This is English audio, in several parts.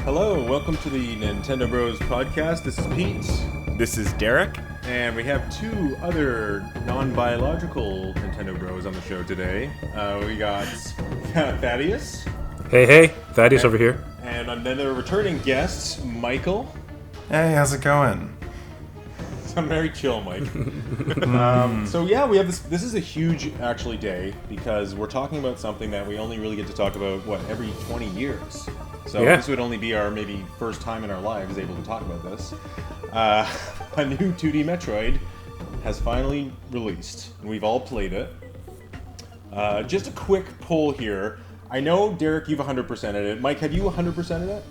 Hello, welcome to the Nintendo Bros podcast. This is Pete. This is Derek. And we have two other non-biological Nintendo Bros on the show today. We got Thaddeus. Hey, Thaddeus over here. And another returning guest, Michael. Hey, how's it going? I'm very chill, Mike. So yeah, we have this. This is a huge, actually, day because we're talking about something that we only really get to talk about, every 20 years. So This would only be our maybe first time in our lives able to talk about this. A new 2D Metroid has finally released, and we've all played it. Just a quick poll here. I know, Derek, you've 100%ed it. Mike, have you 100%ed it?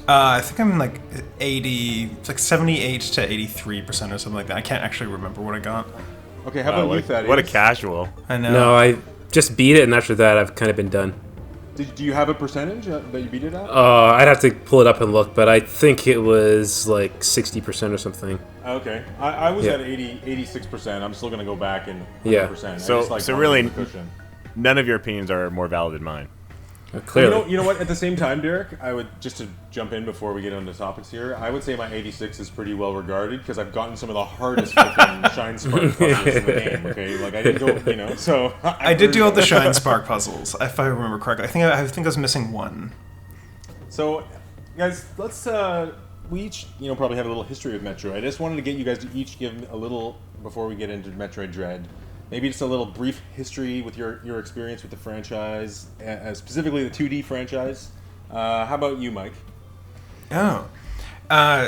I think I'm like 80, it's like 78 to 83% or something like that. I can't actually remember what I got. Okay, how about you, Thaddeus? What a casual. I know. No, I just beat it, and after that, I've kind of been done. Do you have a percentage that you beat it at? I'd have to pull it up and look, but I think it was like 60% or something. Okay. I was at 86%. I'm still going to go back and 100%. Yeah. So really, none of your opinions are more valid than mine. Clearly. You know what? At the same time, Derek, I would, just to jump in before we get into topics here, I would say my 86 is pretty well regarded because I've gotten some of the hardest freaking Shine Spark puzzles in the game. Okay, like I didn't go, so I did do all the Shine Spark puzzles, if I remember correctly. I think I was missing one. So, guys, let's we each probably have a little history of Metroid. I just wanted to get you guys to each give a little before we get into Metroid Dread. Maybe just a little brief history with your experience with the franchise, specifically the 2D franchise. How about you, Mike? Oh.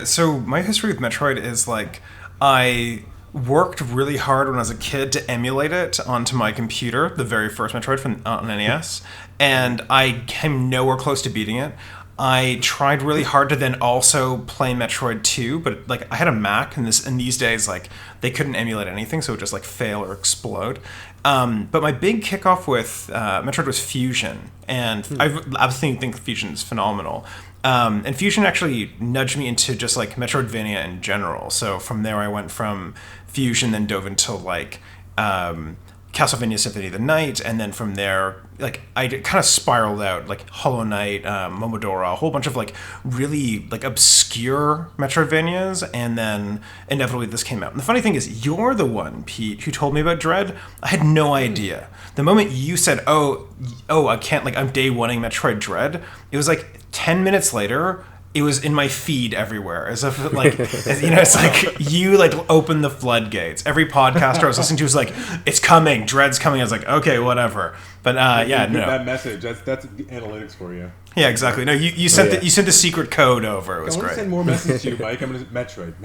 So my history with Metroid is like, I worked really hard when I was a kid to emulate it onto my computer, the very first Metroid on NES, and I came nowhere close to beating it. I tried really hard to then also play Metroid 2, but like I had a Mac, and these days like they couldn't emulate anything, so it would just like fail or explode. But my big kickoff with Metroid was Fusion, and I absolutely think Fusion is phenomenal. And Fusion actually nudged me into just like Metroidvania in general. So from there I went from Fusion, then dove into like Castlevania Symphony of the Night, and then from there, like I kind of spiraled out, like Hollow Knight, Momodora, a whole bunch of like really like obscure Metroidvanias, and then inevitably this came out. And the funny thing is, you're the one, Pete, who told me about Dread. I had no idea. The moment you said, "Oh, I can't," like I'm day oneing Metroid Dread, it was like 10 minutes later. It was in my feed everywhere, as if like, it's like you like opened the floodgates. Every podcaster I was listening to was like, "It's coming, Dread's coming." I was like, "Okay, whatever." But no. That message, that's analytics for you. Yeah, exactly. No, you sent you sent the secret code over. It was great. I want to send more messages to you, Mike. I'm gonna Metroid.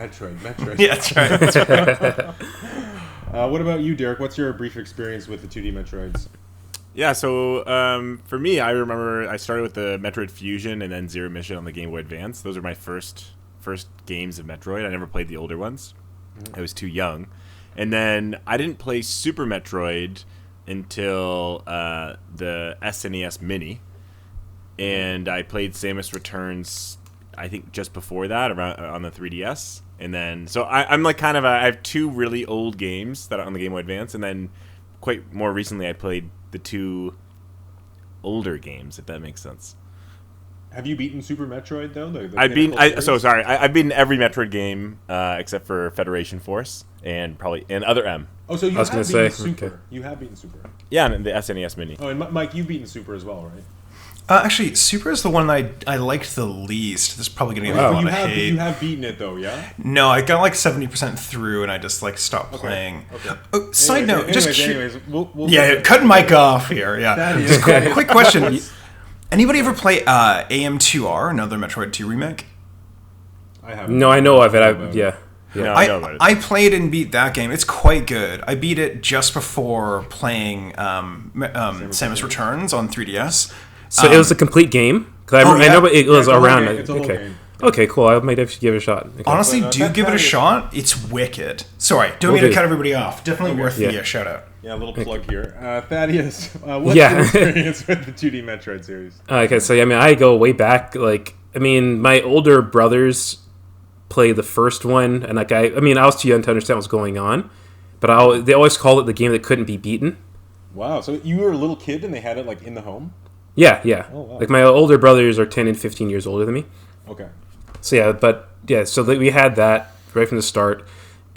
Yeah, that's right. That's right. What about you, Derek? What's your brief experience with the 2D Metroids? Yeah, so for me, I remember I started with the Metroid Fusion and then Zero Mission on the Game Boy Advance. Those are my first games of Metroid. I never played the older ones. I was too young. And then I didn't play Super Metroid until the SNES Mini. And I played Samus Returns, I think, just before that, around on the 3DS. And then, so I'm like kind of I have two really old games that are on the Game Boy Advance, and then quite more recently I played the two older games, if that makes sense. Have you beaten Super Metroid though? I've beaten every Metroid game except for Federation Force and Other M. Oh, so you have beaten Super. Okay. You have beaten Super. Yeah, and the SNES Mini. Oh, and Mike, you've beaten Super as well, right? Actually, Super is the one that I liked the least. This is probably going to get a lot of hate. You have beaten it though, yeah? No, I got like 70% through, and I just like stopped playing. Okay. Oh, side note, we'll cutting Mike off here. Yeah, just quick question. Anybody ever play AM2R, another Metroid 2 remake? I haven't. No, I know of it. Yeah. No, I know about it. I played and beat that game. It's quite good. I beat it just before playing Samus Returns on 3DS. So it was a complete game? Because I know it was around. It's a whole game. Okay, cool. I might have to give it a shot. Okay. Honestly, do give it a shot. It's wicked. Sorry, don't mean to cut everybody off. Definitely worth the shout out. Yeah, a little plug here. Thaddeus, what's your experience with the 2D Metroid series? Okay, so I go way back. My older brothers played the first one, and I was too young to understand what was going on, but they always called it the game that couldn't be beaten. Wow, so you were a little kid and they had it in the home? Yeah. Oh, wow. My older brothers are 10 and 15 years older than me. Okay. So we had that right from the start,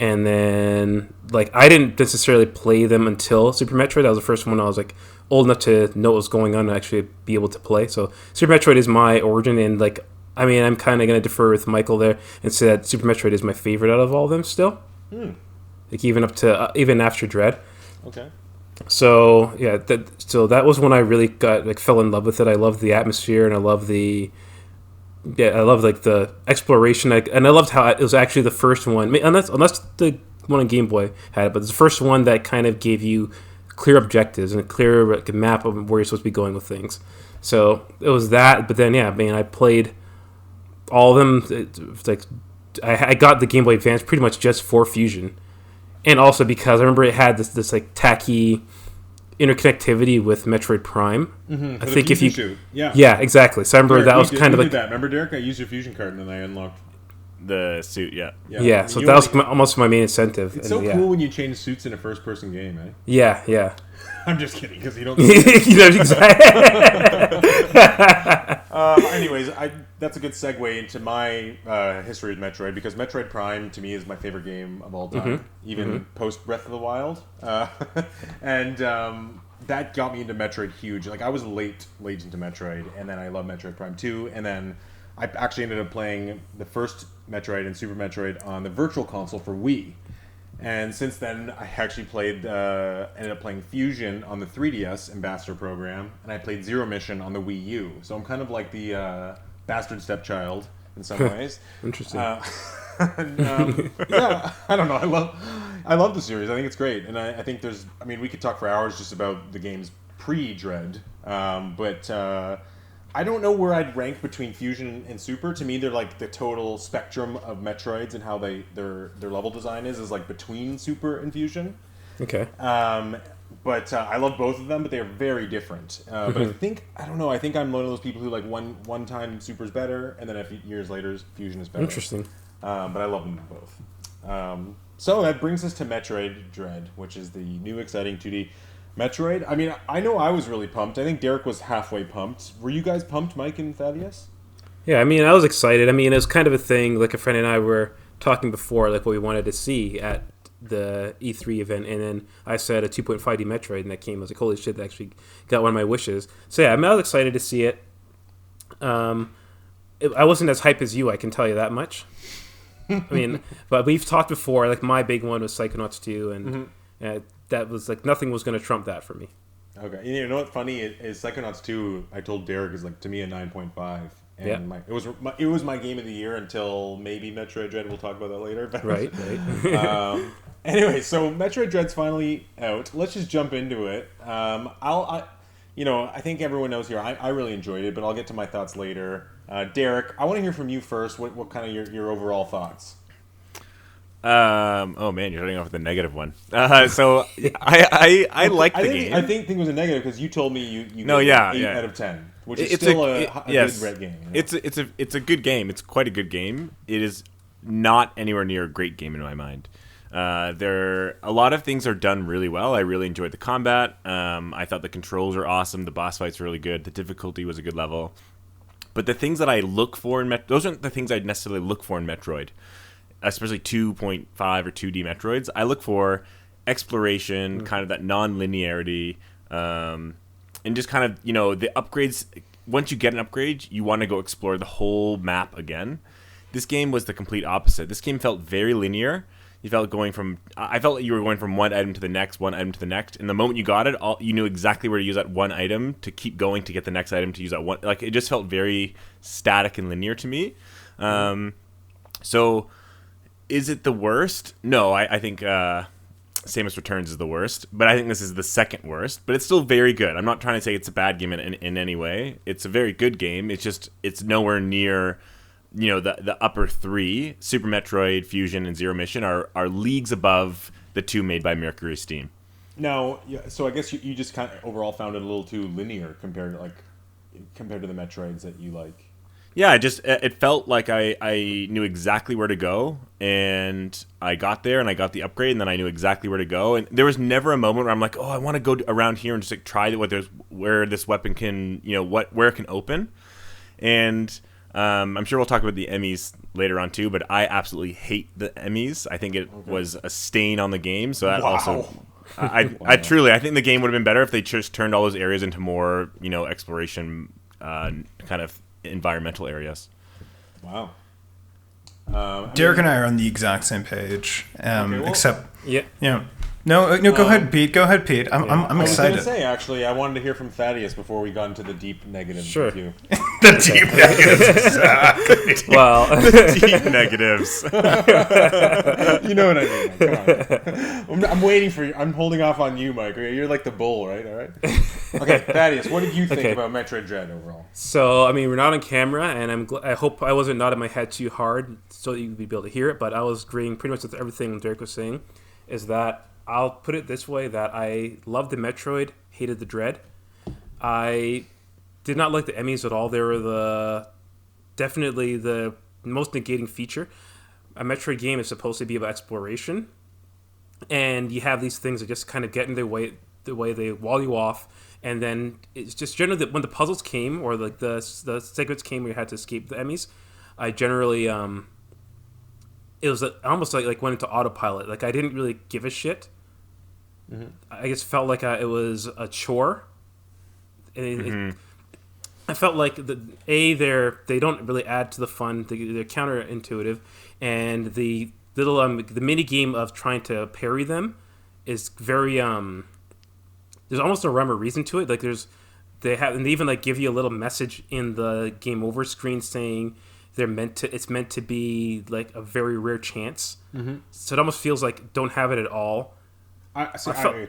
and then like I didn't necessarily play them until Super Metroid. That was the first one I was like old enough to know what was going on and actually be able to play. So Super Metroid is my origin, and like I mean I'm kind of gonna defer with Michael there and say that Super Metroid is my favorite out of all of them still. Like even up to even after Dread. Okay. So yeah, that was when I really fell in love with it. I loved the atmosphere, and I loved like the exploration, and I loved how it was actually the first one, unless the one on Game Boy had it, but it's the first one that kind of gave you clear objectives and a clear map of where you're supposed to be going with things. So it was that, but then I played all of them. I got the Game Boy Advance pretty much just for Fusion, and also because I remember it had this like tacky interconnectivity with Metroid Prime. I think if you shoot. Yeah, exactly. So I remember that was kind of like that. Remember, Derek? I used your Fusion card and then I unlocked the suit. Yeah. So that was almost my main incentive. It's so cool when you change suits in a first-person game, eh? Yeah. I'm just kidding because you don't. Exactly. Anyways, that's a good segue into my history with Metroid, because Metroid Prime to me is my favorite game of all time, even post Breath of the Wild, and that got me into Metroid huge. Like I was late into Metroid, and then I love Metroid Prime 2, and then I actually ended up playing the first Metroid and Super Metroid on the Virtual Console for Wii. And since then, I actually ended up playing Fusion on the 3DS Ambassador Program, and I played Zero Mission on the Wii U. So I'm kind of like the bastard stepchild in some ways. Interesting. Yeah, I don't know. I love the series. I think it's great, and I think we could talk for hours just about the games pre-Dread, but I don't know where I'd rank between Fusion and Super. To me, they're like the total spectrum of Metroids, and how their level design is like between Super and Fusion. Okay. But I love both of them, but they are very different. But I think I'm one of those people who like one time Super's better, and then a few years later Fusion is better. Interesting. But I love them both. So that brings us to Metroid Dread, which is the new exciting 2D Metroid. I mean, I know I was really pumped. I think Derek was halfway pumped. Were you guys pumped, Mike and Thaddeus? Yeah, I mean, I was excited. I mean, it was kind of a thing, like a friend and I were talking before, like what we wanted to see at the E3 event, and then I said a 2.5D Metroid, and that came. I was like, holy shit, that actually got one of my wishes. So yeah, I was excited to see it. I wasn't as hype as you, I can tell you that much. I mean, but we've talked before, like my big one was Psychonauts 2, and that was like nothing was going to trump that for me. Okay, you know what's funny is Psychonauts 2. I told Derek is like to me a 9.5, and it was my game of the year until maybe Metroid Dread. We'll talk about that later. Right. Anyway, so Metroid Dread's finally out. Let's just jump into it. I think everyone knows here. I really enjoyed it, but I'll get to my thoughts later. Derek, I want to hear from you first. What kind of your overall thoughts? Oh man, you're starting off with a negative one. So I like the game. I think it was a negative because you told me you gave 8 out of 10, which is still a good red game. You know? It's a good game. It's quite a good game. It is not anywhere near a great game in my mind. A lot of things are done really well. I really enjoyed the combat. I thought the controls were awesome. The boss fights were really good. The difficulty was a good level. But the things that I look for in those aren't the things I'd necessarily look for in Metroid, especially 2.5 or 2D Metroids. I look for exploration, kind of that non-linearity, and just kind of, the upgrades. Once you get an upgrade, you want to go explore the whole map again. This game was the complete opposite. This game felt very linear. I felt like you were going from one item to the next, and the moment you got it, you knew exactly where to use that one item to keep going to get the next item to use that one. Like, it just felt very static and linear to me. So, is it the worst? No, I think Samus Returns is the worst, but I think this is the second worst. But it's still very good. I'm not trying to say it's a bad game in any way. It's a very good game. It's nowhere near. The upper three, Super Metroid, Fusion, and Zero Mission, are leagues above the two made by Mercury Steam. No, so I guess you just kind of overall found it a little too linear compared to the Metroids that you like. Yeah, it felt like I knew exactly where to go, and I got there, and I got the upgrade, and then I knew exactly where to go. And there was never a moment where I'm like, oh, I want to go around here and just like try where this weapon can, where it can open. And I'm sure we'll talk about the Emmys later on too, but I absolutely hate the Emmys. I think it was a stain on the game. So that also, I truly, I think the game would have been better if they just turned all those areas into more, exploration, kind of environmental areas. Wow. Derek and I are on the exact same page, except Yeah. No, go ahead, Pete. Go ahead, Pete. I'm I was excited. going to say, actually, I wanted to hear from Thaddeus before we got into the deep negatives Sure. with you. The deep negatives. Exactly. Well, Deep negatives. You know what I mean. Mike. Come on. I'm waiting for you. I'm holding off on you, Mike. Okay? You're like the bull, right? All right. Okay, Thaddeus, what did you think Okay. about Metroid Dread overall? so I mean, we're not on camera, and I hope I wasn't nodding my head too hard so that you'd be able to hear it. But I was agreeing pretty much with everything Derek was saying. Is that I'll put it this way: that I loved the Metroid, hated the Dread. I did not like the Emmys at all. They were definitely the most negating feature. A Metroid game is supposed to be about exploration, and you have these things that just kind of get in the way they wall you off. And then it's just generally that when the puzzles came or like the segments came where you had to escape the Emmys, I generally it was almost like went into autopilot. Like I didn't really give a shit. Mm-hmm. I just felt like it was a chore. And I felt like they don't really add to the fun. They're counterintuitive, and the little the mini game of trying to parry them is very there's almost a rhyme or reason to it. Like they even like give you a little message in the game over screen saying it's meant to be like a very rare chance. Mm-hmm. So it almost feels like don't have it at all. I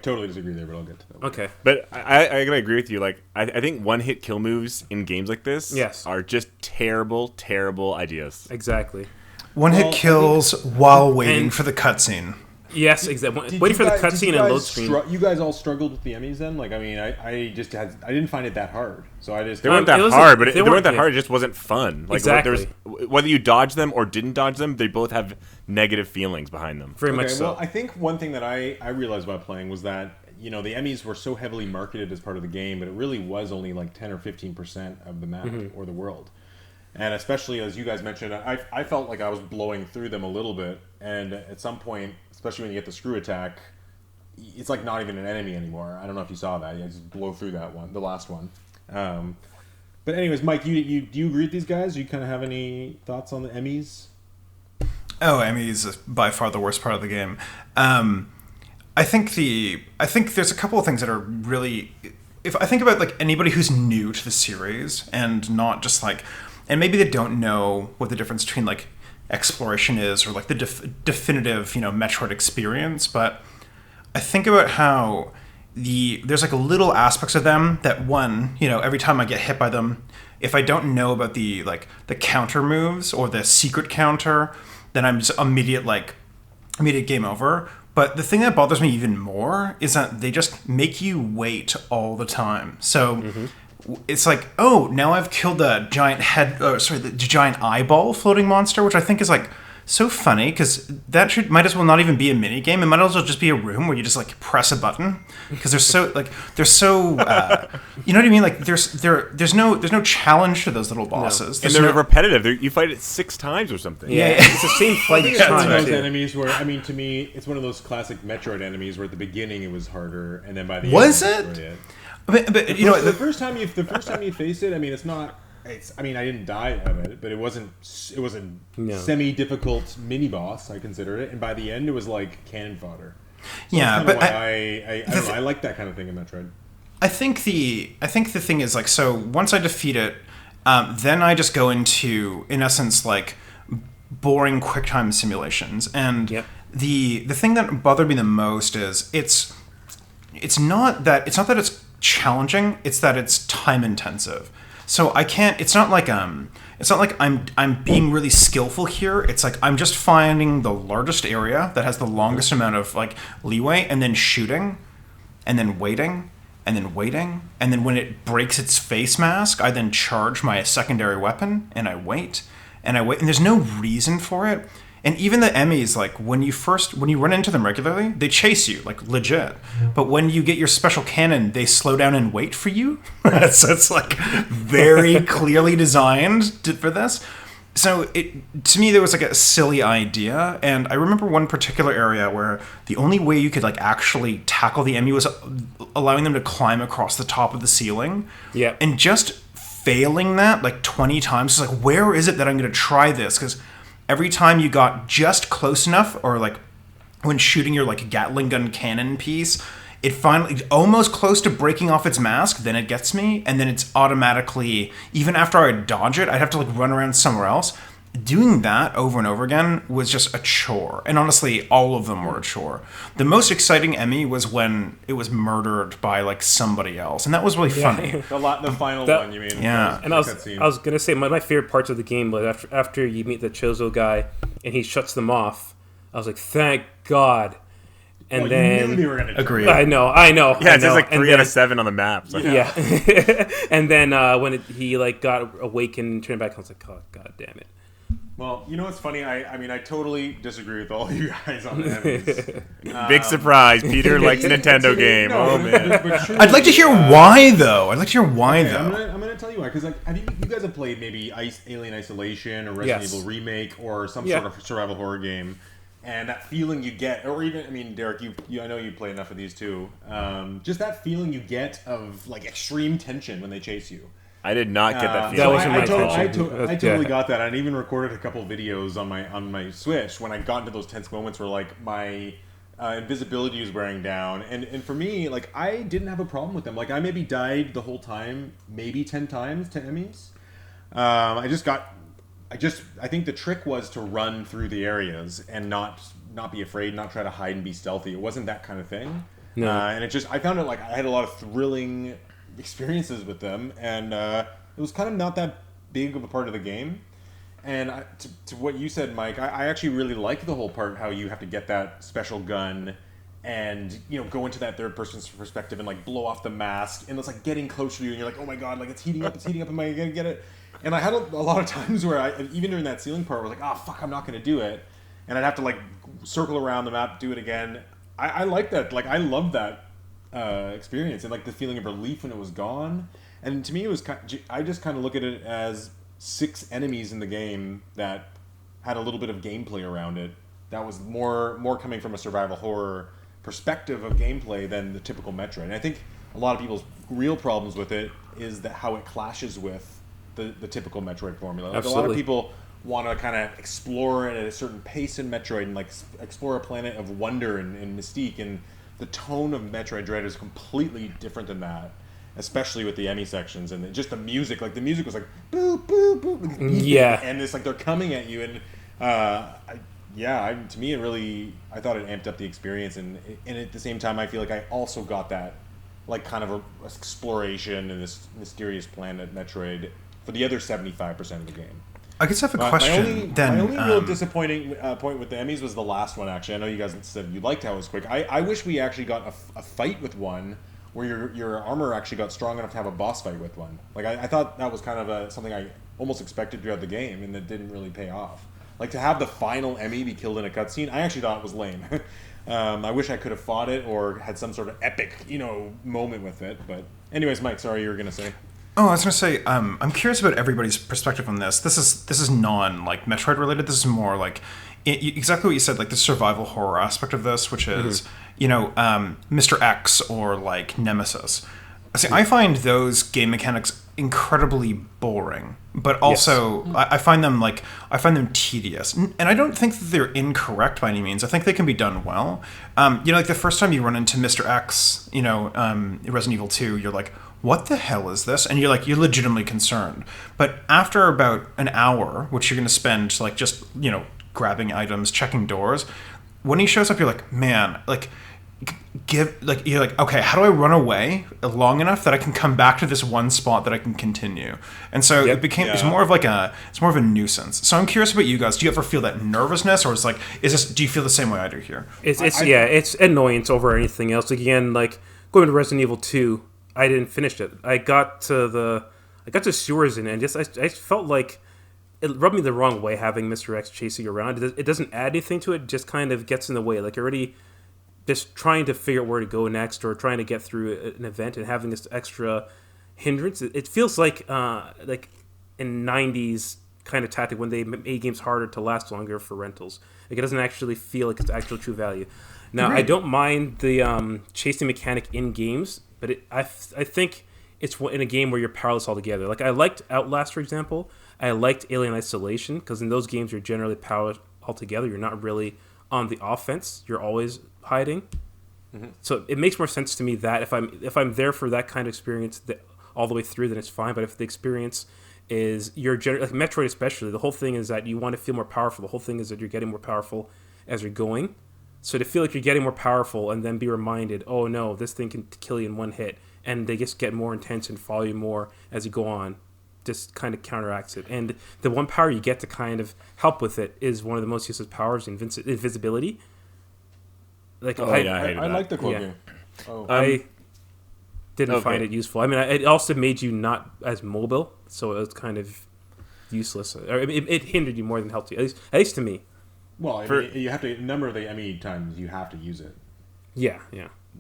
totally disagree there, but I'll get to that. Okay. But I gotta agree with you. Like, I think one-hit kill moves in games like this are just terrible, terrible ideas. Exactly. One hit kills while waiting for the cutscene. Yes, exactly. Waiting for the cutscene and load screen. You guys all struggled with the Emmys then? Like, I mean, I didn't find it that hard. So I just... They weren't that hard, but they weren't that hard. It just wasn't fun. Like, exactly. Whether you dodge them or didn't dodge them, they both have negative feelings behind them. Very much so. Well, I think one thing that I realized while playing was that, the Emmys were so heavily marketed as part of the game, but it really was only like 10 or 15% of the map or the world. And especially, as you guys mentioned, I felt like I was blowing through them a little bit. And at some point, especially when you get the screw attack, it's like not even an enemy anymore. I don't know if you saw that. You just blow through that one, the last one. But anyways, Mike, do you agree with these guys? Do you kind of have any thoughts on the Emmys? Oh, Emmys is by far the worst part of the game. I think there's a couple of things that are really... If I think about like anybody who's new to the series and not just like... And maybe they don't know what the difference between like exploration is or like the definitive, Metroid experience, but I think about how there's like little aspects of them that every time I get hit by them, if I don't know about the counter moves or the secret counter, then I'm just immediate game over. But the thing that bothers me even more is that they just make you wait all the time. So it's like, oh, now I've killed the giant the giant eyeball floating monster, which I think is like so funny because that might as well not even be a mini game. It might as well just be a room where you just like press a button because they're so you know what I mean? Like there's no challenge to those little bosses. And they're repetitive. You fight it 6 times or something. Yeah, it's the same fight each It's one of time. those enemies where, I mean, to me, it's one of those classic Metroid enemies where at the beginning it was harder, and then by the end, Was you it? destroy it. But The first time you face it, I mean, it's not. I mean, I didn't die of it, but it wasn't. It was a semi-difficult mini boss. I consider it, and by the end, it was like cannon fodder. So yeah, but I don't know. I like that kind of thing in Metroid. I think the thing is like, so once I defeat it, then I just go into, in essence, like boring QuickTime simulations, and the thing that bothered me the most is it's not that it's challenging, it's that it's time intensive. So I can't. It's not like I'm being really skillful here. It's like I'm just finding the largest area that has the longest amount of like leeway, and then shooting, and then waiting, and then waiting, and then when it breaks its face mask, I then charge my secondary weapon, and I wait, and there's no reason for it. And even the Emmys, like when you run into them regularly, they chase you, like legit. But when you get your special cannon, they slow down and wait for you. So it's like very clearly designed for this. So to me, there was like a silly idea. And I remember one particular area where the only way you could like actually tackle the Emmy was allowing them to climb across the top of the ceiling. Yeah. And just failing that like 20 times. It's like, where is it that I'm going to try this? Because every time you got just close enough, or like when shooting your like Gatling gun cannon piece, it finally almost close to breaking off its mask, then it gets me, and then it's automatically, even after I dodge it, I'd have to like run around somewhere else. Doing that over and over again was just a chore. And honestly, all of them were a chore. The most exciting Emmy was when it was murdered by like somebody else, and that was really funny. The final one, you mean? Yeah. And I was gonna say my favorite parts of the game was after you meet the Chozo guy and he shuts them off. I was like, thank God. And then you knew they were gonna agree. I know. Yeah, it says like 3 out of 7 on the map. So. Yeah. And then when he like got awakened and turned back, I was like, oh, God damn it. Well, you know what's funny? I mean, I totally disagree with all you guys on the Emmys. Big surprise. Peter likes a Nintendo game. No, Oh, man. but truly, I'd like to hear why, though. I'd like to hear why, okay, though. I'm gonna tell you why. Because like, you guys have played maybe Alien Isolation or Resident Yes. Evil Remake or some Yeah. sort of survival horror game, and that feeling you get, or even, I mean, Derek, I know you play enough of these too. Just that feeling you get of like extreme tension when they chase you. I did not get that That feeling. wasn't my intention. I totally got that. I even recorded a couple videos on my Switch when I got into those tense moments where like my invisibility was wearing down, and for me, like I didn't have a problem with them. Like I maybe died the whole time, maybe 10 times to Emmys. I think the trick was to run through the areas and not be afraid, not try to hide and be stealthy. It wasn't that kind of thing. No. And I found it like I had a lot of thrilling experiences with them, and it was kind of not that big of a part of the game. And to what you said, Mike, I actually really like the whole part how you have to get that special gun and go into that third person's perspective and like blow off the mask, and it's like getting closer to you and you're like, oh my god, like it's heating up, am I gonna get it? And I had a lot of times where even during that ceiling part, I was like, oh fuck, I'm not gonna do it, and I'd have to like circle around the map, do it again. I like that, like I love that experience, and like the feeling of relief when it was gone. And to me, I just kind of look at it as 6 enemies in the game that had a little bit of gameplay around it. That was more coming from a survival horror perspective of gameplay than the typical Metroid. And I think a lot of people's real problems with it is that how it clashes with the typical Metroid formula. Like Absolutely. a lot of people want to kind of explore it at a certain pace in Metroid and like explore a planet of wonder and mystique, and the tone of Metroid Dread is completely different than that, especially with the Emmy sections and just the music. Like the music was like boop boop boop, Yeah. and it's like they're coming at you, and to me it really, I thought it amped up the experience, and at the same time I feel like I also got that like kind of a exploration in this mysterious planet Metroid for the other 75% of the game. I guess I have a question. My only real disappointing point with the Emmys was the last one, actually. I know you guys said you liked how it was quick. I wish we actually got a fight with one where your armor actually got strong enough to have a boss fight with one. Like, I thought that was kind of something I almost expected throughout the game, and that didn't really pay off. Like, to have the final Emmy be killed in a cutscene, I actually thought it was lame. I wish I could have fought it or had some sort of epic, moment with it. But anyways, Mike, sorry, you were going to say. Oh, I was going to say, I'm curious about everybody's perspective on this. This is non like Metroid related. This is more like exactly what you said, like the survival horror aspect of this, which is Mr. X or like Nemesis. See, I find those game mechanics incredibly boring, but also I find them tedious, and I don't think that they're incorrect by any means. I think they can be done well. Like the first time you run into Mr. X, Resident Evil 2, you're like, what the hell is this? And you're legitimately concerned. But after about an hour, which you're going to spend like just, grabbing items, checking doors, when he shows up, you're like, man, you're like, okay, how do I run away long enough that I can come back to this one spot that I can continue? And so it's more of a nuisance. So I'm curious about you guys. Do you ever feel that nervousness, or do you feel the same way I do here? It's annoyance over anything else. Again, like going to Resident Evil 2, I didn't finish it. I got to sewers in it, and I felt like it rubbed me the wrong way having Mr. X chasing you around. It doesn't add anything to it. It just kind of gets in the way. Like you're already just trying to figure out where to go next or trying to get through an event and having this extra hindrance. It feels like in 90s kind of tactic when they made games harder to last longer for rentals. Like it doesn't actually feel like it's actual true value. Now, I don't mind the chasing mechanic in games, but I think it's in a game where you're powerless altogether. Like I liked Outlast, for example. I liked Alien Isolation because in those games you're generally powerless altogether. You're not really on the offense. You're always hiding. Mm-hmm. So it makes more sense to me that if I'm there for that kind of experience all the way through, then it's fine. But if the experience is like Metroid especially, the whole thing is that you want to feel more powerful. The whole thing is that you're getting more powerful as you're going. So to feel like you're getting more powerful and then be reminded, oh no, this thing can kill you in one hit, and they just get more intense and follow you more as you go on, just kind of counteracts it. And the one power you get to kind of help with it is one of the most useless powers, invisibility. Like I like the cloaking. Yeah. I didn't find it useful. I mean, it also made you not as mobile, so it was kind of useless. It hindered you more than helped you, at least to me. Well, you have to a number of the times you have to use it. Yeah.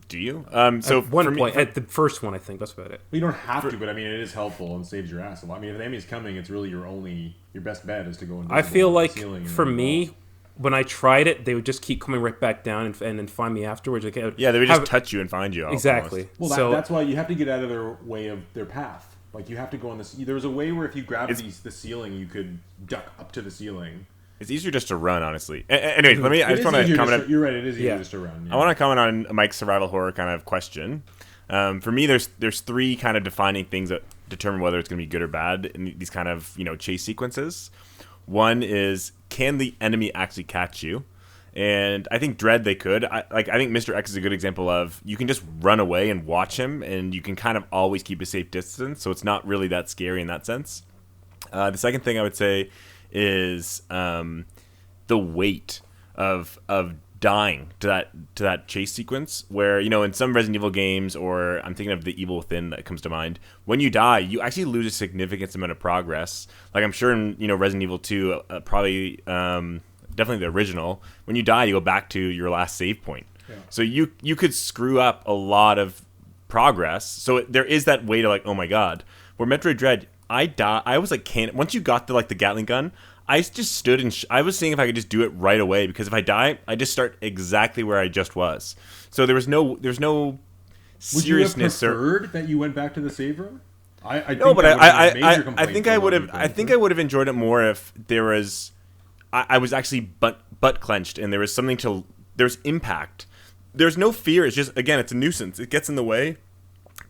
Do you? So at one point, at the first one, I think that's about it. Well, you don't have to, but I mean, it is helpful and saves your ass a lot. I mean, if the enemy's coming, it's really your best bet is to go invisible. I feel like for me, when I tried it, they would just keep coming right back down and then find me afterwards. Like, they would just touch you and find you. Exactly. Almost. Well, that's why you have to get out of their way of their path. Like you have to go on this. There was a way where if you grabbed the ceiling, you could duck up to the ceiling. It's easier just to run, honestly. Anyways, I just want to comment. You're right. It is easier just to run. Yeah. I want to comment on Mike's survival horror kind of question. For me, there's three kind of defining things that determine whether it's going to be good or bad in these kind of chase sequences. One is, can the enemy actually catch you? And I think Dread they could. I think Mr. X is a good example of you can just run away and watch him, and you can kind of always keep a safe distance, so it's not really that scary in that sense. The second thing I would say is the weight of dying to that chase sequence, where in some Resident Evil games, or I'm thinking of the Evil Within that comes to mind, when you die you actually lose a significant amount of progress. Like I'm sure in Resident Evil 2 probably definitely the original, when you die you go back to your last save point. So you could screw up a lot of progress. So there is that way to oh my god. Where Metroid Dread, I was like, once you got the Gatling gun, I just stood and I was seeing if I could just do it right away, because if I die, I just start exactly where I just was. So there's no seriousness. Would you have preferred that you went back to the save room? I think I would have enjoyed it more if there was I was actually butt clenched and there was something there's impact. There's no fear. It's just, again, it's a nuisance. It gets in the way.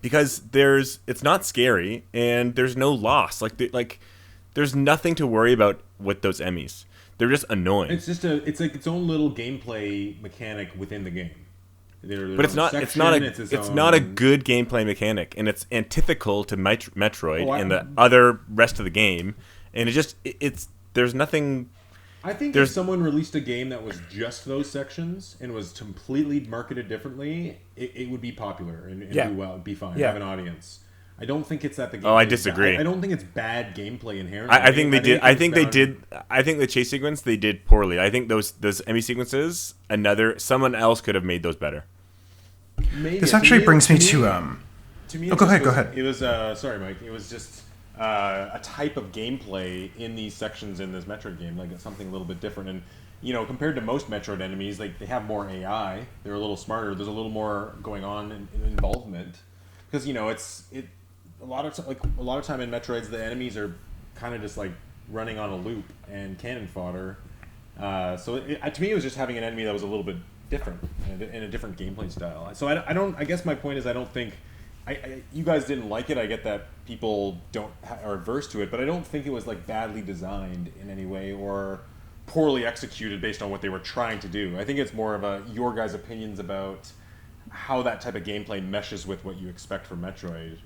Because it's not scary and there's no loss. There's nothing to worry about with those Emmys. They're just annoying. It's just it's like its own little gameplay mechanic within the game. But it's not a good gameplay mechanic, and it's antithetical to Metroid and the other rest of the game. And there's nothing. I think if someone released a game that was just those sections and was completely marketed differently, it would be popular and do well. It'd be fine. Have an audience. I don't think it's that the game. Oh, I disagree. I don't think it's bad gameplay inherently. I think they did. I think they did. I think the chase sequence they did poorly. I think those Emmy sequences, someone else could have made those better. Maybe. This actually brings me to. To me, go ahead. It was sorry, Mike. It was just a type of gameplay in these sections in this Metroid game, like something a little bit different. And compared to most Metroid enemies, they have more AI. They're a little smarter. There's a little more going on in involvement, because a lot of time in Metroids, the enemies are kind of just running on a loop and cannon fodder. So to me, it was just having an enemy that was a little bit different in a different gameplay style. So I guess my point is, I don't think you guys didn't like it. I get that people are averse to it, but I don't think it was badly designed in any way or poorly executed based on what they were trying to do. I think it's more of your guys' opinions about how that type of gameplay meshes with what you expect from Metroid.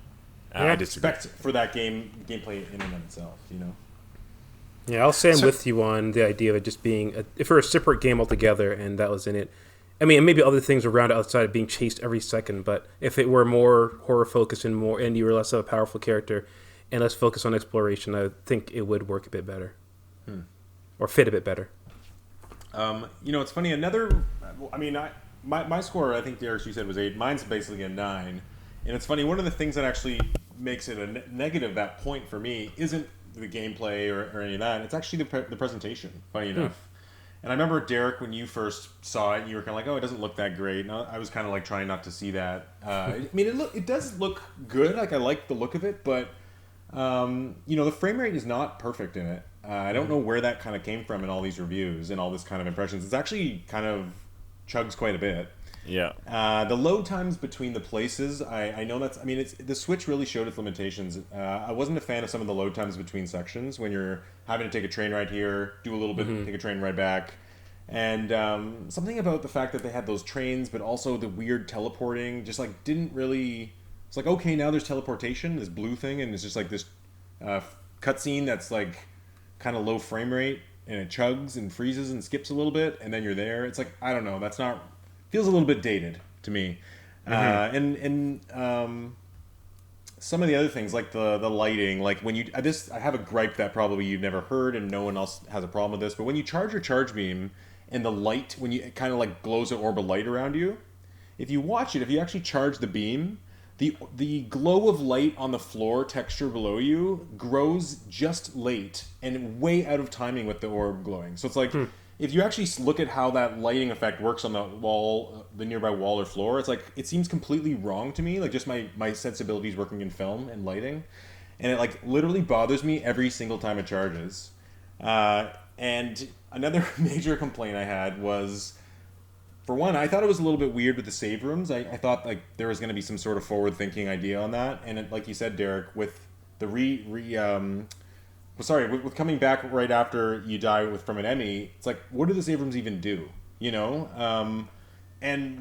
I expect for that gameplay in and of itself, Yeah, I'll stand with you on the idea of it just being if it were a separate game altogether and that was in it. I mean, maybe other things around it outside of being chased every second, but if it were more horror focused and you were less of a powerful character and less focused on exploration, I think it would work a bit better. or fit a bit better. It's funny. My score, I think, Derek, you said was 8. Mine's basically a 9. And it's funny, one of the things that actually makes it a negative, that point for me, isn't the gameplay or any of that. It's actually the presentation, funny enough. And I remember, Derek, when you first saw it, you were kind of like, oh, it doesn't look that great. And I was kind of like trying not to see that. It does look good. Like, I like the look of it, but, the frame rate is not perfect in it. I don't know where that kind of came from in all these reviews and all this kind of impressions. It's actually kind of chugs quite a bit. Yeah. The load times between the places, I know the Switch really showed its limitations. I wasn't a fan of some of the load times between sections when you're having to take a train ride here, do a little bit, take a train ride back. And something about the fact that they had those trains, but also the weird teleporting, just like didn't really... It's like, okay, now there's teleportation, this blue thing, and it's just like this cutscene that's like kind of low frame rate, and it chugs and freezes and skips a little bit, and then you're there. It's like, I don't know, that's not... Feels a little bit dated to me. And some of the other things, like the lighting, like when you... I have a gripe that probably you've never heard and no one else has a problem with this, but when you charge your charge beam and the light, when it kind of like glows an orb of light around you, if you watch it, if you actually charge the beam, the glow of light on the floor texture below you grows just late and way out of timing with the orb glowing. So it's like... If you actually look at how that lighting effect works on the wall, the nearby wall or floor, it's like, it seems completely wrong to me. Like, just my sensibilities working in film and lighting. And it, like, literally bothers me every single time it charges. And another major complaint I had was, for one, I thought it was a little bit weird with the save rooms. I thought, like, there was going to be some sort of forward-thinking idea on that. And like you said, Derek, with the with coming back right after you die from an Emmy, it's like, what do the save rooms even do? And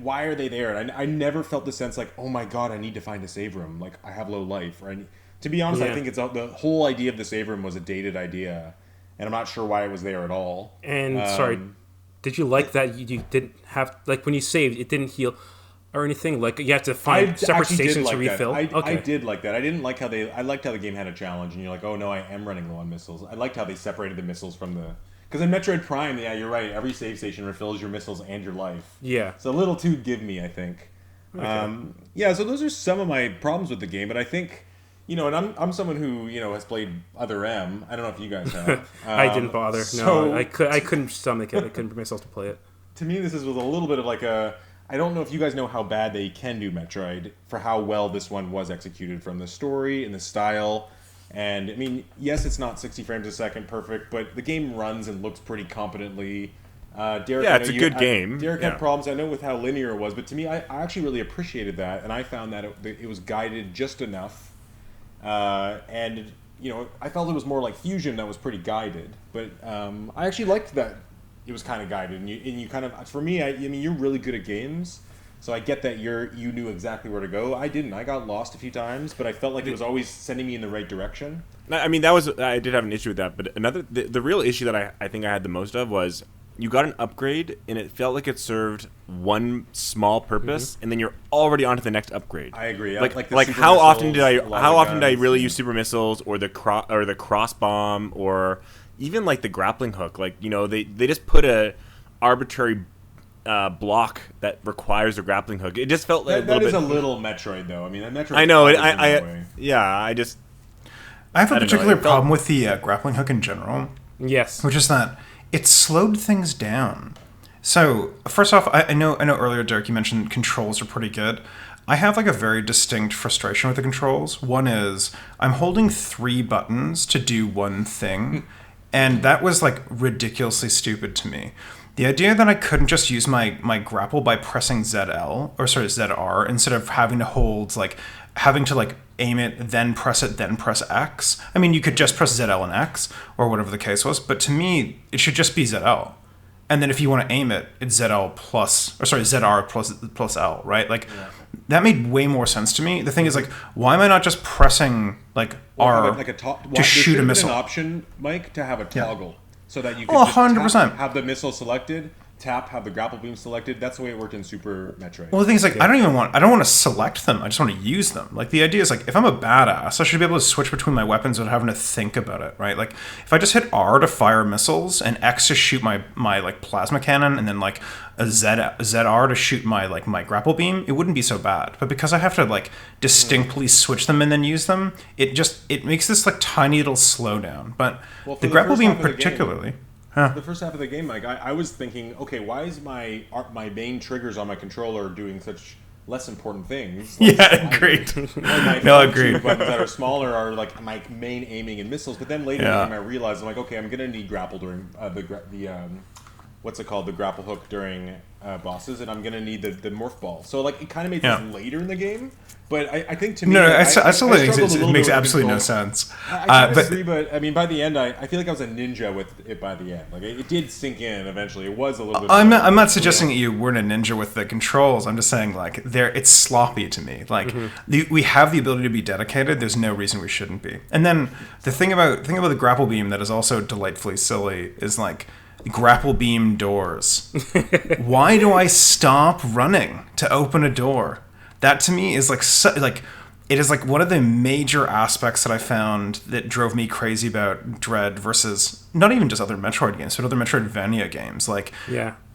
why are they there? And I never felt the sense like, oh my god, I need to find a save room. Like, I have low life. Or to be honest, I think it's the whole idea of the save room was a dated idea, and I'm not sure why it was there at all. And sorry, did you like that you didn't have, like, when you saved, it didn't heal or anything? Like, you have to find separate stations to refill? I did like that. I didn't like I liked how the game had a challenge, and you're like, oh no, I am running low on missiles. I liked how they separated the missiles from the... Because in Metroid Prime, yeah, you're right, every save station refills your missiles and your life. Yeah. It's a little too give me, I think. Okay. So those are some of my problems with the game, but I think, and I'm someone who, has played Other M. I don't know if you guys have. I didn't bother. No, I couldn't stomach it. I couldn't bring myself to play it. To me, this was a little bit of like a... I don't know if you guys know how bad they can do Metroid for how well this one was executed from the story and the style. And, I mean, yes, it's not 60 frames a second perfect, but the game runs and looks pretty competently. Derek, it's a good game. Derek had problems, I know, with how linear it was, but to me, I actually really appreciated that, and I found that it was guided just enough. And, I felt it was more like Fusion that was pretty guided, but I actually liked that it was kind of guided, and you kind of, for me, I mean, you're really good at games, so I get that you knew exactly where to go. I didn't. I got lost a few times, but I felt like it was always sending me in the right direction. I mean, I did have an issue with that, but the real issue that I think I had the most of was you got an upgrade, and it felt like it served one small purpose, and then you're already on to the next upgrade. I agree. Like how often did I really use super missiles or the cross bomb or even like the grappling hook? Like, they just put a arbitrary block that requires a grappling hook. It just felt that is a little Metroid, though. I mean, that Metroid. I know it. I have a particular problem with the grappling hook in general. Yes, which is that it slowed things down. So first off, I know earlier, Derek, you mentioned controls are pretty good. I have like a very distinct frustration with the controls. One is I'm holding 3 buttons to do one thing, and that was like ridiculously stupid to me. The idea that I couldn't just use my grapple by pressing ZR instead of having to aim it, then press it, then press X. I mean, you could just press ZL and X or whatever the case was, but to me, it should just be ZL. And then if you want to aim it, it's ZR plus L, right? That made way more sense to me. The thing is, why am I not just pressing R to shoot a missile? An option, Mike, to have a toggle. So that you can 100%. Have the missile selected, tap, have the grapple beam selected. That's the way it worked in Super Metroid. Well, the thing is, like, I don't want to select them. I just want to use them. Like, the idea is, like, if I'm a badass, I should be able to switch between my weapons without having to think about it, right? Like, if I just hit R to fire missiles and X to shoot my like plasma cannon, and then like a ZR to shoot my grapple beam, it wouldn't be so bad. But because I have to like distinctly switch them and then use them, it makes this like tiny little slowdown. But the grapple beam particularly. The first half of the game, Mike, I was thinking, okay, why is my main triggers on my controller doing such less important things? Like, agreed. Agreed. Buttons that are smaller are like my main aiming and missiles. But then later in the game, I realized I'm like, okay, I'm gonna need grapple during the what's it called, the grapple hook during bosses, and I'm gonna need the morph ball. So like it kind of made sense later in the game. But I think to me, I still think it makes absolutely no sense. I agree, but I mean, by the end, I feel like I was a ninja with it. By the end, like it did sink in eventually. It was a little bit. I'm not suggesting that you weren't a ninja with the controls. I'm just saying like it's sloppy to me. Like we have the ability to be dedicated. There's no reason we shouldn't be. And then the thing about the grapple beam that is also delightfully silly is like grapple beam doors. Why do I stop running to open a door? That to me is it is like one of the major aspects that I found that drove me crazy about Dread versus not even just other Metroid games, but other Metroidvania games. Like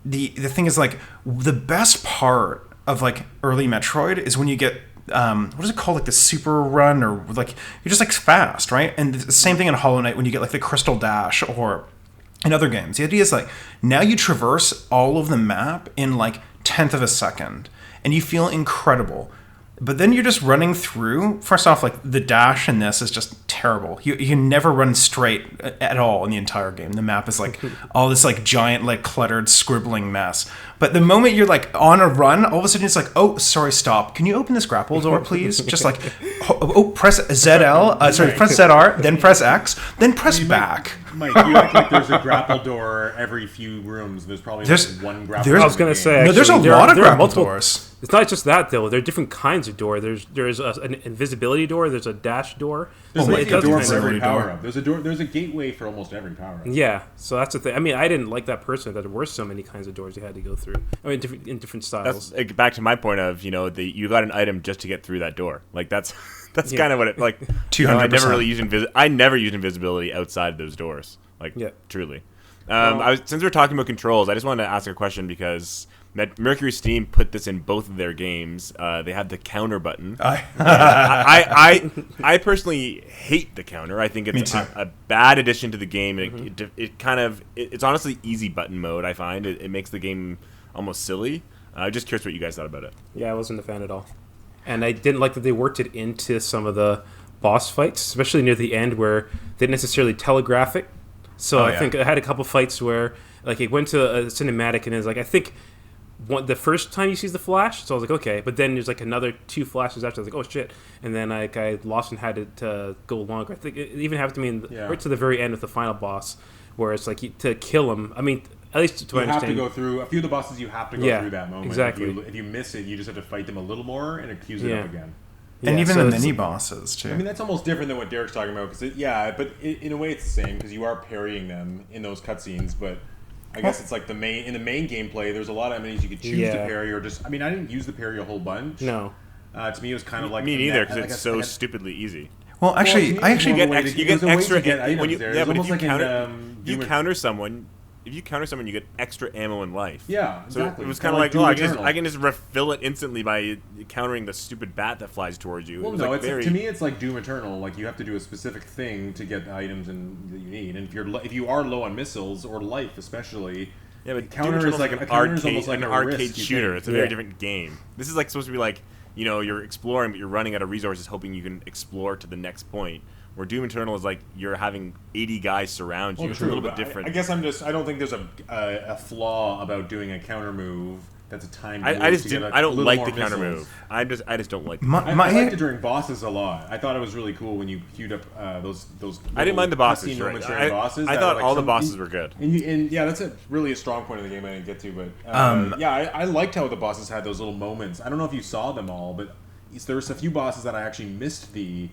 the thing is like the best part of like early Metroid is when you get what is it called, like the super run, or like you're just like fast, right? And the same thing in Hollow Knight when you get like the crystal dash, or in other games. The idea is like now you traverse all of the map in like 1/10 of a second. And you feel incredible. But then you're just running through. First off, like the dash in this is just terrible. You can never run straight at all in the entire game. The map is like all this like giant like cluttered scribbling mess. But the moment you're like on a run, all of a sudden it's like, oh, sorry, stop. Can you open this grapple door, please? Just like, press ZL. Press ZR, then press X, then press back. Mike, you act like there's a grapple door every few rooms. There's probably one grapple door. I was going to say, actually, there's a lot of grapple doors. It's not just that, though. There are different kinds of door. There's an invisibility door. There's a dash door. There's a door for every power up. There's a gateway for almost every power up. Yeah, so that's the thing. I mean, I didn't like that person that there were so many kinds of doors you had to go through. I mean, in different styles. That's back to my point of you got an item just to get through that door. Like that's kind of what it like. 200%. I never used invisibility outside those doors. Like truly. Since we're talking about controls, I just wanted to ask a question because Mercury Steam put this in both of their games. They had the counter button. I personally hate the counter. I think it's a bad addition to the game. It's honestly easy button mode. I find it makes the game almost silly. Just curious what you guys thought about it. Yeah, I wasn't a fan at all, and I didn't like that they worked it into some of the boss fights, especially near the end where they didn't necessarily telegraph it. So I think I had a couple fights where like it went to a cinematic and it was like I think the first time you see the flash, so I was like okay, but then there's like another 2 flashes after. I was like oh shit, and then I lost and had to go longer. I think it even happened to me right to the very end with the final boss, where it's like to kill him. I mean, at least to you understand, have to go through a few of the bosses. You have to go through that moment. Exactly. If you miss it, you just have to fight them a little more and accuse it up again. And even the mini bosses too. I mean, that's almost different than what Derek's talking about. Because but in a way, it's the same because you are parrying them in those cutscenes. But I guess it's like in the main gameplay, there's a lot of enemies you could choose to parry or just. I mean, I didn't use the parry a whole bunch. No. To me, it was kind of like me neither because it's so stupidly easy. Well, actually, you get extra when you counter someone. If you counter someone, you get extra ammo in life. Yeah, exactly. So it was kind of like, I can just refill it instantly by countering the stupid bat that flies towards you. Well, no, to me, it's like Doom Eternal. Like you have to do a specific thing to get the items that you need, and if you are low on missiles or life, especially. Yeah, but counter is like an arcade shooter. It's a very different game. This is like supposed to be like you're exploring, but you're running out of resources, hoping you can explore to the next point. Where Doom Eternal is like you're having 80 guys surround you. Well, it's a little bit different. I guess I don't think there's a flaw about doing a counter move. That's a time. I don't like the counter move. I just don't like. I liked it during bosses a lot. I thought it was really cool when you queued up those. I didn't mind the bosses. Bosses. I thought all the bosses were good. And that's really a strong point of the game I didn't get to. But I liked how the bosses had those little moments. I don't know if you saw them all, but there was a few bosses that I actually missed the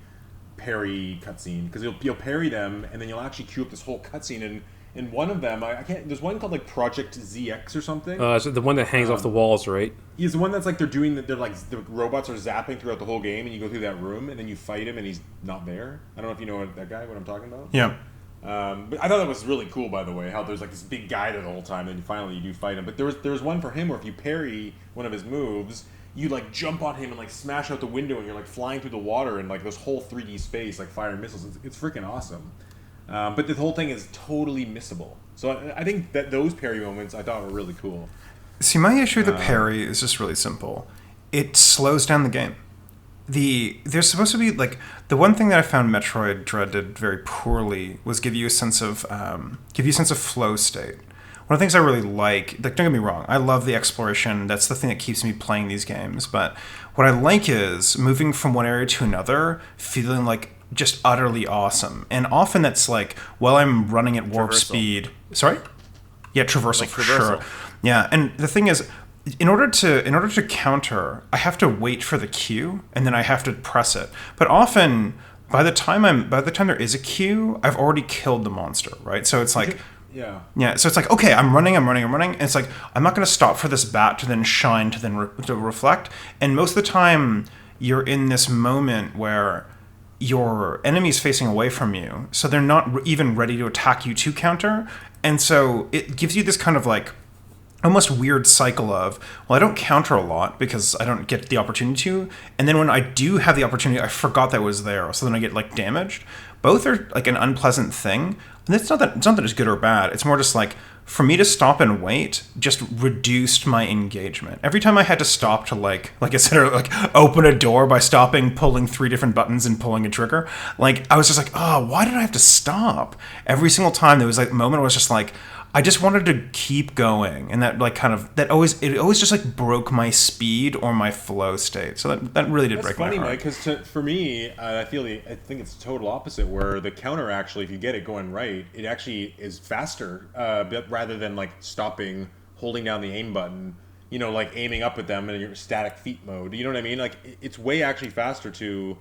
parry cutscene because you'll parry them and then you'll actually queue up this whole cutscene and in one of them, I can't. There's one called like Project ZX or something. So the one that hangs off the walls, right? He's the one that's like they're like the robots are zapping throughout the whole game, and you go through that room, and then you fight him, and he's not there. I don't know if you know that guy. What I'm talking about? Yeah. But I thought that was really cool, by the way, how there's like this big guy there the whole time, and finally you do fight him. But there was one for him where if you parry one of his moves, you like jump on him and like smash out the window, and you're like flying through the water and like this whole 3D space, like firing missiles. It's freaking awesome. But the whole thing is totally missable. So I think that those parry moments I thought were really cool. See, my issue with the parry is just really simple. It slows down the game. There's supposed to be like the one thing that I found Metroid Dread did very poorly was give you a sense of flow state. One of the things I really like, don't get me wrong, I love the exploration. That's the thing that keeps me playing these games. But what I like is moving from one area to another, feeling like just utterly awesome. And often that's like, while I'm running at warp speed. Sorry? Yeah, traversal for sure. Yeah, and the thing is, in order to counter, I have to wait for the cue, and then I have to press it. But often, by the time there is a cue, I've already killed the monster, right? So it's like, yeah. So it's like, okay, I'm running. And it's like, I'm not going to stop for this bat to then shine to then to reflect. And most of the time, you're in this moment where your enemy's facing away from you, so they're not even ready to attack you to counter. And so it gives you this kind of like almost weird cycle of, well, I don't counter a lot because I don't get the opportunity to, and then when I do have the opportunity, I forgot that was there, so then I get like damaged. Both are like an unpleasant thing. And it's not that it's good or bad. It's more just like, for me to stop and wait just reduced my engagement. Every time I had to stop to like I said, like open a door by stopping, pulling 3 different buttons and pulling a trigger, like I was just like, oh, why did I have to stop? Every single time there was like a moment where I was just like, I just wanted to keep going, and that like it always just like broke my speed or my flow state. So that really did break my heart. Mike, because for me, I think it's the total opposite. Where the counter actually, if you get it going right, it actually is faster, but rather than like stopping, holding down the aim button, like aiming up at them in your static feet mode. You know what I mean? Like it's way actually faster to.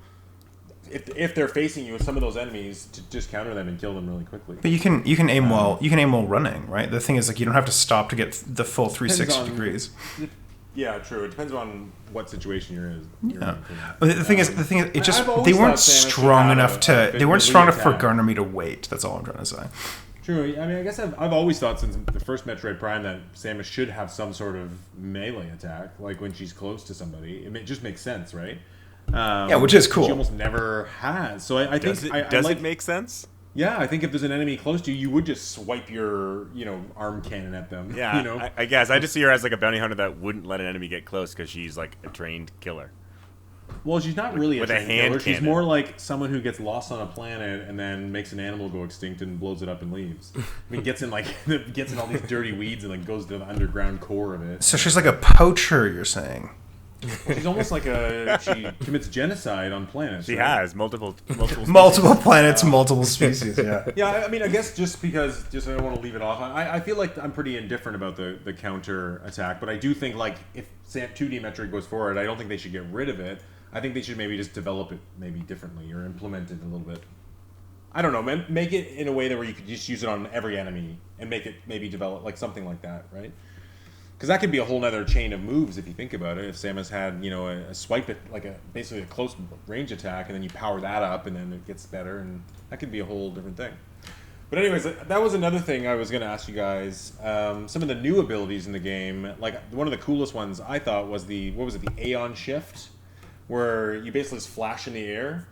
If they're facing you with some of those enemies, to just counter them and kill them really quickly. But you can aim while running, right? The thing is, like, you don't have to stop to get the full 360 degrees. Yeah, true. It depends on what situation you're in. Yeah. The thing is, it just they weren't strong enough for garner me to wait. That's all I'm trying to say. True. I mean, I guess I've always thought since the first Metroid Prime that Samus should have some sort of melee attack, like when she's close to somebody. It just makes sense, right? Yeah, which is cool. She almost never has. So I think does it make sense? Yeah, I think if there's an enemy close to you, you would just swipe your arm cannon at them. Yeah, I guess I just see her as like a bounty hunter that wouldn't let an enemy get close because she's like a trained killer. Well, she's not really with a hand killer. cannon. She's more like someone who gets lost on a planet and then makes an animal go extinct and blows it up and leaves. I mean, gets in all these dirty weeds and like goes to the underground core of it. So she's like a poacher, you're saying? Well, she's almost like she commits genocide on planets. She right? has multiple species. Multiple planets, multiple species. Yeah. Yeah, I mean, I guess just I don't want to leave it off. I feel like I'm pretty indifferent about the counter attack, but I do think like if 2D Metroid goes forward, I don't think they should get rid of it. I think they should maybe just develop it maybe differently or implement it a little bit. I don't know, make it in a way that where you could just use it on every enemy and make it maybe develop like something like that, right? Because that could be a whole other chain of moves if you think about it. If Samus had, a swipe it, like basically a close range attack, and then you power that up, and then it gets better, and that could be a whole different thing. But anyways, that was another thing I was going to ask you guys. Some of the new abilities in the game, like one of the coolest ones I thought was the Aeon Shift, where you basically just flash in the air.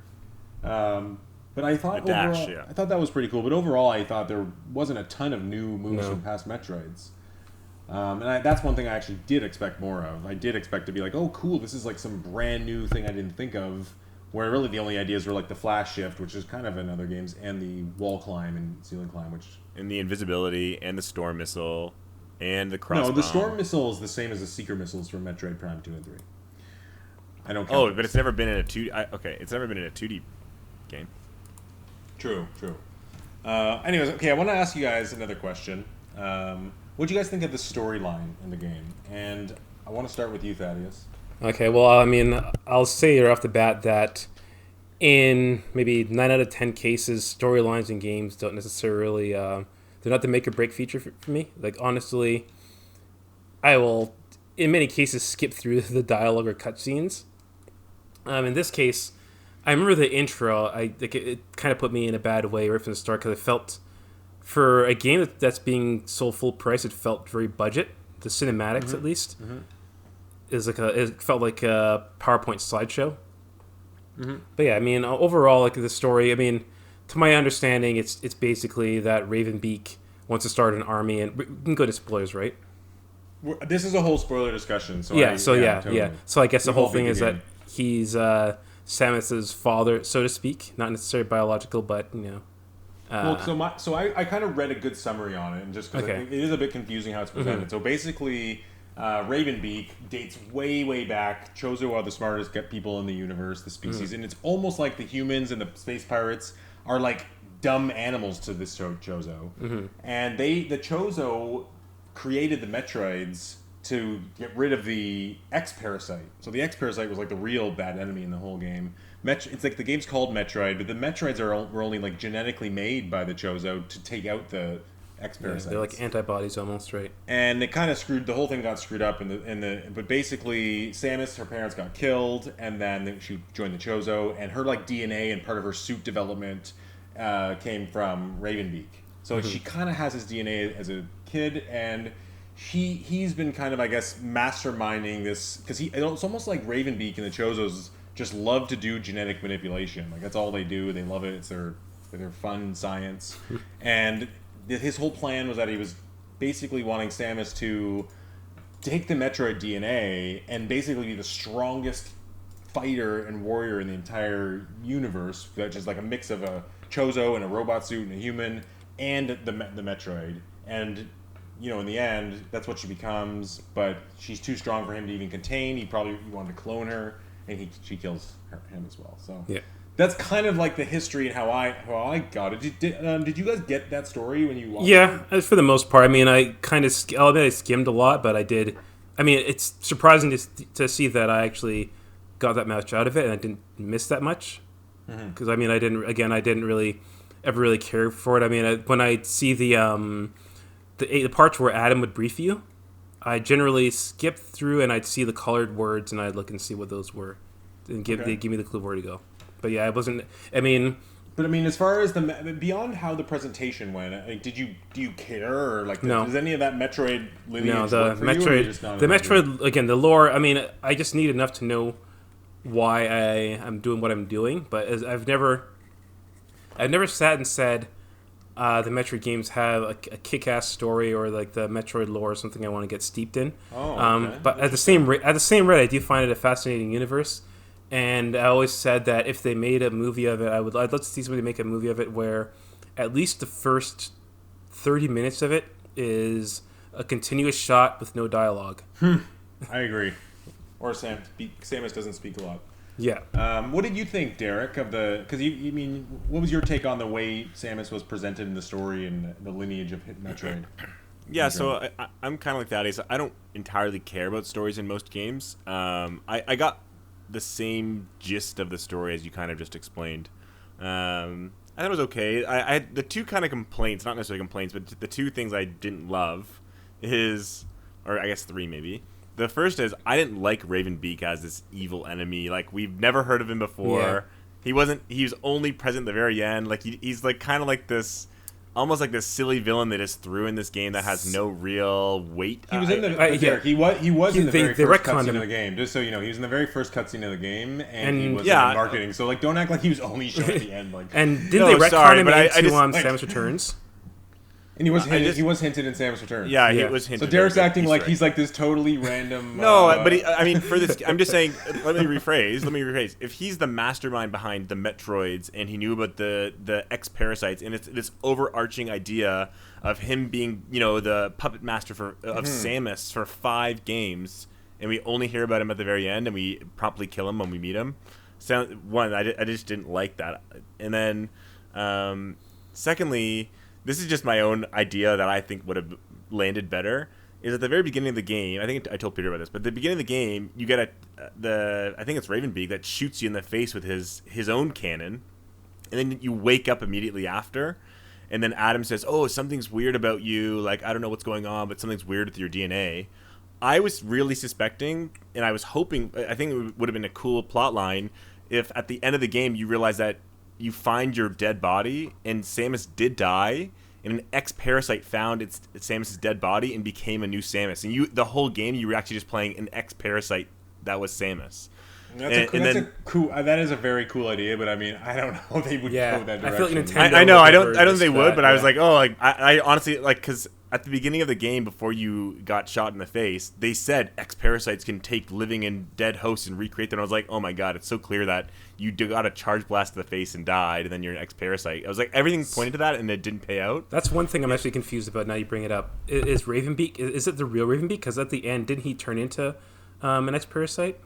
But I thought I thought that was pretty cool. But overall, I thought there wasn't a ton of new moves from past Metroids. And that's one thing I actually did expect more of. I did expect to be like, oh, cool, this is like some brand new thing I didn't think of. Where really the only ideas were like the flash shift, which is kind of in other games, and the wall climb and ceiling climb, and the invisibility and the storm missile and the cross. No, the storm missile is the same as the seeker missiles from Metroid Prime 2 and 3. I don't count. Oh, but it's never been in a 2D. Okay, it's never been in a 2D game. True. Anyways, okay, I want to ask you guys another question. What do you guys think of the storyline in the game? And I want to start with you, Thaddeus. Okay, well, I mean, I'll say right off the bat that in maybe 9 out of 10 cases, storylines in games don't necessarily they're not the make or break feature for me. Like, honestly, I will, in many cases, skip through the dialogue or cutscenes. In this case, I remember the intro. It kind of put me in a bad way right from the start because I felt, for a game that's being sold full price, it felt very budget. The cinematics, at least, it felt like a PowerPoint slideshow. But yeah, I mean, overall, like the story, I mean, to my understanding, it's basically that Ravenbeak wants to start an army, and we can go to spoilers, right? This is a whole spoiler discussion. So yeah. totally. So I guess the whole thing is game. that he's Samus's father, so to speak, not necessarily biological, but I kind of read a good summary on it, and just because it is a bit confusing how it's presented. So basically, Ravenbeak dates way back. Chozo are the smartest people in the universe, the species, and it's almost like the humans and the space pirates are like dumb animals to this Chozo. And the Chozo created the Metroids to get rid of the X-Parasite. So the X-Parasite was like the real bad enemy in the whole game. It's like the game's called Metroid, but the Metroids were only like genetically made by the Chozo to take out the X-Parasites. They're like antibodies almost, right? And it kind of the whole thing got screwed up but basically Samus, her parents got killed, and then she joined the Chozo, and her like DNA and part of her suit development came from Ravenbeak. So she kind of has his DNA as a kid, and he's been kind of, I guess, masterminding this, because it's almost like Ravenbeak and the Chozos just love to do genetic manipulation. Like, that's all they do. They love it. It's their fun science. And his whole plan was that he was basically wanting Samus to take the Metroid DNA and basically be the strongest fighter and warrior in the entire universe, which is like a mix of a Chozo and a robot suit and a human and the Metroid. And, in the end, that's what she becomes, but she's too strong for him to even contain. He wanted to clone her, and she kills him as well. So that's kind of like the history and how I got it. Did you guys get that story when you watched it? Yeah, for the most part. I mean, I'll admit I skimmed a lot, but I did. I mean, it's surprising to see that I actually got that much out of it, and I didn't miss that much. Because I mean, I didn't really ever really care for it. I mean, when I see the parts where Adam would brief you, I generally skip through and I'd see the colored words and I'd look and see what those were, and they'd give me the clue where to go. But yeah, it wasn't. I mean, as far as beyond how the presentation went, do you care, or like no. Does any of that Metroid lineage no, work for you, or you just not the Metroid again, the lore. I mean, I just need enough to know why I'm doing what I'm doing, but I've never sat and said the Metroid games have a kick-ass story, or like the Metroid lore or something I want to get steeped in. Okay. But at the same rate, I do find it a fascinating universe, and I always said that if they made a movie of it, I'd love to see somebody make a movie of it where at least the first 30 minutes of it is a continuous shot with no dialogue. I agree. Or Samus doesn't speak a lot. Yeah. What did you think, Derek, of because what was your take on the way Samus was presented in the story and the lineage of Metroid? Yeah, so I'm kind of like Thaddeus. I don't entirely care about stories in most games. I got the same gist of the story as you kind of just explained. I thought it was okay. I had the two kind of complaints, not necessarily complaints, but the two things I didn't love or I guess three maybe. The first is I didn't like Ravenbeak as this evil enemy. Like, we've never heard of him before. Yeah. He was only present at the very end. Like, he's like kind of like this, almost like this silly villain they just threw in this game that has no real weight. He was in the very first cutscene of the game. Just so you know, he was in the very first cutscene of the game, and he was in marketing. So like, don't act like he was only shown at the end. Like, and didn't they retcon him into Samus Returns? And he was hinted in Samus Returns. Yeah, he was hinted. So Derek's acting like he's like this totally random... No, but for this... I'm just saying... Let me rephrase. If he's the mastermind behind the Metroids, and he knew about the X-Parasites, and it's this overarching idea of him being, the puppet master of Samus for 5 games, and we only hear about him at the very end, and we promptly kill him when we meet him. I just didn't like that. And then, secondly... This is just my own idea that I think would have landed better. Is at the very beginning of the game, I think I told Peter about this, but at the beginning of the game, you get I think it's Ravenbeak that shoots you in the face with his own cannon, and then you wake up immediately after, and then Adam says, "Oh, something's weird about you. Like, I don't know what's going on, but something's weird with your DNA." I was really suspecting, and I was hoping, I think it would have been a cool plot line if at the end of the game you realize that you find your dead body, and Samus did die, and an ex-parasite found Samus's dead body and became a new Samus. And the whole game, you were actually just playing an ex-parasite that was Samus. That's a cool. That is a very cool idea, but I mean, I don't know if they would go that direction. I feel like Nintendo. I know. I don't think they would, but I was like, oh, like I honestly like because at the beginning of the game, before you got shot in the face, they said ex-parasites can take living and dead hosts and recreate them. And I was like, oh my god, it's so clear that you got a charge blast to the face and died, and then you're an ex-parasite. I was like, everything pointed to that, and it didn't pay out. That's one thing I'm actually confused about. Now you bring it up. Is Ravenbeak? Is it the real Ravenbeak? Because at the end, didn't he turn into an ex-parasite?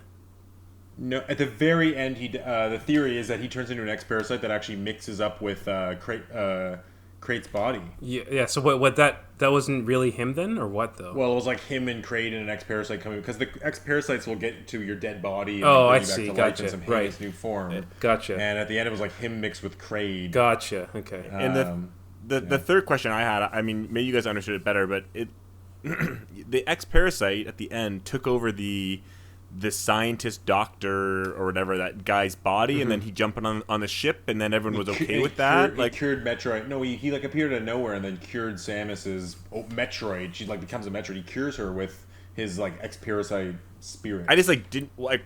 No, at the very end, the theory is that he turns into an ex-parasite that actually mixes up with Krait's body. Yeah. So what that wasn't really him then, or what though? Well, it was like him and Krait and an ex-parasite coming, because the ex-parasites will get to your dead body and I bring you back see. to life Gotcha. in some hideous new form. Gotcha. And at the end, it was like him mixed with Krait. Gotcha. Okay. And the third question I had, I mean, maybe you guys understood it better, but the ex-parasite at the end took over the scientist doctor or whatever, that guy's body, and then he jumped on the ship, and then everyone was okay with that. He cured Metroid. No, he like appeared out of nowhere and then cured Samus's Metroid. She like becomes a Metroid. He cures her with his like ex-parasite spirit. I just like didn't like.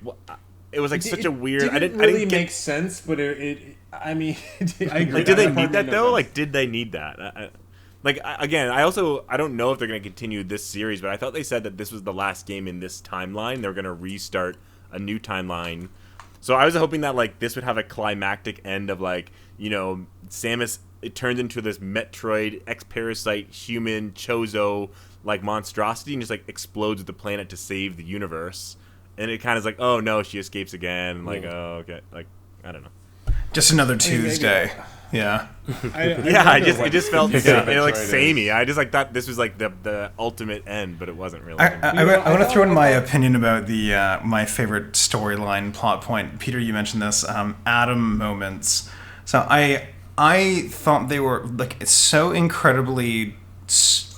It was like such a weird. I didn't really make sense, but I mean, I agree. Like, did they need that though? Like, did they need that? Again, I don't know if they're going to continue this series, but I thought they said that this was the last game in this timeline. They're going to restart a new timeline. So I was hoping that like this would have a climactic end of like, you know, Samus, it turns into this Metroid ex-parasite human Chozo like monstrosity and just like explodes the planet to save the universe. And it kind of is like, oh no, she escapes again. And like, oh okay, like I don't know. Just another Tuesday. Yeah. It just felt like samey. I just like thought this was like the ultimate end, but it wasn't really. I want to throw in my opinion about the my favorite storyline plot point. Peter, you mentioned this Adam moments. So I thought they were like so incredibly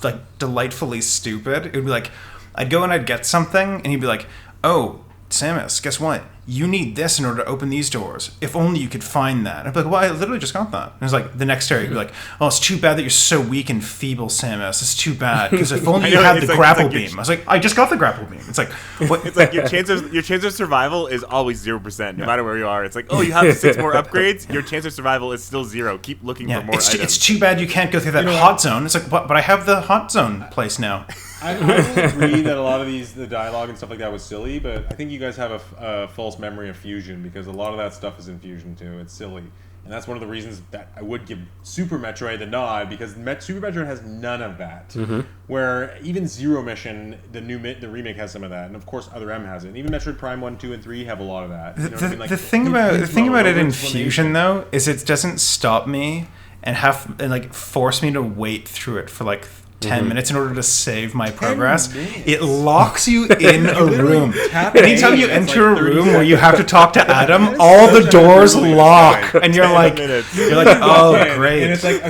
like delightfully stupid. It would be like I'd go and I'd get something, and he'd be like, "Oh, Samus, guess what? You need this in order to open these doors. If only you could find that." I'd be like, well, I literally just got that. And it's like the next area, you'd be like, oh, it's too bad that you're so weak and feeble, Samus. It's too bad. Because if only you had the grapple beam. I was like, I just got the grapple beam. It's like, what? It's like your chance of survival is always 0%, no matter where you are. It's like, oh, you have 6 more upgrades. Your chance of survival is still 0. Keep looking for more items. It's too bad you can't go through that hot zone. It's like, but I have the hot zone place now. I will agree that a lot of the dialogue and stuff like that was silly, but I think you guys have a false memory of Fusion, because a lot of that stuff is in Fusion too. It's silly. And that's one of the reasons that I would give Super Metroid the nod, because Super Metroid has none of that. Mm-hmm. Where even Zero Mission, the remake has some of that, and of course Other M has it. And even Metroid Prime 1, 2, and 3 have a lot of that. You know what I mean? Like, the thing about it in Fusion though is it doesn't stop me and force me to wait through it for like 10 minutes in order to save my progress. It locks you in a room. Anytime you enter a room where you have to talk to Adam, all the doors lock, and you're like, oh great. And it's like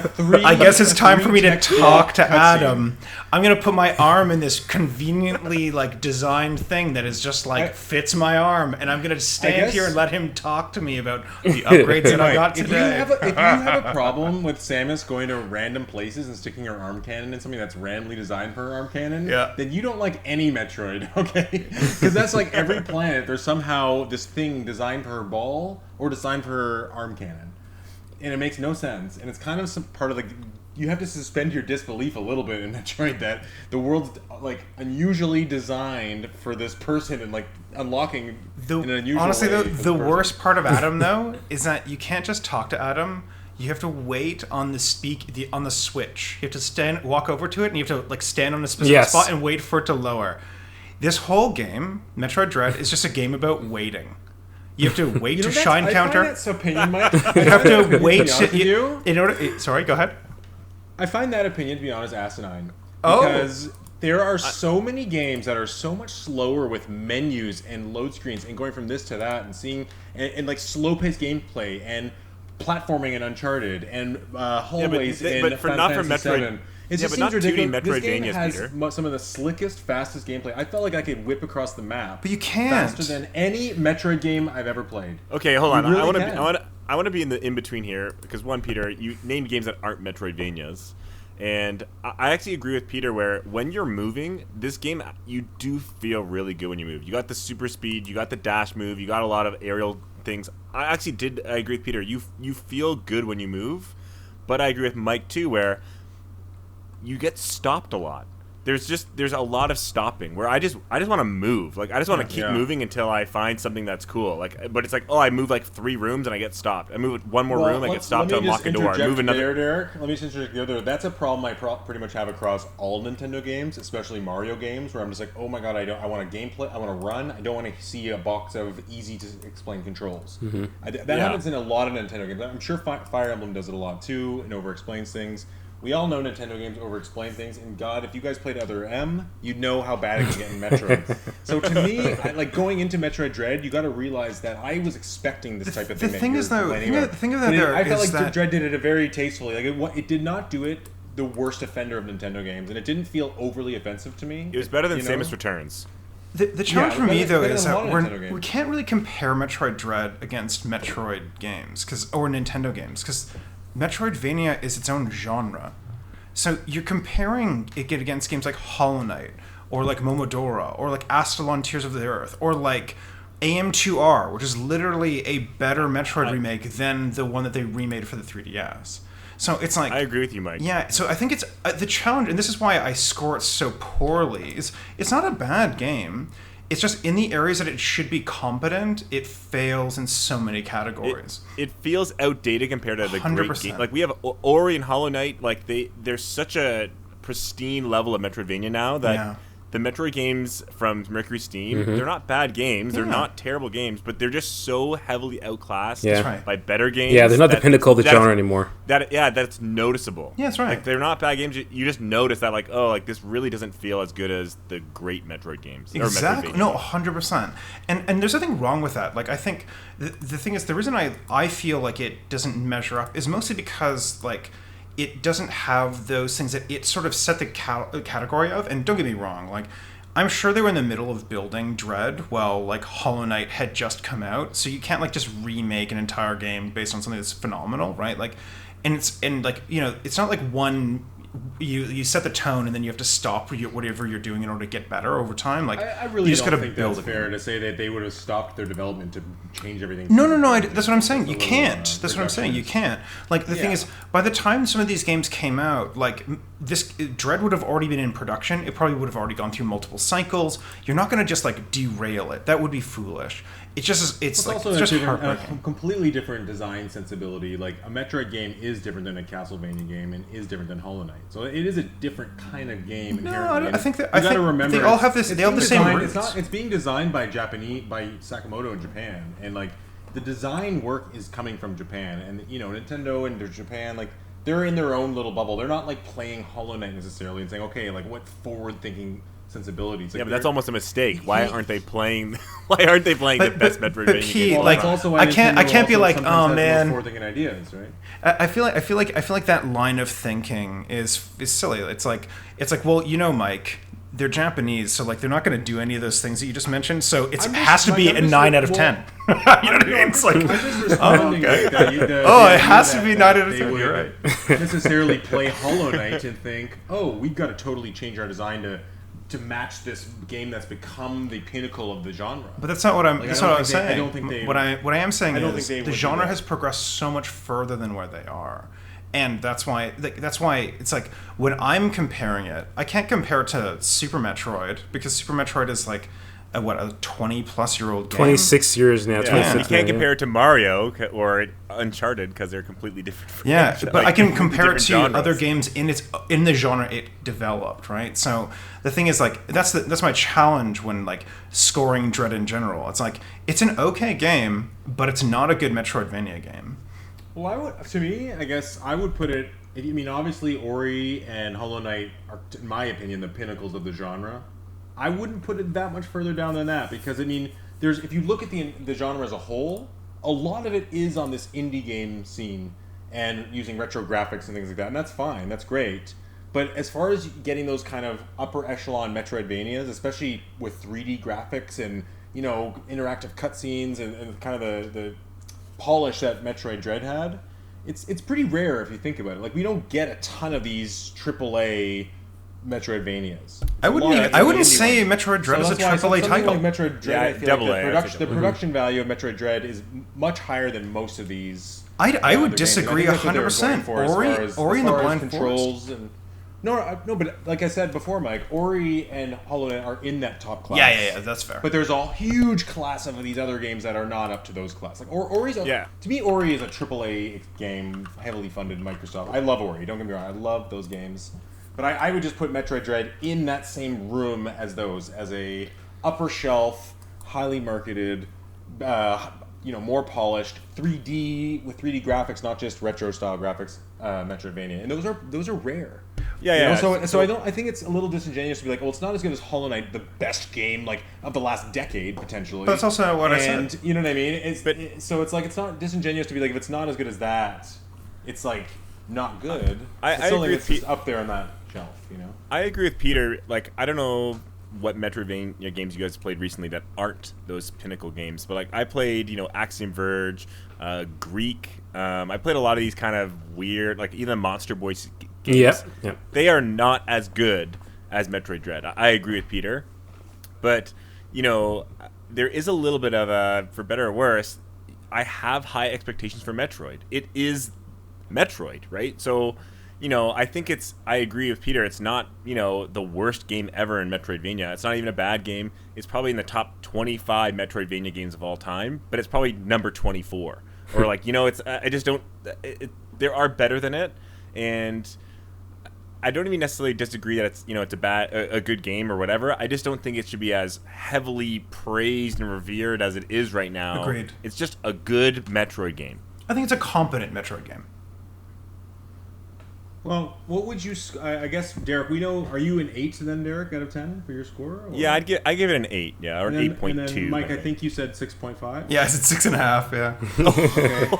I guess it's time for me to talk to Adam. I'm gonna put my arm in this conveniently like designed thing that is just like fits my arm, and I'm gonna stand here and let him talk to me about the upgrades that I got today. If you have a problem with Samus going to random places and sticking her arm cannon in something that's randomly designed for her arm cannon, then you don't like any Metroid, okay? Because that's like every planet, there's somehow this thing designed for her ball or designed for her arm cannon, and it makes no sense. And it's kind of some part of the. You have to suspend your disbelief a little bit in Metroid that the world's like unusually designed for this person and like unlocking in an unusual honestly, way. The worst part of Adam though is that you can't just talk to Adam. You have to wait on the switch. You have to walk over to it, and you have to like stand on a specific spot and wait for it to lower. This whole game, Metroid Dread, is just a game about waiting. You have to wait to shine counter. I find that's opinion, Mike. You have to wait in order. Sorry, go ahead. I find that opinion, to be honest, asinine. Because there are so many games that are so much slower with menus and load screens and going from this to that and seeing and like slow-paced gameplay and platforming in Uncharted and hallways in but Final not for Fantasy Metroid. VII. It Yeah, just but seems not 2D ridiculous. This game Metroidvanias, has Peter. some of the slickest, fastest gameplay. I felt like I could whip across the map. But you can't. Faster than any Metroid game I've ever played. Okay, hold on. You really I want can. to. I want to be in the in between here because one, Peter, you named games that aren't Metroidvanias, and I actually agree with Peter where when you're moving, this game you do feel really good when you move. You got the super speed, you got the dash move, you got a lot of aerial things. I agree with Peter. You feel good when you move, but I agree with Mike too where you get stopped a lot. There's a lot of stopping where I just want to move. Like I just want to keep moving until I find something that's cool. Like, but it's like, oh, I move like 3 rooms and I get stopped. I move one more room, I get stopped to unlock a door. I move another. Derek. Let me just interject there. That's a problem I pretty much have across all Nintendo games, especially Mario games, where I'm just like, oh my god, I want a gameplay, I want to run. I don't want to see a box of easy to explain controls. Mm-hmm. That happens in a lot of Nintendo games. I'm sure Fire Emblem does it a lot too, and over explains things. We all know Nintendo games over-explain things, and God, if you guys played Other M, you'd know how bad it can get in Metroid. So to me, like going into Metroid Dread, you got to realize that I was expecting this type of thing. The thing is, though, the thing of that there I felt is like that Dread did it very tastefully. Like it did not do it the worst offender of Nintendo games, and it didn't feel overly offensive to me. It was better than you know? Samus Returns. The challenge for me, though, is that games. we can't really compare Metroid Dread against Metroid games or Nintendo games, because Metroidvania is its own genre. So you're comparing it against games like Hollow Knight, or like Momodora, or like Astalon Tears of the Earth, or like AM2R, which is literally a better Metroid remake than the one that they remade for the 3DS. So it's like... I agree with you, Mike. Yeah, so I think it's... the challenge, and this is why I score it so poorly, is it's not a bad game. It's just in the areas that it should be competent, it fails in so many categories. It feels outdated compared to the 100%. great game. Like we have Ori and Hollow Knight. Like there's such a pristine level of Metroidvania now that the Metroid games from Mercury Steam, they're not bad games. They're not terrible games, but they're just so heavily outclassed by better games. Yeah, they're not the pinnacle of the genre anymore. That's noticeable. Yeah, that's right. Like they're not bad games. You just notice that like, oh, like this really doesn't feel as good as the great Metroid games. Exactly. No, 100%. And there's nothing wrong with that. Like I think the thing is the reason I feel like it doesn't measure up is mostly because like it doesn't have those things that it sort of set the category of. And don't get me wrong, like I'm sure they were in the middle of building Dread while like Hollow Knight had just come out, so you can't like just remake an entire game based on something that's phenomenal, right? Like, and like you know, it's not like one. You set the tone and then you have to stop whatever you're doing in order to get better over time. Like I really you just don't gotta think build that's fair to say that they would have stopped their development to change everything. No. That's what I'm saying. You can't. That's what I'm saying. You can't. Like the thing is, by the time some of these games came out, like this Dread would have already been in production. It probably would have already gone through multiple cycles. You're not going to just like derail it. That would be foolish. It's just it's like also it's just a completely different design sensibility. Like a Metroid game is different than a Castlevania game and is different than Hollow Knight. So it is a different kind of game. No, I think that you got to remember they all have this. They all have the same roots. It's being designed by Sakamoto in Japan, and like the design work is coming from Japan, and you know Nintendo and Japan like. They're in their own little bubble. They're not like playing Hollow Knight necessarily and saying, okay, like what forward-thinking sensibilities. Like, yeah, but that's almost a mistake. Why aren't they playing? Why aren't they playing the best Metroidvania game? Well, like, also why I can't be like, oh man. Forward-thinking ideas, right? I feel like that line of thinking is silly. It's like, well, you know, Mike. They're Japanese, so like they're not going to do any of those things that you just mentioned. So it has to be a 9 out of 10. You know what I mean? It's like, it has to be 9 out of 10. You're right. Necessarily play Hollow Knight and think, oh, we've got to totally change our design to match this game that's become the pinnacle of the genre. But that's not what I'm. Like, that's not what I'm saying. I don't think they. What I am saying is the genre has progressed so much further than where they are. And that's why it's like when I'm comparing it, I can't compare it to Super Metroid because Super Metroid is like a 20-plus-year-old game. 26 years now. Yeah. You can't compare it to Mario or Uncharted because they're completely different. Yeah, but like, I can compare it to genres. other games in the genre it developed, right? So the thing is, like, that's my challenge when like scoring Dread in general. It's like it's an okay game, but it's not a good Metroidvania game. Well, I guess I would put it. I mean, obviously, Ori and Hollow Knight are, in my opinion, the pinnacles of the genre. I wouldn't put it that much further down than that because I mean, if you look at the genre as a whole, a lot of it is on this indie game scene and using retro graphics and things like that, and that's fine, that's great. But as far as getting those kind of upper echelon Metroidvanias, especially with 3D graphics and, you know, interactive cutscenes and kind of the polish that Metroid Dread had, it's pretty rare if you think about it. Like, we don't get a ton of these AAA Metroidvanias. I wouldn't say Metroid Dread is a AAA title. Like Metroid Dread, I feel double like A, the production value of Metroid Dread is much higher than most of these. I would disagree 100%. Ori and the Blind Controls and no, but like I said before, Mike, Ori and Hollow Knight are in that top class. Yeah, that's fair. But there's a huge class of these other games that are not up to those class. Like Ori's to me, Ori is a AAA game, heavily funded Microsoft. I love Ori. Don't get me wrong, I love those games. But I would just put Metroid Dread in that same room as those, as a upper shelf, highly marketed, more polished 3D with 3D graphics, not just retro style graphics, Metroidvania, and those are rare. Yeah. So I think it's a little disingenuous to be like, well, it's not as good as Hollow Knight, the best game like of the last decade potentially. But that's also what I said. And you know what I mean? So it's like, it's not disingenuous to be like, if it's not as good as that, it's like not good. I agree with it's up there on that shelf, you know. I agree with Peter. Like, I don't know what Metroidvania games you guys played recently that aren't those pinnacle games, but like I played, Axiom Verge, Greek. I played a lot of these kind of weird, like even Monster Boy games. Yeah. They are not as good as Metroid Dread. I agree with Peter, but there is a little bit of a, for better or worse, I have high expectations for Metroid. It is Metroid, right? So, I think I agree with Peter. It's not, the worst game ever in Metroidvania. It's not even a bad game. It's probably in the top 25 Metroidvania games of all time, but it's probably number 24. Or like, I just don't, there are better than it. And I don't even necessarily disagree that it's, it's a good game or whatever. I just don't think it should be as heavily praised and revered as it is right now. Agreed. It's just a good Metroid game. I think it's a competent Metroid game. Well, what would you? I guess, Derek. We know. Are you an 8 then, Derek, out of 10 for your score? Or? Yeah, I give it an 8. Yeah, or 8.2. Mike, I think you said 6.5. Yeah, I said 6.5. Yeah.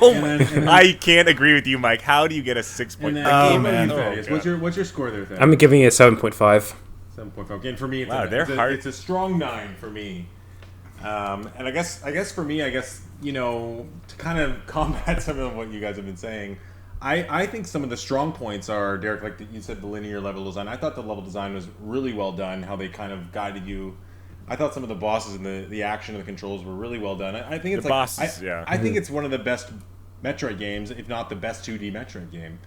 Okay. I can't agree with you, Mike. How do you get a 6.5? Oh man. What's your score there, Thad? I'm giving it a 7.5. 7.5. Again, for me, it's a strong 9 for me. And I guess for me, to kind of combat some of what you guys have been saying. I think some of the strong points are, Derek, like you said, the linear level design. I thought the level design was really well done, how they kind of guided you. I thought some of the bosses and the action and the controls were really well done. I think it's I think it's one of the best Metroid games, if not the best 2D Metroid game.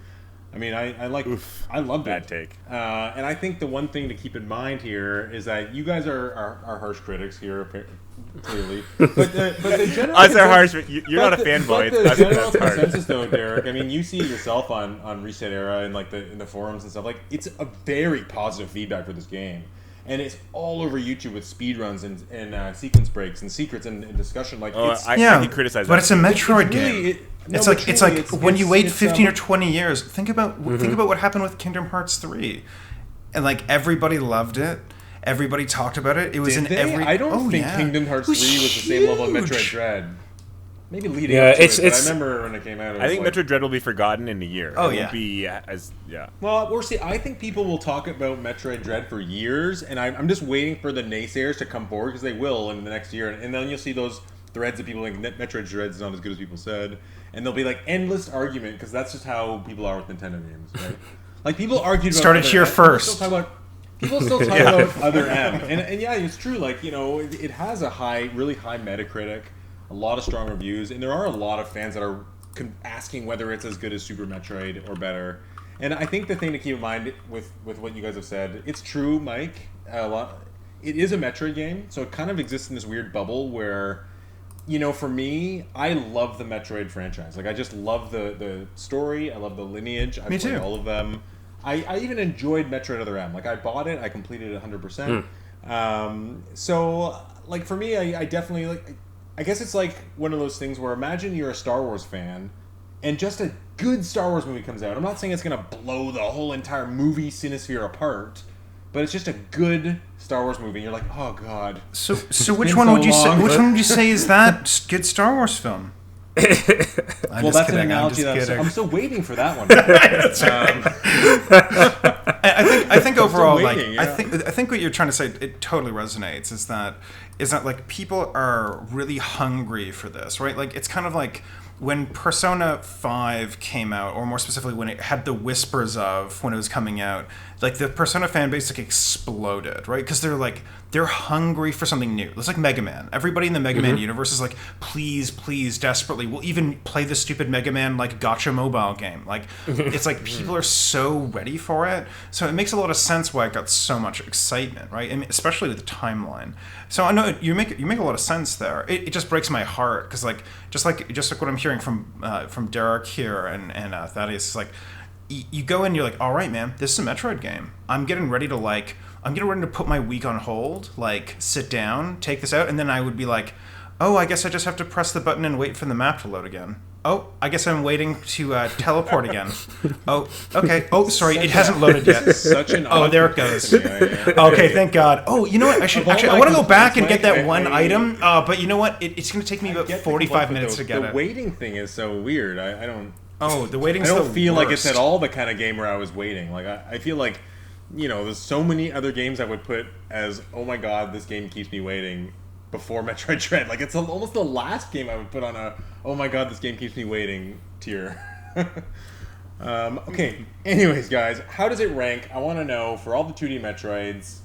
I mean, I loved bad it. take. And I think the one thing to keep in mind here is that you guys are harsh critics here, clearly. But the general Us are harsh. You're not a fanboy. But the general consensus, though, Derek. I mean, you see it yourself on Reset Era and like in the forums and stuff. Like, it's a very positive feedback for this game, and it's all over YouTube with speedruns and sequence breaks and secrets and discussion. Like, I can criticize, but it's a Metroid game. Really, it's like when you wait 15 or 20 years. Think about what happened with Kingdom Hearts 3, and like everybody loved it. Everybody talked about it. It was every. I don't think Kingdom Hearts 3 was the same level of Metroid Dread. Maybe leading up to it, but I remember when it came out. I think Metroid Dread will be forgotten in a year. Oh, it yeah. won't be as Well, we'll see. I think people will talk about Metroid Dread for years, and I'm just waiting for the naysayers to come forward, because they will in the next year, and then you'll see those threads of people like Metroid Dread is not as good as people said, and there'll be like endless argument, because that's just how people are with Nintendo games, right? Like, people argued about started here first. People still talk about Other M, and yeah, it's true. Like, it has a really high Metacritic, a lot of strong reviews, and there are a lot of fans that are asking whether it's as good as Super Metroid or better. And I think the thing to keep in mind with what you guys have said, it's true, Mike. It is a Metroid game, so it kind of exists in this weird bubble where, for me, I love the Metroid franchise. Like, I just love the story. I love the lineage. I played all of them. I even enjoyed Metroid Other M. Like, I bought it. I completed it 100%. So, like, for me, I definitely, like, I guess it's like one of those things where, imagine you're a Star Wars fan and just a good Star Wars movie comes out. I'm not saying it's going to blow the whole entire movie Cinesphere apart, but it's just a good Star Wars movie, and you're like, oh god. So which one would you say? Which one would you say is that good Star Wars film? Well, that's an analogy that I'm still waiting for that one. I think overall, waiting, I think what you're trying to say, it totally resonates. Is that like people are really hungry for this, right? Like it's kind of like when Persona 5 came out, or more specifically when it had the whispers of when it was coming out, like the Persona fan base like exploded, right? Because they're hungry for something new. It's like Mega Man. Everybody in the Mega Man universe is like, please, desperately, we'll even play the stupid Mega Man like gotcha mobile game. Like it's like people are so ready for it. So it makes a lot of sense why it got so much excitement, right? I mean, especially with the timeline. So I know you make a lot of sense there. It just breaks my heart because just like what I'm hearing from Derek here and Thaddeus is like, you go in, you're like, all right, man, this is a Metroid game. I'm getting ready to put my week on hold, like sit down, take this out, and then I would be like, oh, I guess I just have to press the button and wait for the map to load again. Oh, I guess I'm waiting to teleport again. Oh, okay. Oh, sorry, it hasn't loaded yet. Such an oh, there it goes. Okay, thank God. Oh, you know what? I want to go back and get that one item, but you know what? It's going to take me about 45 minutes to get it. The waiting thing is so weird. I don't... Oh, the waiting's I don't feel worst. like it's at all the kind of game where I was waiting. Like I feel like, there's so many other games I would put as, oh my god, this game keeps me waiting before Metroid Dread. Like it's almost the last game I would put on a, oh my god, this game keeps me waiting tier. Okay. Anyways, guys, how does it rank? I want to know for all the 2D Metroids.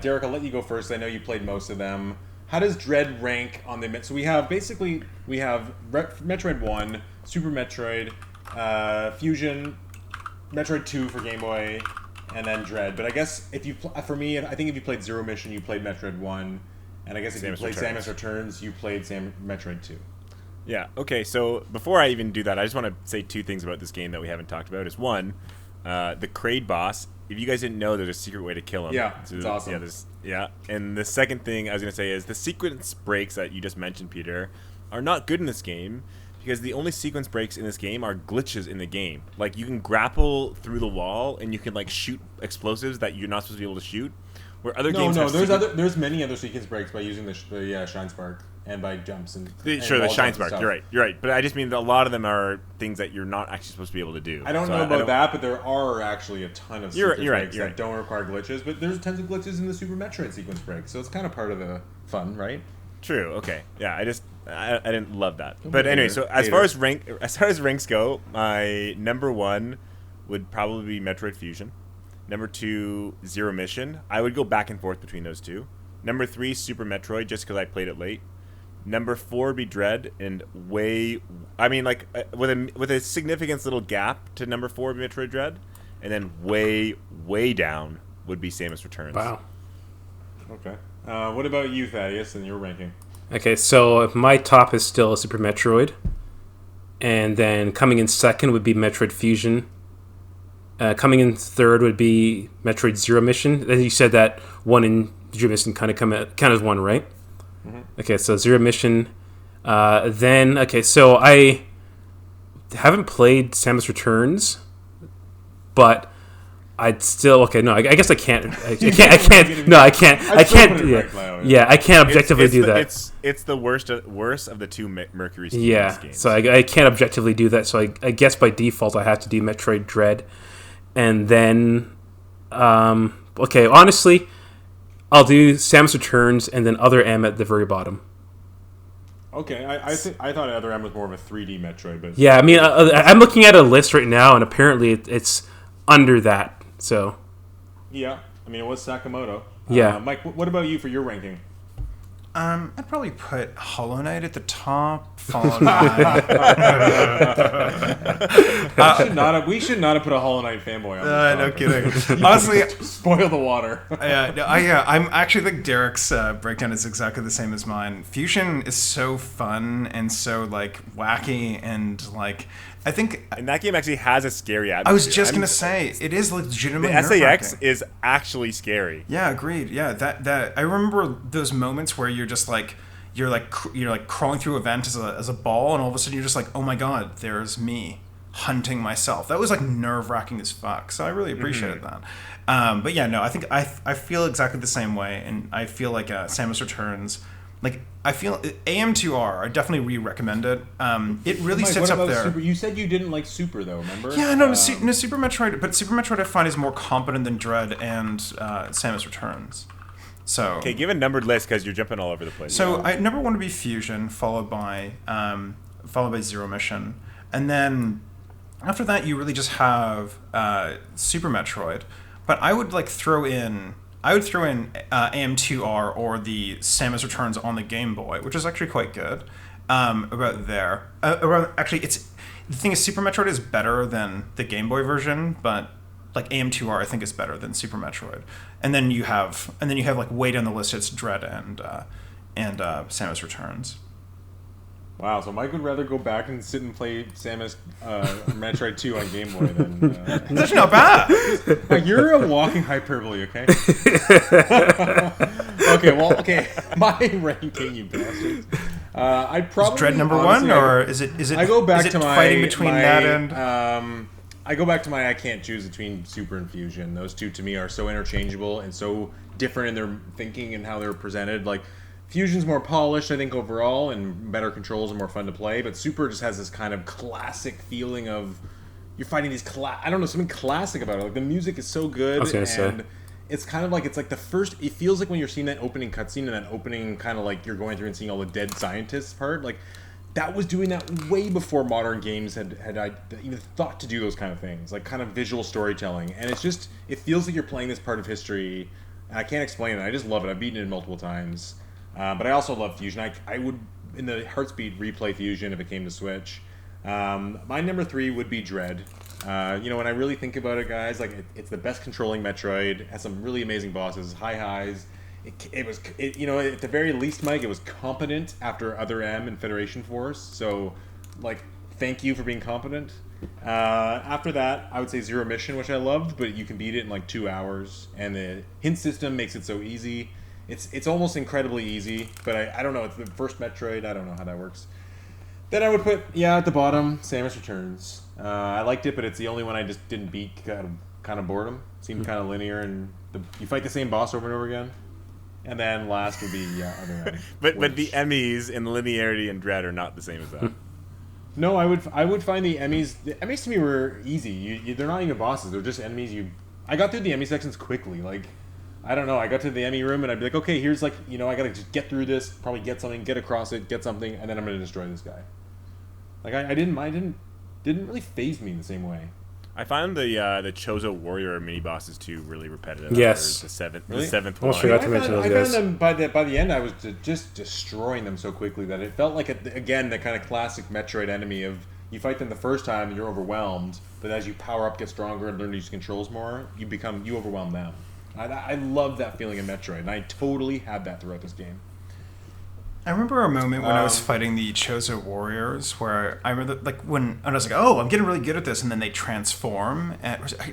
Derek, I'll let you go first. I know you played most of them. How does Dread rank on the... So we have Metroid 1, Super Metroid, Fusion, Metroid 2 for Game Boy, and then Dread. But I guess I think if you played Zero Mission, you played Metroid 1, and I guess if you played Samus Returns, you played Metroid 2. Yeah, okay, so before I even do that, I just want to say two things about this game that we haven't talked about. Is one, the Kraid boss. If you guys didn't know, there's a secret way to kill him. Yeah, it's awesome. Yeah, and the second thing I was going to say is the sequence breaks that you just mentioned, Peter, are not good in this game because the only sequence breaks in this game are glitches in the game. Like, you can grapple through the wall and you can, like, shoot explosives that you're not supposed to be able to shoot. Where other games there's many other sequence breaks by using the Shine Spark and by jumps and the Shine Spark. You're right. But I just mean that a lot of them are things that you're not actually supposed to be able to do. I don't know about that, but there are actually a ton of sequence breaks that don't require glitches. But there's tons of glitches in the Super Metroid sequence break, so it's kind of part of the fun, right? True. Okay. Yeah. I didn't love that. But anyway, so as far as ranks go, my number 1 would probably be Metroid Fusion. Number 2, Zero Mission. I would go back and forth between those two. Number 3, Super Metroid, just because I played it late. Number 4 would be Dread, and with a significant little gap to number 4 would be Metroid Dread, and then way down would be Samus Returns. Wow. Okay. What about you, Thaddeus, and your ranking? Okay, so my top is still Super Metroid, and then coming in second would be Metroid Fusion. Coming in third would be Metroid Zero Mission. As you said, that 1 and Zero Mission kind of count as one, right? Mm-hmm. Okay, so Zero Mission. So I haven't played Samus Returns, but I'd still I guess I can't. I can't. No, I can't. I can't. Yeah, I can't objectively do that. It's the worst of the two Mercury games. Yeah, so I can't objectively do that. So I guess by default I have to do Metroid Dread. And then, honestly, I'll do Samus Returns and then Other M at the very bottom. Okay, I thought Other M was more of a 3D Metroid, but yeah, I mean, I'm looking at a list right now, and apparently it's under that. So yeah, I mean, it was Sakamoto. Yeah, Mike, what about you for your ranking? I'd probably put Hollow Knight at the top, followed by... we should not have put a Hollow Knight fanboy on this. No kidding. Honestly... Spoil the water. I'm actually think Derek's breakdown is exactly the same as mine. Fusion is so fun and so, like, wacky and, like... I think... And that game actually has a scary atmosphere. I was just going to say, it is legitimately The SAX is actually scary. Yeah, agreed. Yeah, that I remember those moments where you're just like... You're crawling through a vent as a ball, and all of a sudden you're just like, oh my god, there's me hunting myself. That was like nerve-wracking as fuck. So I really appreciated that. But yeah, no, I think I feel exactly the same way, and I feel like Samus Returns like I feel AM2R. I definitely re-recommend it. It really Mike, sits what up about there. Super? You said you didn't like Super though, remember? Yeah, no, Super Metroid, but Super Metroid I find is more competent than Dread and Samus Returns. So Okay, give a numbered list because you're jumping all over the place. So I number one would be Fusion, followed by Zero Mission, and then after that you really just have Super Metroid. But I would throw in AM2R or the Samus Returns on the Game Boy, which is actually quite good. It's the thing is Super Metroid is better than the Game Boy version, but AM2R I think is better than Super Metroid. And then you have way down the list it's Dread and Samus Returns. Wow, so Mike would rather go back and sit and play Samus Metroid 2 on Game Boy than... That's not bad! You're a walking hyperbole, okay? Okay, my ranking, you bastards. I'd probably... Is Dread number one, or is it? I go back to my... fighting between that and... I go back to my I can't choose between Super and Fusion. Those two, to me, are so interchangeable and so different in their thinking and how they're presented. Fusion's more polished, I think, overall, and better controls and more fun to play. But Super just has this kind of classic feeling of you're fighting these I don't know, something classic about it. The music is so good, and it's kind of it's the first. It feels like when you're seeing that opening cutscene and that opening kind of you're going through and seeing all the dead scientists part. That was doing that way before modern games had even thought to do those kind of things, kind of visual storytelling. And it's just it feels like you're playing this part of history. And I can't explain it. I just love it. I've beaten it multiple times. But I also love Fusion. I would, in the Heartspeed, replay Fusion if it came to Switch. My number 3 would be Dread. When I really think about it, guys, it's the best controlling Metroid. It has some really amazing bosses, high highs. It was at the very least, Mike, it was competent after Other M and Federation Force. So, thank you for being competent. After that, I would say Zero Mission, which I loved, but you can beat it in 2 hours. And the hint system makes it so easy. It's almost incredibly easy, but I don't know. It's the first Metroid. I don't know how that works. Then I would put, at the bottom, Samus Returns. I liked it, but it's the only one I just didn't beat. Kind of boredom. Seemed kind of linear, and you fight the same boss over and over again. And then last would be Other M. but the Emmys in linearity and Dread are not the same as that. No, I would find the Emmys. The Emmys to me were easy. They're not even bosses. They're just enemies. I got through the Emmy sections quickly. I don't know. I got to the Emmy room and I'd be okay, here's I gotta just get through this, probably get something, get across it, get something, and then I'm gonna destroy this guy. I didn't really faze me in the same way. I found the Chozo Warrior mini bosses too really repetitive. Yes. The seventh Oh, one. sure. Not to mention those I guys. found them by the end. I was just destroying them so quickly that it felt again the kind of classic Metroid enemy of you fight them the first time and you're overwhelmed, but as you power up, get stronger, and learn to use controls more, you overwhelm them. I love that feeling in Metroid, and I totally had that throughout this game. I remember a moment when I was fighting the Chozo Warriors where I remember when I was oh, I'm getting really good at this, and then they transform.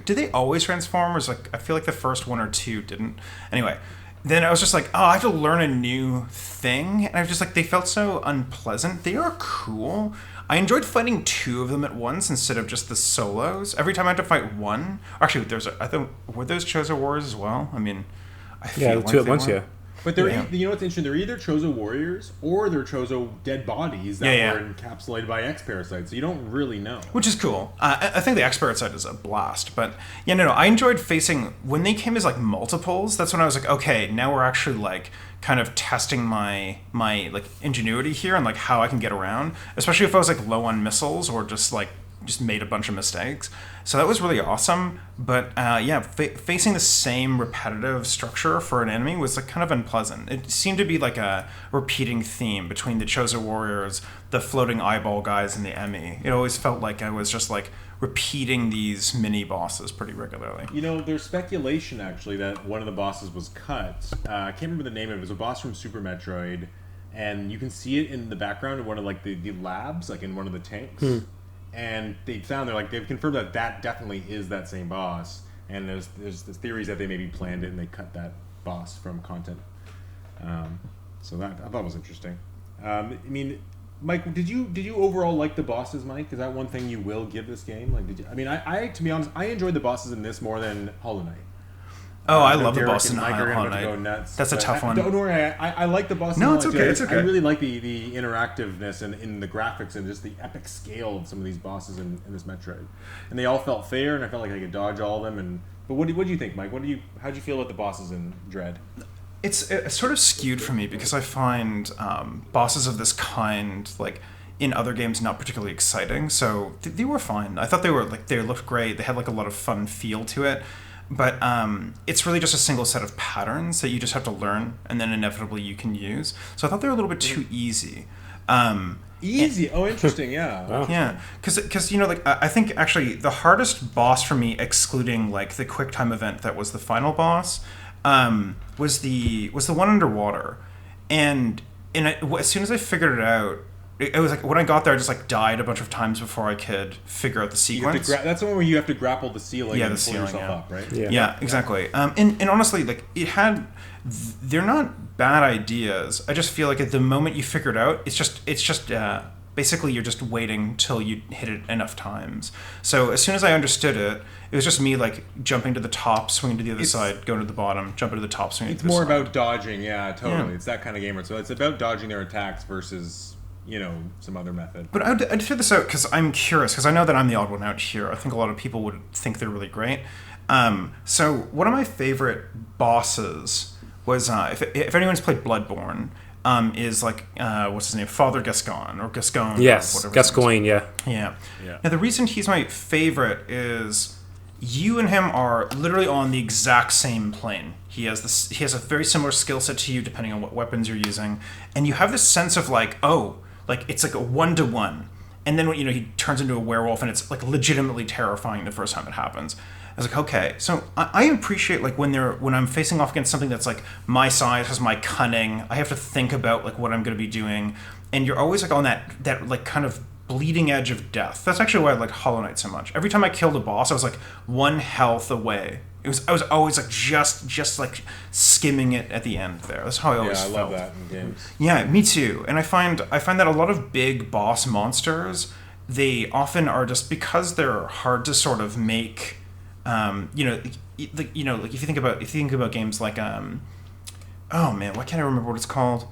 Did they always transform? Or was I feel like the first one or two didn't. Anyway, then I was just I have to learn a new thing, and I was just they felt so unpleasant. They are cool. I enjoyed fighting 2 of them at once instead of just the solos. Every time I had to fight one. Actually, were those Chozo Warriors as well? I feel the 2 at once, yeah. But you know what's interesting? They're either Chozo Warriors or they're Chozo dead bodies that were encapsulated by X parasites. So you don't really know. Which is cool. I think the X parasite is a blast. But I enjoyed facing when they came as multiples. That's when I was okay, now we're actually kind of testing my ingenuity here and how I can get around. Especially if I was low on missiles or just made a bunch of mistakes. So that was really awesome. But facing the same repetitive structure for an enemy was kind of unpleasant. It seemed to be a repeating theme between the Chozo Warriors, the floating eyeball guys, and the Emmy. It always felt like I was just repeating these mini bosses pretty regularly. There's speculation actually that one of the bosses was cut. I can't remember the name of it. It was a boss from Super Metroid, and you can see it in the background in one of the labs, in one of the tanks. And they've confirmed that definitely is that same boss. And there's theories that they maybe planned it and they cut that boss from content. So that I thought was interesting. Mike, did you overall like the bosses, Mike? Is that one thing you will give this game? I to be honest, I enjoyed the bosses in this more than Hollow Knight. Oh, I love the Derek boss and in Mike are Hollow going to Knight. go nuts. That's a But tough one. Don't worry, I like the boss. No, in it's Hollow okay, Knight, it's too. okay. I really like the interactiveness and in the graphics and just the epic scale of some of these bosses in this Metroid. And they all felt fair, and I felt like I could dodge all of them. But what do you think, Mike? How'd you feel about the bosses in Dread? It's sort of skewed for me because I find bosses of this kind, like in other games, not particularly exciting. So they were fine. I thought they looked great. They had like a lot of fun feel to it. But it's really just a single set of patterns that you just have to learn, and then inevitably you can use. So I thought they were a little bit too easy. Easy. Oh, interesting. Yeah. Wow. Yeah, because like I think actually the hardest boss for me, excluding like the quick time event that was the final boss, was the one underwater, and as soon as I figured it out, it was like when I got there, I just like died a bunch of times before I could figure out the sequence. That's the one where you have to grapple the ceiling and the pull ceiling, yourself yeah. up, right? Yeah, exactly. And honestly, like they're not bad ideas. I just feel like at the moment you figure it out, it's just basically you're just waiting till you hit it enough times. So as soon as I understood it, it was just me like jumping to the top, swinging to the other side, going to the bottom, jumping to the top, swinging to the side. It's more about dodging. Yeah, totally. Yeah. It's that kind of gamer. So it's about dodging their attacks versus some other method. But I'd figure this out because I'm curious, because I know that I'm the odd one out here. I think a lot of people would think they're really great. So one of my favorite bosses was, if anyone's played Bloodborne, is like, what's his name? Father Gascoigne, or Gascoigne. Yes, or whatever. Gascoigne, yeah. Yeah. Yeah. Now, the reason he's my favorite is you and him are literally on the exact same plane. He has a very similar skill set to you, depending on what weapons you're using. And you have this sense of like, it's like a 1-to-1. And then when he turns into a werewolf, and it's like legitimately terrifying the first time it happens. I was like, okay, so I appreciate like when I'm facing off against something that's like my size, has my cunning. I have to think about like what I'm going to be doing, and you're always like on that like kind of bleeding edge of death. That's actually why I liked Hollow Knight so much. Every time I killed a boss, I was like 1 health away. I was always like just like skimming it at the end there. That's how I always felt. Yeah, I love that in games. Yeah, me too. And I find that a lot of big boss monsters, they often are just because they're hard to sort of make. Like if you think about games like oh man, why can't I remember what it's called?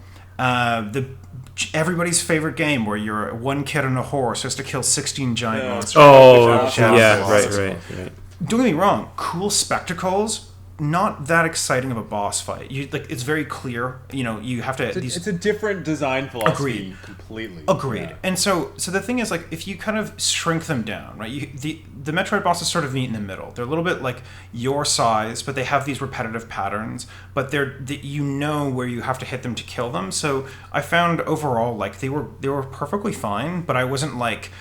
Everybody's favorite game where you're one kid on a horse who has to kill 16 giant monsters. Oh, Shadow yeah, Falls. right. Don't get me wrong, cool spectacles, not that exciting of a boss fight. It's very clear. You have to. It's a different design philosophy. Agreed. Completely. Agreed. Yeah. And so the thing is, like, if you kind of shrink them down, right? The Metroid bosses sort of meet in the middle. They're a little bit like your size, but they have these repetitive patterns. But you know where you have to hit them to kill them. So I found overall like they were perfectly fine. But I wasn't like,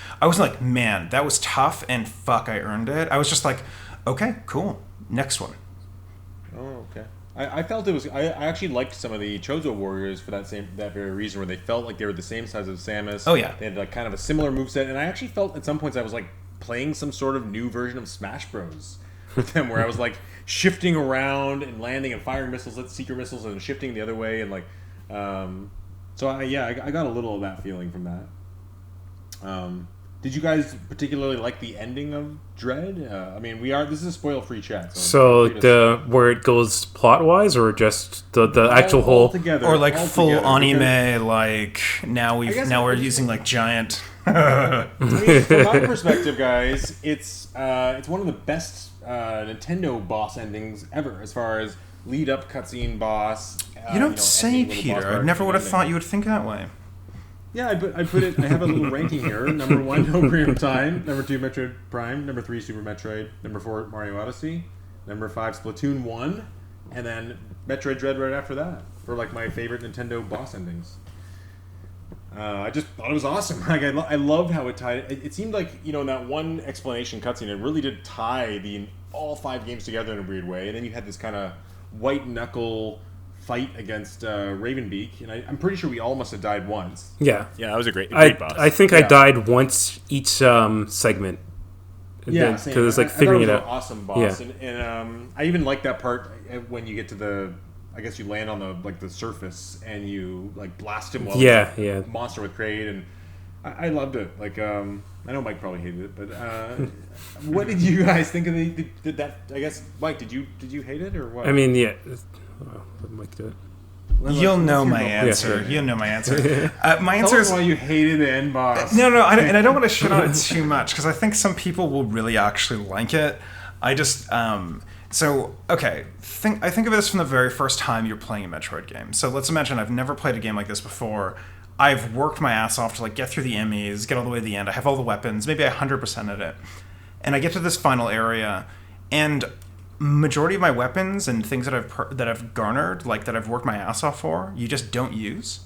man, that was tough and fuck, I earned it. I was just like, okay, cool, next one. Oh, okay. I felt it was. I actually liked some of the Chozo warriors for that very reason, where they felt like they were the same size as Samus. Oh yeah. They had like kind of a similar moveset, and I actually felt at some points I was like playing some sort of new version of Smash Bros. with them, where I was like shifting around and landing and firing missiles at secret missiles and shifting the other way, and like, so I got a little of that feeling from that. Did you guys particularly like the ending of Dread? I mean, this is a spoil-free chat. So where it goes plot-wise, or just the actual whole, together, or like full together, anime, like now we're using like giant. I mean, from my perspective, guys, it's one of the best Nintendo boss endings ever, as far as lead-up cutscene boss. You don't say, Peter. I never would have thought you would think that way. Yeah, I put it. I have a little ranking here. Number 1, Ocarina of Time. Number 2, Metroid Prime. Number 3, Super Metroid. Number 4, Mario Odyssey. Number 5, Splatoon 1, and then Metroid Dread right after that for like my favorite Nintendo boss endings. I just thought it was awesome. Like I loved how it tied. It seemed like in that one explanation cutscene, it really did tie all 5 games together in a weird way. And then you had this kind of white knuckle fight against Ravenbeak, and I'm pretty sure we all must have died once. yeah. Yeah, that was a great boss. I think I died once each segment. Yeah, because it's like I figuring thought it was out. an awesome boss, Yeah. and I even like that part when you get to I guess you land on the surface and you like blast him while Yeah, he's a yeah. monster with Kraid, and I loved it. Like I know Mike probably hated it, but what did you guys think of did that? I guess Mike, did you hate it or what? I mean, yeah. Let Mike do it. You'll know my answer. Yeah. You'll know my answer. My answer Tell is us why you hated the end boss. no, and I don't want to shit on it too much because I think some people will really actually like it. I just I think of this from the very first time you're playing a Metroid game. So let's imagine I've never played a game like this before. I've worked my ass off to like get through the Emmys, get all the way to the end. I have all the weapons, maybe 100% at it, and I get to this final area, and majority of my weapons and things that I've garnered, like that I've worked my ass off for, you just don't use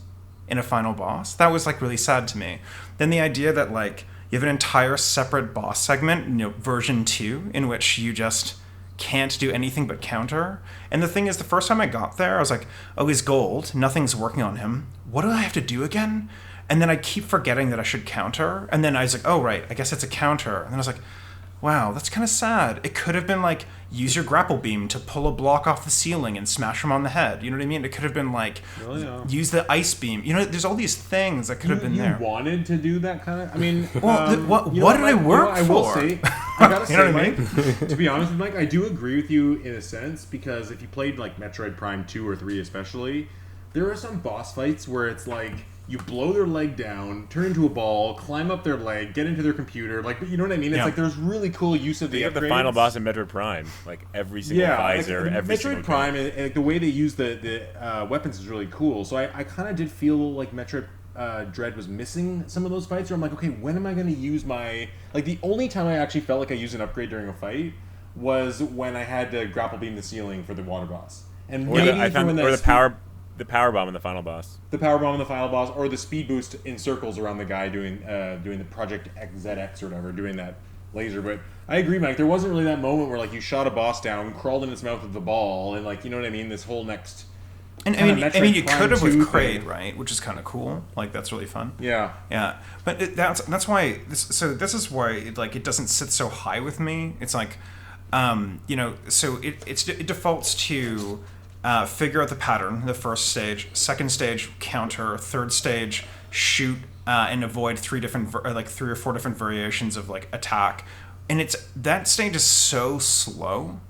in a final boss. That was like really sad to me. Then the idea that like you have an entire separate boss segment, version 2, in which you just can't do anything but counter. And the thing is, the first time I got there, I was like, oh, he's gold, nothing's working on him. What do I have to do again? And then I keep forgetting that I should counter. And then I was like, oh, right, I guess it's a counter. And then I was like, wow, that's kind of sad. It could have been like, use your grapple beam to pull a block off the ceiling and smash him on the head. You know what I mean? It could have been like, use the ice beam. There's all these things that could have been there. You wanted to do that kind of... I mean... Well, what did I work for? I will say... I gotta say, what I mean? Mike, to be honest with Mike, I do agree with you in a sense, because if you played like Metroid Prime 2 or 3 especially, there are some boss fights where it's like, you blow their leg down, turn into a ball, climb up their leg, get into their computer. Like, you know what I mean? It's like there's really cool use of the upgrades. You have the final boss in Metroid Prime, like every single visor, every single Metroid Prime, and the way they use the weapons is really cool. So I kind of did feel like Metroid Dread was missing some of those fights where I'm like, okay, when am I going to use my... Like, the only time I actually felt like I used an upgrade during a fight was when I had to grapple beam the ceiling for the water boss. And the power bomb in the final boss. The power bomb in the final boss, or the speed boost in circles around the guy doing the Project ZX or whatever, doing that laser. But I agree, Mike. There wasn't really that moment where like you shot a boss down, crawled in its mouth with the ball, and like, you know what I mean? This whole next. And I mean, you could have with Kraid, right? Which is kind of cool. Like, that's really fun. Yeah. Yeah. But that's why. This is why it doesn't sit so high with me. It's like, so it defaults to. Figure out the pattern, the first stage. Second stage, counter. Third stage, shoot and avoid three or four different variations of like attack. And that stage is so slow.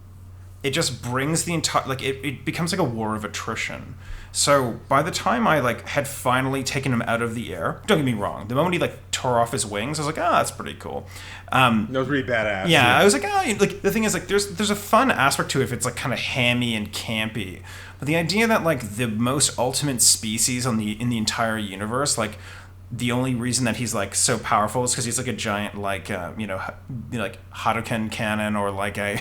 It just brings the entire it becomes like a war of attrition. So by the time I like had finally taken him out of the air, don't get me wrong, the moment he like tore off his wings, I was like, that's pretty cool. That was really badass. Yeah, I was like, like the thing is like there's a fun aspect to it if it's like kind of hammy and campy. But the idea that like the most ultimate species in the entire universe, like the only reason that he's like so powerful is because he's like a giant like like Hadouken cannon or like a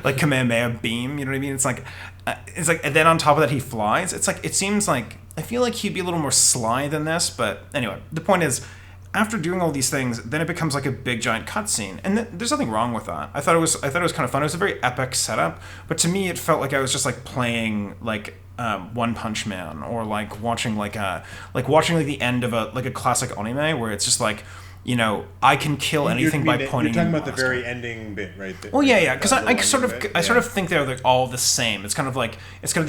like Kamehameha beam. You know what I mean? It's like and then on top of that he flies. It's like it seems like I feel like he'd be a little more sly than this. But anyway, the point is, after doing all these things, then it becomes like a big giant cutscene, and there's nothing wrong with that. I thought it was kind of fun. It was a very epic setup, but to me it felt like I was just like playing like One Punch Man, or like watching the end of a classic anime where it's just like, I can kill anything by pointing. You're talking about the very ending bit, right? Well, yeah, because I sort of think they're like all the same. It's kind of the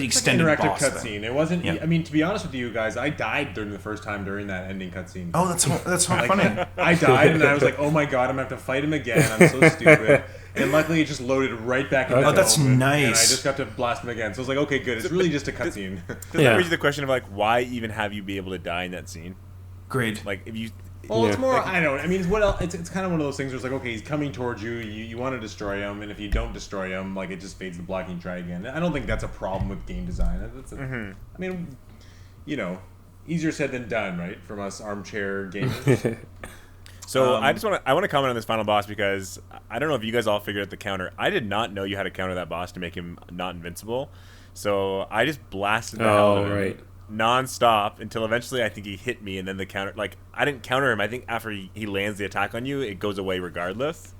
extended like interactive boss cutscene. thing. It wasn't. Yeah. I mean, to be honest with you guys, I died during the first time during that ending cutscene. Oh, that's so funny. I died and I was like, oh my god, I'm gonna have to fight him again. I'm so stupid. And luckily, it just loaded right back into that's nice. And I just got to blast him again. So I was like, okay, good. It's really just a cutscene. Does that raise the question of like, why even have you be able to die in that scene? Great. Like, if you. Well, it's more. I don't know. I mean, what else? It's kind of one of those things where it's like, okay, he's coming towards you. You want to destroy him, and if you don't destroy him, like it just fades to black and you try again. I don't think that's a problem with game design. I mean, easier said than done, right? From us armchair gamers. So I want to comment on this final boss because I don't know if you guys all figured out the counter. I did not know you had to counter that boss to make him not invincible. So I just blasted the hell out of him non-stop until eventually I think he hit me, and then the counter, like, I didn't counter him. I think after he lands the attack on you, it goes away regardless.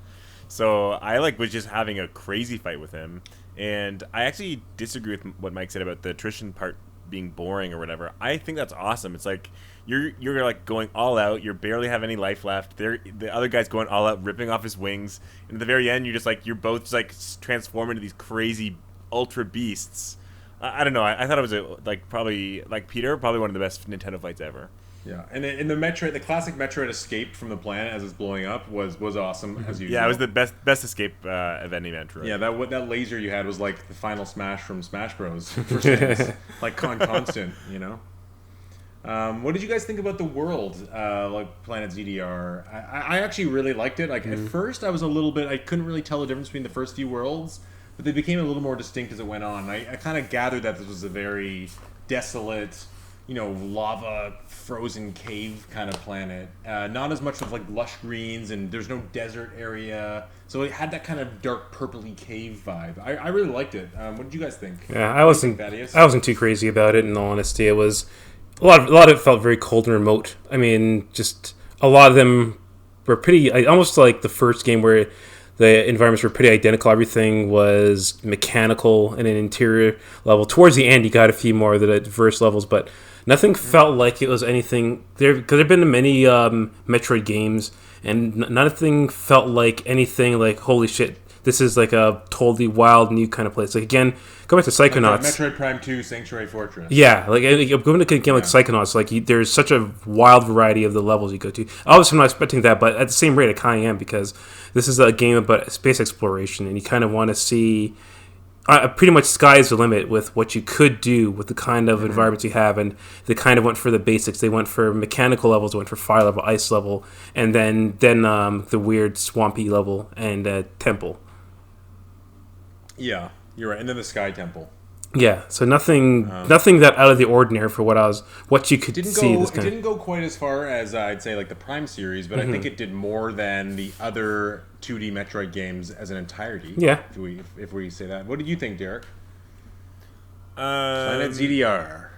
So I was just having a crazy fight with him, and I actually disagree with what Mike said about the attrition part being boring or whatever. I think that's awesome. It's like you're like going all out. You barely have any life left. The other guy's going all out, ripping off his wings, and at the very end, you're both just like transform into these crazy ultra beasts. I don't know. I thought it was probably like Peter, probably one of the best Nintendo fights ever. Yeah, and the Metroid, the classic Metroid escape from the planet as it's blowing up was awesome as usual. Yeah, it was the best escape of any Metroid. Yeah, that laser you had was like the final smash from Smash Bros. For Samus. Like constant, you know. What did you guys think about the world, like Planet ZDR? I actually really liked it. Like at first, I was a little bit, I couldn't really tell the difference between the first few worlds, but they became a little more distinct as it went on. I kind of gathered that this was a very desolate, lava frozen cave kind of planet. Not as much with like lush greens, and there's no desert area, so it had that kind of dark purpley cave vibe. I really liked it. What did you guys think? Yeah, I wasn't too crazy about it. In all honesty, it was a lot of it felt very cold and remote. I mean, just a lot of them were pretty, almost like the first game where the environments were pretty identical. Everything was mechanical in an interior level. Towards the end, you got a few more of the diverse levels, but nothing felt like it was anything there, because there've been many Metroid games, and nothing felt like anything like, holy shit, this is like a totally wild new kind of place. Like, again, go back to Psychonauts. Metroid Prime 2 Sanctuary Fortress. Yeah, like going to a game like Psychonauts, like there's such a wild variety of the levels you go to. Obviously, I'm not expecting that, but at the same rate, I kind of am, because this is a game about space exploration, and you kind of want to see. Pretty much sky's the limit with what you could do with the kind of environments you have, and they kind of went for the basics. They went for mechanical levels, they went for fire level, ice level, and then the weird swampy level and temple. Yeah, you're right. And then the Sky Temple. Yeah, so nothing that out of the ordinary for what you could see. It didn't go quite as far as I'd say like the Prime series, but I think it did more than the other 2D Metroid games as an entirety. Yeah, if we say that. What did you think, Derek? Planet ZDR.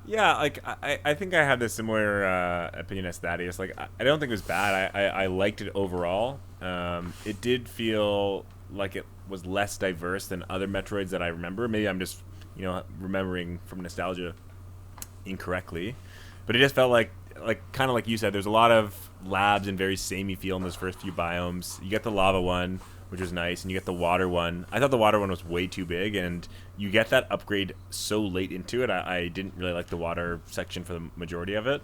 Yeah, like I think I had a similar opinion as Thaddeus. Like I don't think it was bad. I liked it overall. It did feel like it was less diverse than other Metroids that I remember. Maybe I'm just, remembering from nostalgia incorrectly. But it just felt like kind of like you said, there's a lot of labs and very samey feel in those first few biomes. You get the lava one, which was nice, and you get the water one. I thought the water one was way too big, and you get that upgrade so late into it. I didn't really like the water section for the majority of it.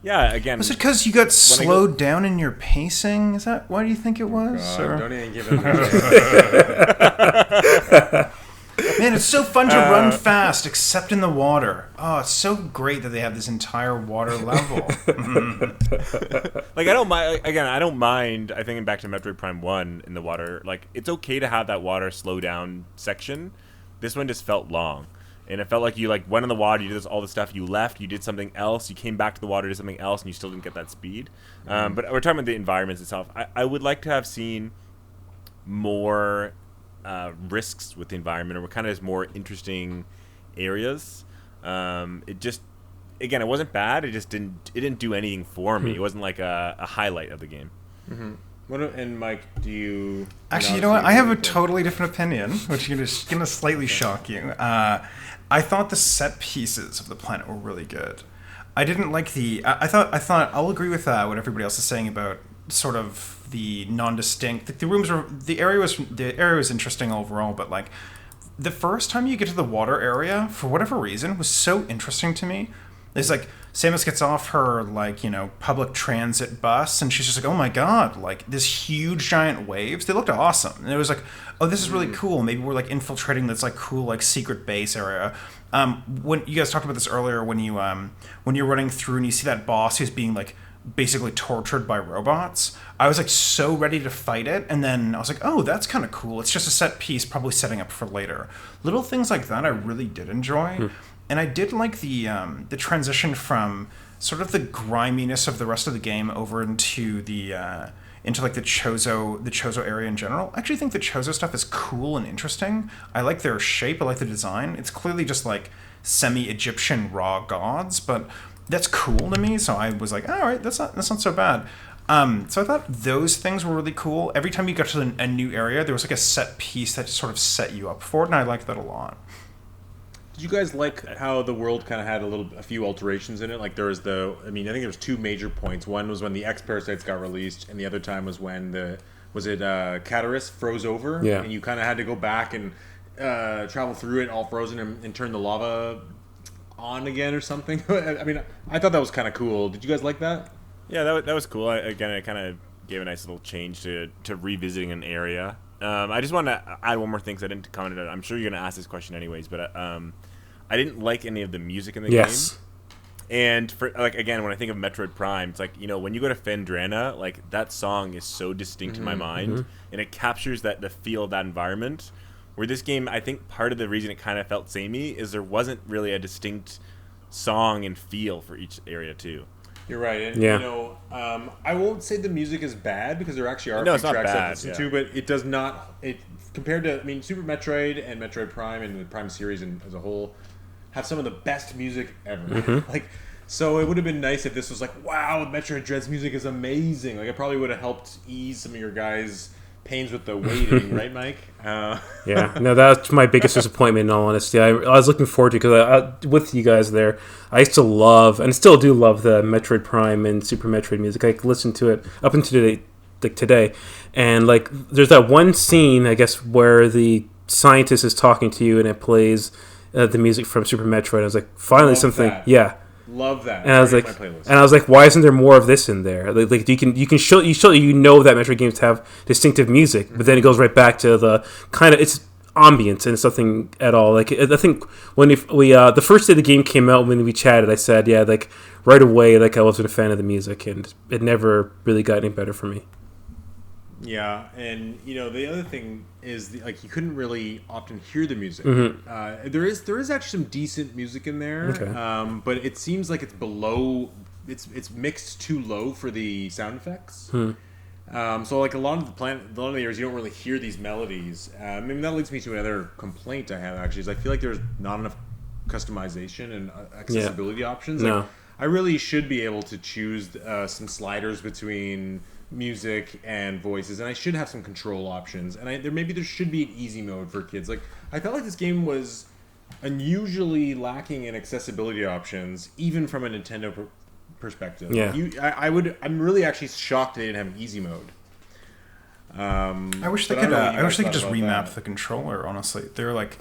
Yeah, again... Was it because you got slowed down in your pacing? Is that why do you think it was? God, don't even give it Man, it's so fun to run fast, except in the water. Oh, it's so great that they have this entire water level. Like, I don't mind... Again, I don't mind, I think, back to Metroid Prime 1 in the water. Like, it's okay to have that water slow down section. This one just felt long. And it felt like you went in the water, you did all the stuff, you left, you did something else, you came back to the water, did something else, and you still didn't get that speed. But we're talking about the environments itself. I would like to have seen more risks with the environment, or kind of just more interesting areas. It just, again, it wasn't bad. It just didn't do anything for me. It wasn't like a highlight of the game. And Mike, do you... Actually, you know what? I have a totally different opinion, which is going to slightly shock you. I thought the set pieces of the planet were really good. I didn't like the... I thought I'll agree with what everybody else is saying about sort of the non-distinct... The rooms were... The area was interesting overall, but like the first time you get to the water area, for whatever reason, was so interesting to me. It's like Samus gets off her public transit bus, and she's just like, oh my god, like this huge giant waves. They looked awesome, and it was like, oh, this is really cool. Maybe we're like infiltrating this like cool like secret base area. When you guys talked about this earlier, when you're running through and you see that boss who's being like basically tortured by robots, I was like so ready to fight it, and then I was like, oh, that's kind of cool. It's just a set piece, probably setting up for later. Little things like that I really did enjoy. And I did like the transition from sort of the griminess of the rest of the game over into the Chozo area in general. I actually think the Chozo stuff is cool and interesting. I like their shape. I like the design. It's clearly just like semi-Egyptian raw gods, but that's cool to me. So I was like, all right, that's not so bad. So I thought those things were really cool. Every time you got to a new area, there was like a set piece that sort of set you up for it, and I liked that a lot. Did you guys like how the world kind of had a few alterations in it? Like there was I think there was two major points. One was when the X parasites got released, and the other time was when Cataris froze over, and you kind of had to go back and travel through it all frozen and turn the lava on again or something. I mean, I thought that was kind of cool. Did you guys like that? Yeah, that was cool. Again, it kind of gave a nice little change to revisiting an area. I just want to add one more thing because I didn't comment on it. I'm sure you're going to ask this question anyways, but I didn't like any of the music in the game. And for like again, when I think of Metroid Prime, it's like, you know, when you go to Phendrana, like that song is so distinct in my mind, and it captures the feel of that environment. Where this game, I think part of the reason it kind of felt samey is there wasn't really a distinct song and feel for each area too. You're right. And, you know, I won't say the music is bad because there actually are a few tracks I listen to, but it does not. It compared to, I mean, Super Metroid and Metroid Prime and the Prime series as a whole have some of the best music ever. Like, so it would have been nice if this was like, wow, Metroid Dread's music is amazing. Like, it probably would have helped ease some of your guys' pains with the waiting, right, Mike? Yeah, no, that's my biggest disappointment. In all honesty, I was looking forward to because with you guys there, I used to love and still do love the Metroid Prime and Super Metroid music. I listened to it up until today, and like there's that one scene, I guess, where the scientist is talking to you and it plays the music from Super Metroid. I was like, finally Love something, that. yeah. Love that. And I was like, why isn't there more of this in there? Like you can show you know that Metroid games have distinctive music, but then it goes right back to the kind of it's ambience and it's nothing at all. Like I think when we the first day the game came out, when we chatted, I said like right away, like I wasn't a fan of the music, and it never really got any better for me. Yeah, and you know the other thing is like you couldn't really often hear the music. There is actually some decent music in there, but it seems like it's below. It's mixed too low for the sound effects. So like a lot of the areas you don't really hear these melodies. I mean that leads me to another complaint I have actually is I feel like there's not enough customization and accessibility options. Like, I really should be able to choose some sliders between music and voices, and I should have some control options, and there should be an easy mode for kids. Like I felt like this game was unusually lacking in accessibility options, even from a Nintendo perspective. I'm really actually shocked they didn't have an easy mode. I wish they could. I wish they could just remap the controller. Honestly, they're like.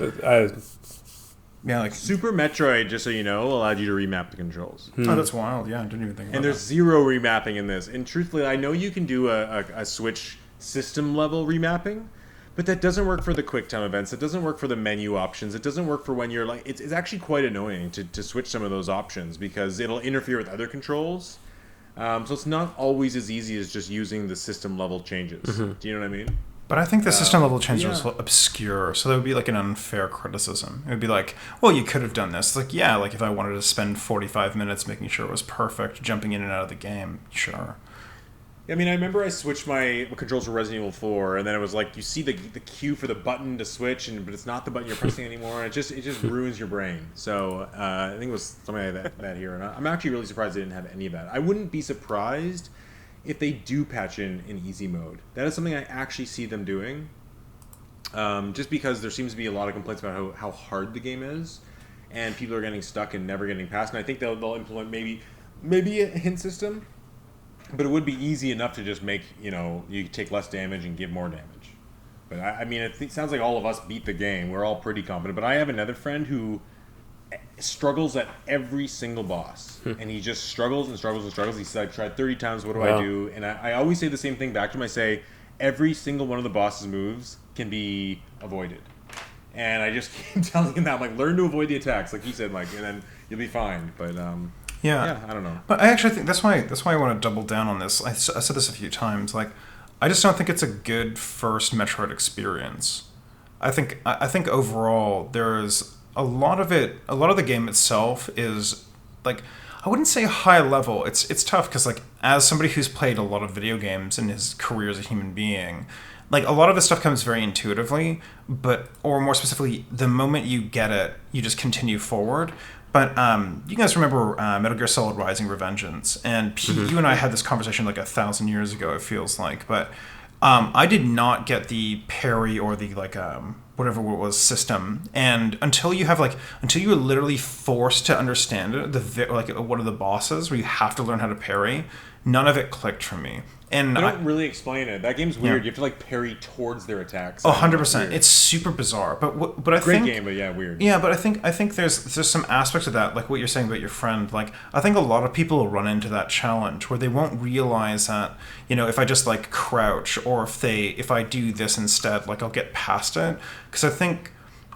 Like Super Metroid, just so you know, allowed you to remap the controls. Oh, that's wild! Yeah, I didn't even think about that. And there's zero remapping in this. And truthfully, I know you can do a Switch system level remapping, but that doesn't work for the QuickTime events. It doesn't work for the menu options. It doesn't work for when you're like. It's actually quite annoying to switch some of those options because it'll interfere with other controls. So it's not always as easy as just using the system level changes. Do you know what I mean? But I think the system level change was obscure, so that would be like an unfair criticism. It would be like, well, you could have done this. Like, yeah, like if I wanted to spend 45 minutes making sure it was perfect, jumping in and out of the game, sure. I mean, I remember I switched my controls for Resident Evil 4, and then it was like you see the cue for the button to switch, but it's not the button you're pressing anymore, and it just ruins your brain. So I think it was something like that here, and I'm actually really surprised they didn't have any of that. I wouldn't be surprised if they do patch in easy mode. That is something I actually see them doing, just because there seems to be a lot of complaints about how hard the game is, and people are getting stuck and never getting past. And I think they'll implement maybe a hint system, but it would be easy enough to just make you take less damage and give more damage. But I mean, it sounds like all of us beat the game. We're all pretty confident. But I have another friend who struggles at every single boss, and he just struggles and struggles and struggles. He's like, tried 30 times, what do I do? And I always say the same thing back to him. I say every single one of the boss's moves can be avoided, and I just keep telling him that, I'm like, learn to avoid the attacks, like you said, Mike, and then you'll be fine. But I don't know. But I actually think that's why I want to double down on this. I said this a few times. Like, I just don't think it's a good first Metroid experience. I think overall there's a lot of the game itself is like, I wouldn't say high level. It's tough because like as somebody who's played a lot of video games in his career as a human being, like a lot of this stuff comes very intuitively, or more specifically, the moment you get it, you just continue forward. But you guys remember Metal Gear Solid Rising: Revengeance, and you and I had this conversation like 1,000 years ago. It feels like, but I did not get the parry or the like whatever it was system, and until you're literally forced to understand it, one of the bosses where you have to learn how to parry, none of it clicked for me. And They don't really explain it. That game's weird. You have to like parry towards their attacks. 100%. It's super bizarre. But I think great game, but yeah, weird. Yeah, but I think there's some aspects of that, like what you're saying about your friend. Like, I think a lot of people will run into that challenge where they won't realize that, you know, if I just like crouch, or if I do this instead, like I'll get past it. Because I think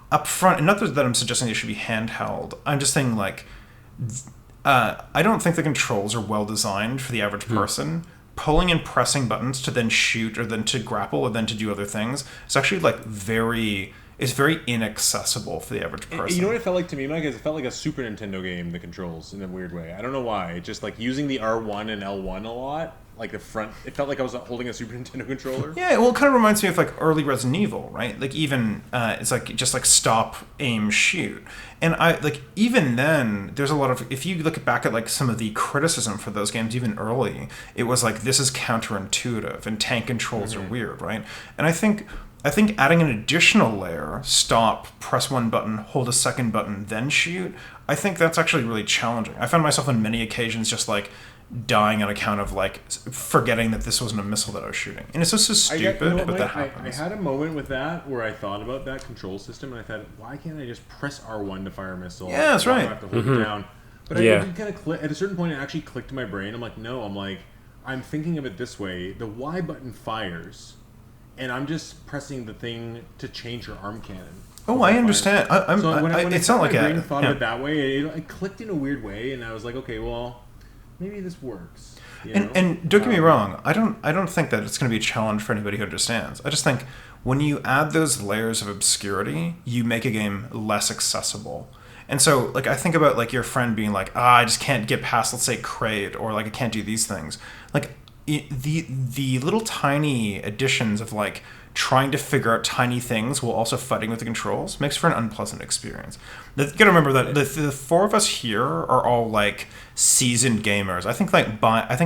up front, and not that I'm suggesting it should be handheld. I'm just saying like, I don't think the controls are well designed for the average person. Pulling and pressing buttons to then shoot, or then to grapple, or then to do other things, it's actually like it's very inaccessible for the average person. You know what it felt like to me, Mike? Is it felt like a Super Nintendo game, the controls, in a weird way. I don't know why. It just like using the R1 and L1 a lot, like the front. It felt like I was holding a Super Nintendo controller. Yeah, well, it kind of reminds me of like early Resident Evil, right? Like even it's like just like stop, aim, shoot. And I like even then, there's a lot of, if you look back at like some of the criticism for those games, even early, it was like, this is counterintuitive and tank controls are weird, right? And I think adding an additional layer, stop, press one button, hold a second button, then shoot, I think that's actually really challenging. I found myself on many occasions just like dying on account of like forgetting that this wasn't a missile that I was shooting. And it's just so stupid, but that happens. I had a moment with that where I thought about that control system, and I thought, why can't I just press R1 to fire a missile? Yeah, that's right. I have to hold it down. But I did kind of click. At a certain point, it actually clicked in my brain. I'm like, no, I'm thinking of it this way. The Y button fires, and I'm just pressing the thing to change your arm cannon. Oh, I understand. It's not like my brain thought of it that way. It clicked in a weird way, and I was like, okay, well, maybe this works. And don't get me wrong, I don't think that it's going to be a challenge for anybody who understands. I just think when you add those layers of obscurity, you make a game less accessible. And so, like, I think about like your friend being like, I just can't get past, let's say, Kraid, or like I can't do these things. Like the little tiny additions of like trying to figure out tiny things while also fighting with the controls makes for an unpleasant experience. You gotta remember that the four of us here are all like seasoned gamers. I think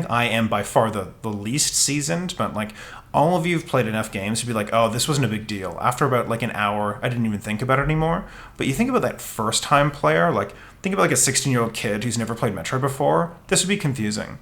I am by far the least seasoned, but like all of you have played enough games to be like, oh, this wasn't a big deal. After about like an hour, I didn't even think about it anymore. But you think about that first time player, like think about like a 16-year-old kid who's never played Metroid before. This would be confusing.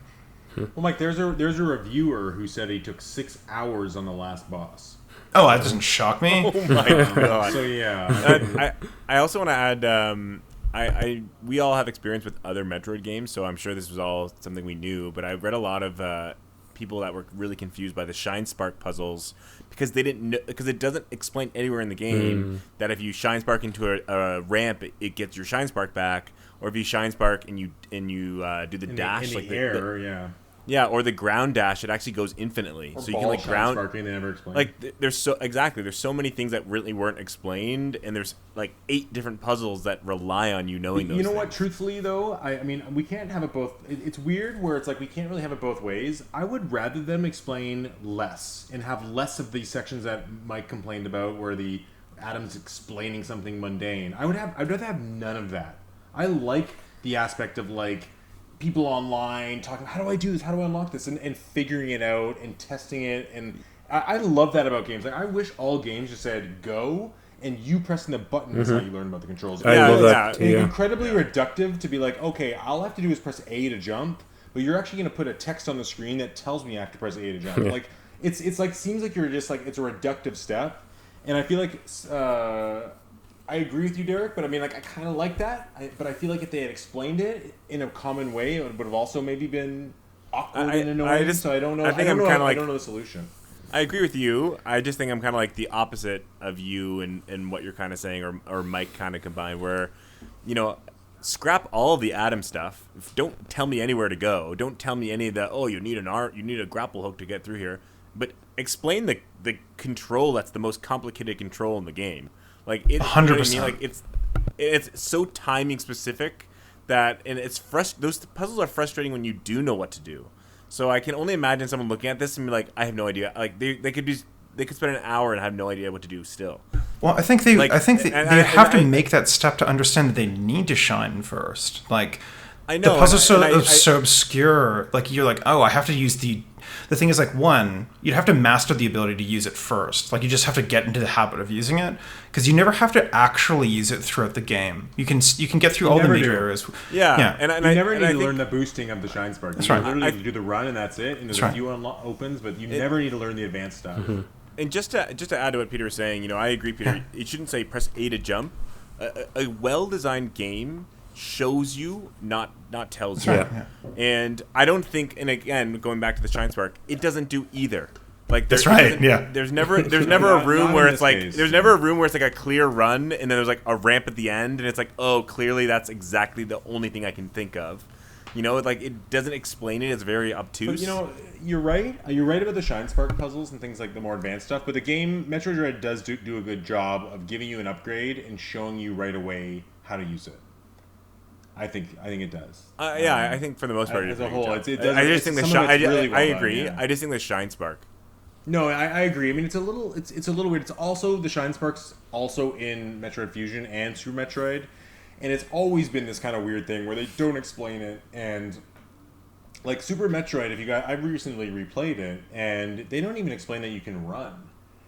Well, Mike, there's a reviewer who said he took 6 hours on the last boss. Oh, that doesn't shock me. Oh my god! So yeah, I also want to add. We all have experience with other Metroid games, so I'm sure this was all something we knew. But I read a lot of people that were really confused by the Shine Spark puzzles because they didn't know, because it doesn't explain anywhere in the game that if you Shine Spark into a ramp, it gets your Shine Spark back, or if you Shine Spark and you do the dash in the air, yeah, or the ground dash, it actually goes infinitely. Or so you can like ground sparking, they never explain. like there's so many things that really weren't explained, and there's like 8 different puzzles that rely on you knowing those You know things. what? Truthfully, though, I mean, we can't have it both. It's weird where it's like we can't really have it both ways. I would rather them explain less and have less of these sections that Mike complained about, where the Adam's explaining something mundane. I'd rather have none of that. I like the aspect of like people online talking, how do I do this? How do I unlock this? And figuring it out and testing it. And I love that about games. Like, I wish all games just said go, and you pressing the button is how you learn about the controls. I love that. It's incredibly reductive to be like, okay, all I have to do is press A to jump, but you're actually going to put a text on the screen that tells me I have to press A to jump. Like, it's like, seems like you're just like, it's a reductive step. And I feel like I agree with you, Derek, but I mean, like, I kind of like that. But I feel like if they had explained it in a common way, it would have also maybe been awkward and annoying. So I don't know. I don't know the solution. I agree with you. I just think I'm kind of like the opposite of you and what you're kind of saying, or Mike kind of combined, where, you know, scrap all of the Adam stuff. Don't tell me anywhere to go. Don't tell me any of the, you need a grapple hook to get through here. But explain the control that's the most complicated control in the game. Like, 100%. You know what I mean? Like, it's so timing specific that, and it's those puzzles are frustrating when you do know what to do. So I can only imagine someone looking at this and be like, I have no idea. Like, they could spend an hour and have no idea what to do still. Well, I think they have to make that step to understand that they need to shine first. Like, I know the puzzles are so obscure. Like, you're like, I have to use the the thing is, like, one, you'd have to master the ability to use it first. Like, you just have to get into the habit of using it, because you never have to actually use it throughout the game. You can get through all the major areas. Yeah. And you never need to learn the boosting of the Shine Spark. That's you right. literally do the run, and that's it. And there's a few opens, but you never need to learn the advanced stuff. And just to add to what Peter was saying, I agree, Peter. It shouldn't say press A to jump. A well-designed game shows you, not tells you. Right. And I don't think, and again, going back to the Shine Spark, it doesn't do either. Like that's right. Yeah. There's never a room where it's like there's never a room where it's like a clear run, and then there's like a ramp at the end, and it's like, oh, clearly that's exactly the only thing I can think of. Like it doesn't explain it. It's very obtuse. But you're right. You're right about the Shine Spark puzzles and things like the more advanced stuff. But the game Metroid Dread does do a good job of giving you an upgrade and showing you right away how to use it. I think it does. I think for the most part, as a whole, it does. I just think I agree. Done, yeah. I just think the Shine Spark. No, I agree. I mean, it's a little weird. It's also the Shine Spark's also in Metroid Fusion and Super Metroid. And it's always been this kind of weird thing where they don't explain it, and like Super Metroid, I recently replayed it, and they don't even explain that you can run.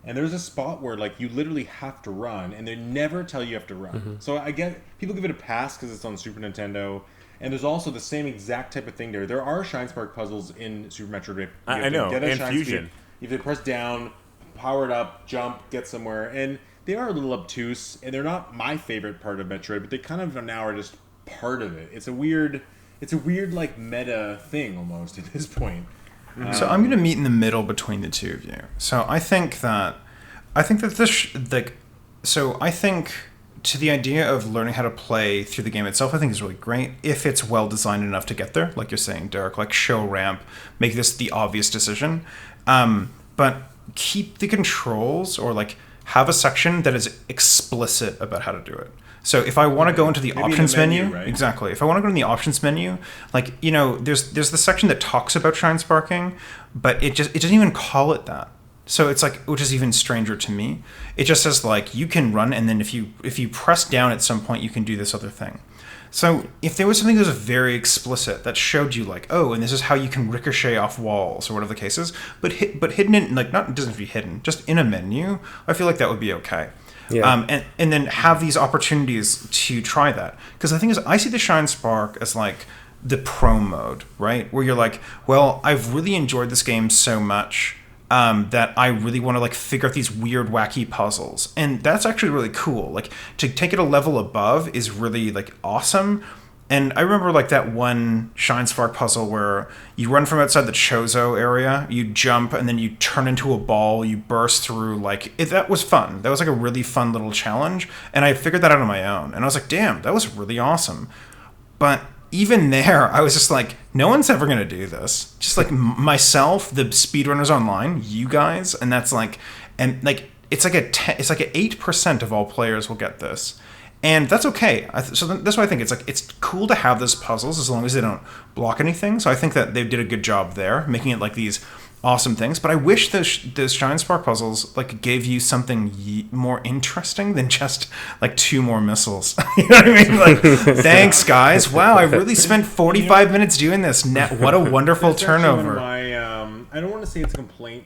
And there's a spot where like you literally have to run, and they never tell you have to run. So I get people give it a pass because it's on Super Nintendo, and there's also the same exact type of thing there. There are Shine Spark puzzles in Super Metroid. I know, and Fusion. You have to press down, power it up, jump, get somewhere, and they are a little obtuse, and they're not my favorite part of Metroid, but they kind of now are just part of it. It's a weird like meta thing almost at this point. So I'm going to meet in the middle between the two of you. So I think that this I think to the idea of learning how to play through the game itself, I think is really great if it's well designed enough to get there. Like you're saying, Derek, like show ramp, make this the obvious decision, but keep the controls or like have a section that is explicit about how to do it. So if I want to go into the options menu, right? Exactly. If I want to go in the options menu, like, there's the section that talks about Shine Sparking, but it doesn't even call it that. So it's like, which is even stranger to me. It just says like you can run, and then if you press down at some point, you can do this other thing. So if there was something that was very explicit that showed you like, oh, and this is how you can ricochet off walls or whatever the case is, but hidden in like it doesn't have to be hidden, just in a menu, I feel like that would be okay. Yeah. And then have these opportunities to try that, because the thing is, I see the Shine Spark as like the pro mode, right? Where you're like, well, I've really enjoyed this game so much that I really want to like figure out these weird, wacky puzzles, and that's actually really cool. Like to take it a level above is really like awesome. And I remember like that one Shine Spark puzzle where you run from outside the Chozo area, you jump, and then you turn into a ball, you burst through. That was fun. That was like a really fun little challenge, and I figured that out on my own. And I was like, damn, that was really awesome. But even there, I was just like, no one's ever going to do this. Just like myself, the speedrunners online, you guys, and that's like, and like, it's like it's like 8% of all players will get this. And that's okay. So that's why I think it's cool to have those puzzles as long as they don't block anything. So I think that they did a good job there, making it like these awesome things. But I wish those Shine Spark puzzles like gave you something more interesting than just like 2 more missiles. You know what I mean? Like, thanks guys. Wow, I really spent 45 minutes doing this. What a wonderful turnover. I don't want to say it's a complaint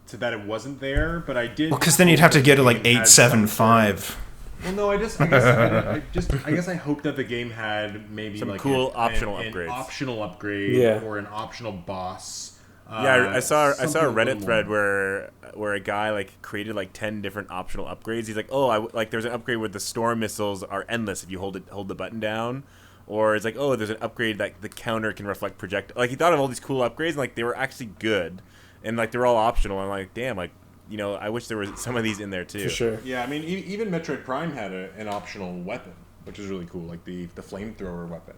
to that it wasn't there, but I did. Well, because then you'd have to get to like 875. Well, no, I guess I hope that the game had maybe some like cool an upgrades. Optional upgrade or an optional boss. I saw a Reddit thread where a guy like created like 10 different optional upgrades. He's like, there's an upgrade where the storm missiles are endless if you hold the button down, or it's like, oh, there's an upgrade that the counter can reflect projectile. Like he thought of all these cool upgrades, and like they were actually good, and like they're all optional. I'm like, damn, like. I wish there was some of these in there too. For sure. Yeah, I mean, even Metroid Prime had an optional weapon, which is really cool, like the flamethrower weapon.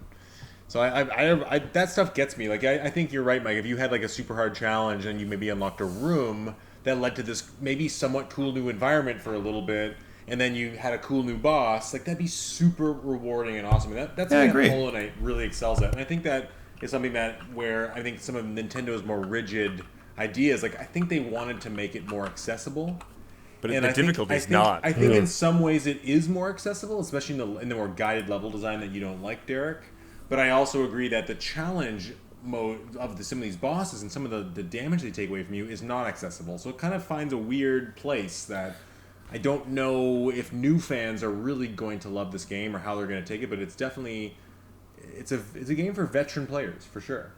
So I that stuff gets me. Like I think you're right, Mike. If you had like a super hard challenge and you maybe unlocked a room that led to this maybe somewhat cool new environment for a little bit, and then you had a cool new boss, like that'd be super rewarding and awesome. And that's something that Hollow Knight really excels at. And I think that is something where I think some of Nintendo's more rigid ideas, like I think they wanted to make it more accessible, but the difficulty is not. I think in some ways it is more accessible, especially in the more guided level design that you don't like, Derek. But I also agree that the challenge mode of some of these bosses and some of the damage they take away from you is not accessible. So it kind of finds a weird place that I don't know if new fans are really going to love this game or how they're going to take it, but it's definitely it's a game for veteran players for sure.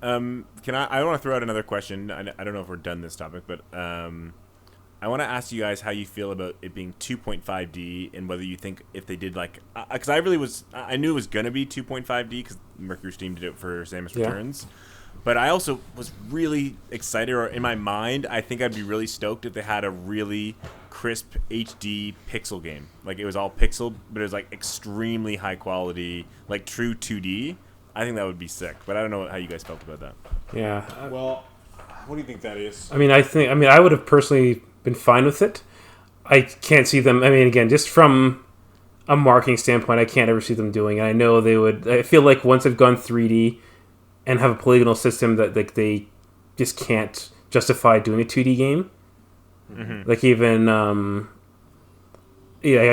I want to throw out another question. I don't know if we're done this topic, but I want to ask you guys how you feel about it being 2.5D and whether you think if they did because I knew it was going to be 2.5D because Mercury Steam did it for Samus Returns. But I also was really excited, or in my mind, I think I'd be really stoked if they had a really crisp HD pixel game. Like, it was all pixel, but it was, like, extremely high quality, like, true 2D. I think that would be sick. But I don't know how you guys felt about that. Yeah. Well, what do you think, Thaddeus? I mean, I would have personally been fine with it. I can't see them, I mean, again, just from a marketing standpoint, I can't ever see them doing it. I know they would, I feel like once they've gone 3D and have a polygonal system that like they just can't justify doing a 2D game. Mm-hmm. Like even I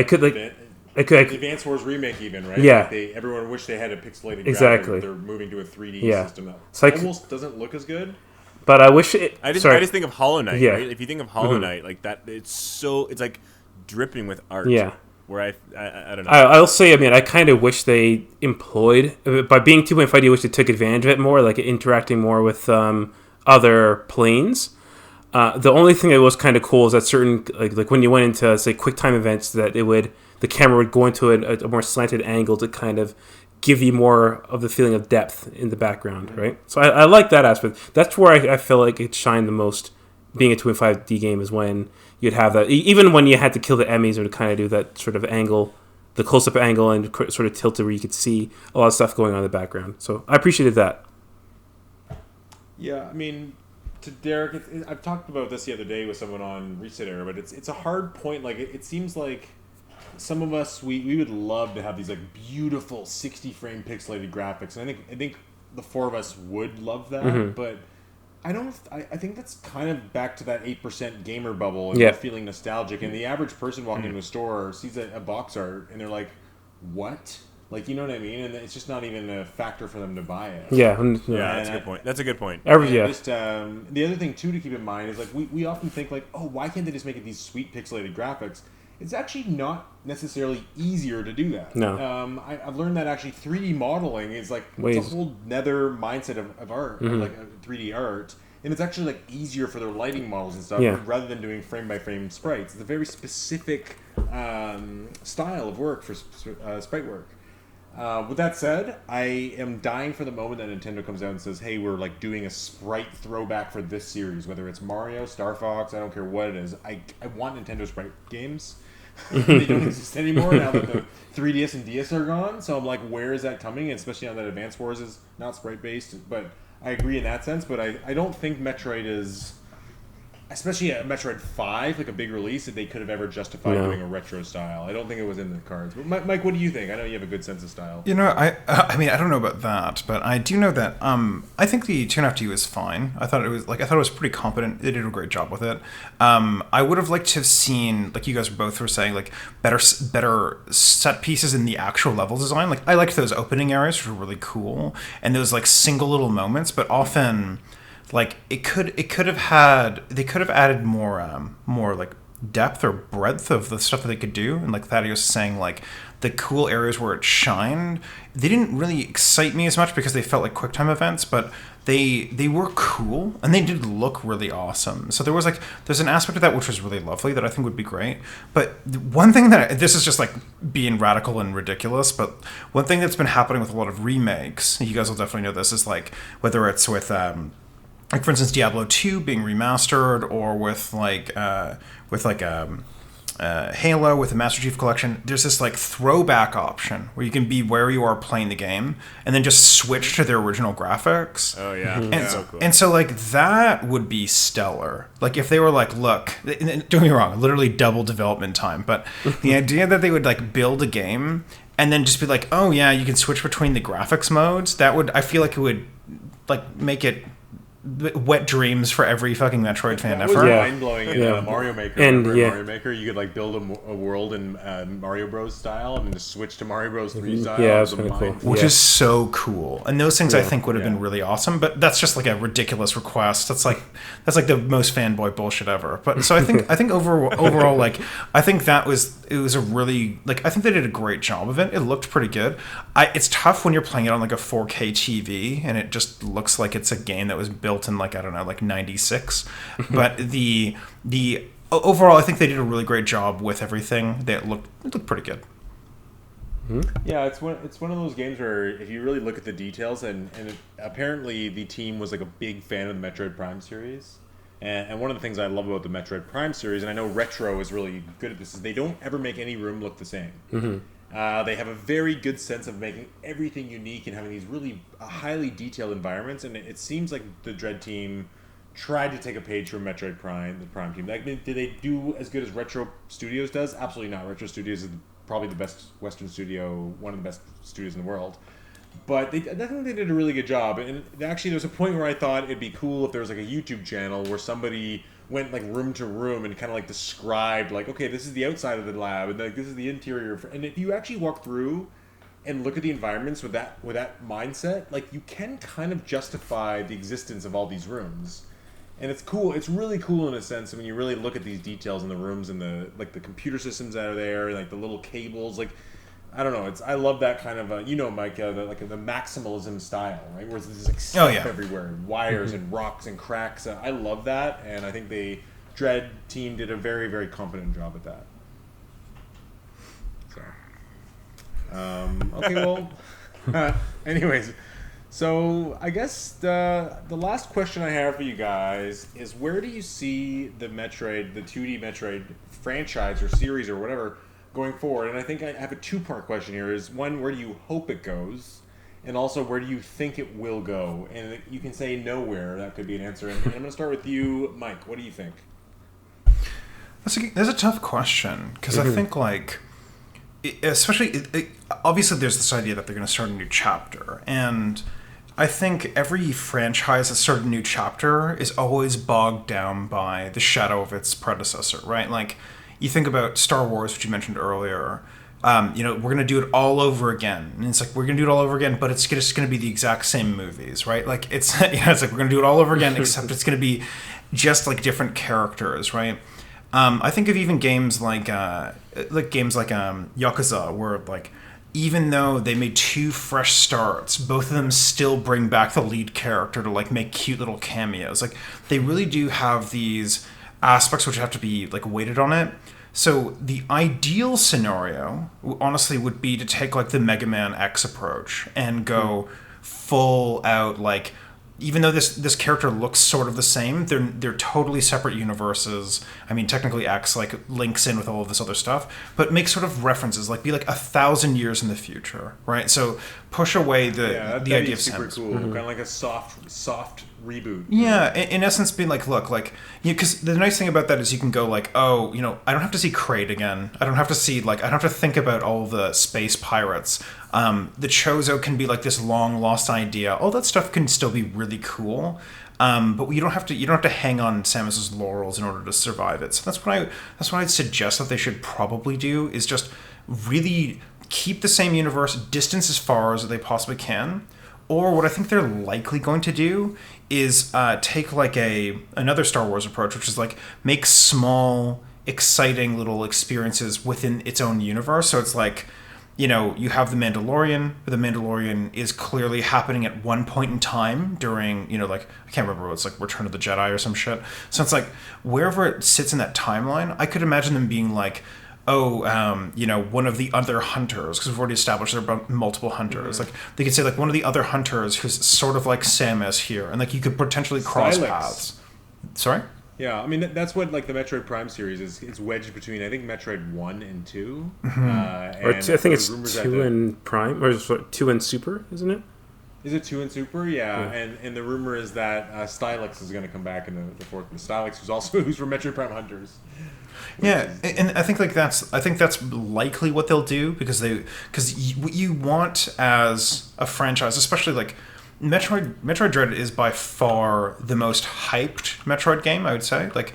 could the Advance Wars remake even, right? Yeah. Like everyone wished they had a pixelated exactly. graphic. They're moving to a 3D system that almost doesn't look as good. But I wish it. I just think of Hollow Knight. Yeah. Right? If you think of Hollow Knight, like that, it's like dripping with art. Yeah. Where I don't know. I'll say, I mean, I kind of wish they employed, by being 2.5D, I wish they took advantage of it more, like interacting more with other planes. The only thing that was kind of cool is that certain, like when you went into, say, QuickTime events, that the camera would go into a more slanted angle to kind of give you more of the feeling of depth in the background, right? So I like that aspect. That's where I feel like it shined the most, being a 2.5D game, is when you'd have that, even when you had to kill the enemies or to kind of do that sort of angle, the close-up angle, and sort of tilt it where you could see a lot of stuff going on in the background. So I appreciated that. Yeah, I mean, to Derek, I've talked about this the other day with someone on Reset Era, but it's a hard point. Like, it seems like some of us, we would love to have these like beautiful 60-frame pixelated graphics, and I think the four of us would love that, but I think that's kind of back to that 8% gamer bubble and feeling nostalgic. And the average person walking into a store sees a box art and they're like, "What?" Like, you know what I mean? And it's just not even a factor for them to buy it. Yeah, that's a good point. That's a good point. Just, the other thing too to keep in mind is like we often think like, "Oh, why can't they just make it these sweet pixelated graphics?" It's actually not necessarily easier to do that. No. I've learned that actually 3D modeling is like it's a whole nether mindset of art, like 3D art, and it's actually like easier for their lighting models and stuff rather than doing frame by frame sprites. It's a very specific style of work for sprite work. With that said, I am dying for the moment that Nintendo comes out and says, "Hey, we're like doing a sprite throwback for this series, whether it's Mario, Star Fox, I don't care what it is. I want Nintendo sprite games." They don't exist anymore now that the 3DS and DS are gone. So I'm like, where is that coming? And especially now that Advance Wars is not sprite based. But I agree in that sense. But I don't think Metroid is, especially at Metroid 5, like a big release, that they could have ever justified doing a retro style. I don't think it was in the cards. But Mike, what do you think? I know you have a good sense of style. You know, I mean, I don't know about that, but I do know that I think the 2.5D was fine. I thought it was pretty competent. They did a great job with it. I would have liked to have seen, like you guys both were saying, like better set pieces in the actual level design. Like I liked those opening areas, which were really cool, and those like single little moments, but often, like they could have added more like depth or breadth of the stuff that they could do. And like Thaddeus was saying, like the cool areas where it shined, they didn't really excite me as much because they felt like QuickTime events, but they were cool and they did look really awesome. So there's an aspect of that which was really lovely that I think would be great. But one thing this is just like being radical and ridiculous, but one thing that's been happening with a lot of remakes, you guys will definitely know this, is like whether it's with like for instance Diablo 2 being remastered, or with Halo with the Master Chief Collection, there's this like throwback option where you can be where you are playing the game and then just switch to their original graphics. Oh yeah, and so cool. And so like that would be stellar. Like if they were like, look, don't get me wrong, literally double development time, but the idea that they would like build a game and then just be like, oh yeah, you can switch between the graphics modes, I feel like it would like make it wet dreams for every fucking Metroid fan That was ever. mind blowing in Mario Maker. And, Remember in yeah. Mario Maker, you could like build a world in Mario Bros style and then just switch to Mario Bros 3 style. Yeah, that's It was kinda cool. mind- Which Yeah. is so cool, and those things I think would have Yeah. been really awesome. But that's just like a ridiculous request. That's like the most fanboy bullshit ever. But so I think overall, like I think it was a really, like, I think they did a great job of it. It looked pretty good. It's tough when you're playing it on like a 4K TV and it just looks like it's a game that was built in like, I don't know, like 96. But the overall, I think they did a really great job with everything. It looked pretty good. Yeah, it's one of those games where if you really look at the details, and apparently the team was like a big fan of the Metroid Prime series, and one of the things I love about the Metroid Prime series, and I know Retro is really good at this, is they don't ever make any room look the same. They have a very good sense of making everything unique and having these really highly detailed environments, and it seems like the Dread team tried to take a page from Metroid Prime, the Prime team. Like, did they do as good as Retro Studios does? Absolutely not. Retro Studios is probably the best Western studio, one of the best studios in the world. But I think they did a really good job. And actually, there was a point where I thought it'd be cool if there was like a YouTube channel where somebody went like room to room and kind of like described like, okay, this is the outside of the lab and like this is the interior. And if you actually walk through and look at the environments with that mindset, like you can kind of justify the existence of all these rooms. And it's cool. It's really cool in a sense when you really look at these details in the rooms and the computer systems that are there, like the little cables. Like, I don't know. I love that kind of Mike, the maximalism style, right? Where there's like stuff everywhere, wires and rocks and cracks. I love that, and I think the Dread team did a very, very competent job at that. So, okay, well, anyways. So I guess the last question I have for you guys is, where do you see the 2D Metroid franchise or series or whatever going forward? And I think I have a two-part question here. Is one, where do you hope it goes? And also, where do you think it will go? And you can say nowhere. That could be an answer. And I'm going to start with you, Mike. What do you think? That's a tough question, because I think like, especially obviously there's this idea that they're going to start a new chapter, and I think every franchise that started a new chapter is always bogged down by the shadow of its predecessor, right? Like, you think about Star Wars, which you mentioned earlier. We're going to do it all over again, and it's like we're going to do it all over again, but it's just going to be the exact same movies, right? Like it's it's like we're going to do it all over again, except it's going to be just like different characters, right? I think of even games like Yakuza, where like, even though they made two fresh starts, both of them still bring back the lead character to like make cute little cameos. Like, they really do have these aspects which have to be like weighted on it. So the ideal scenario, honestly, would be to take like the Mega Man X approach and go full out, like, even though this character looks sort of the same, they're totally separate universes. I mean, technically X like links in with all of this other stuff, but make sort of references, like be like 1,000 years in the future, right? So push away the idea of super Samus. cool, kind of like a soft reboot. Yeah, in essence, being like, look, like, because the nice thing about that is you can go like, oh, I don't have to see Kraid again. I don't have to see I don't have to think about all the space pirates. The Chozo can be like this long lost idea. All that stuff can still be really cool, but you don't have to hang on Samus's laurels in order to survive it. So that's what I'd suggest that they should probably do, is just really keep the same universe, distance as far as they possibly can. Or what I think they're likely going to do is take like another Star Wars approach, which is like make small, exciting little experiences within its own universe. So it's like, you have the Mandalorian, but the Mandalorian is clearly happening at one point in time during, like, I can't remember, it's like Return of the Jedi or some shit. So it's like, wherever it sits in that timeline, I could imagine them being like, one of the other hunters, because we've already established there are multiple hunters. Like, they could say, like, one of the other hunters who's sort of like Samus here, and, like, you could potentially cross paths. Sorry? Yeah, I mean, that's what, like, the Metroid Prime series is. It's wedged between, I think, Metroid 1 and 2. Or I think it's 2 and Prime, or 2 and Super, isn't it? Is it 2 and Super? Yeah. And the rumor is that Stylix is going to come back in the fourth. Stylix, who's from Metroid Prime Hunters. Yeah, and I think that's likely what they'll do, because what you want as a franchise, especially like Metroid Dread is by far the most hyped Metroid game, I would say. Like,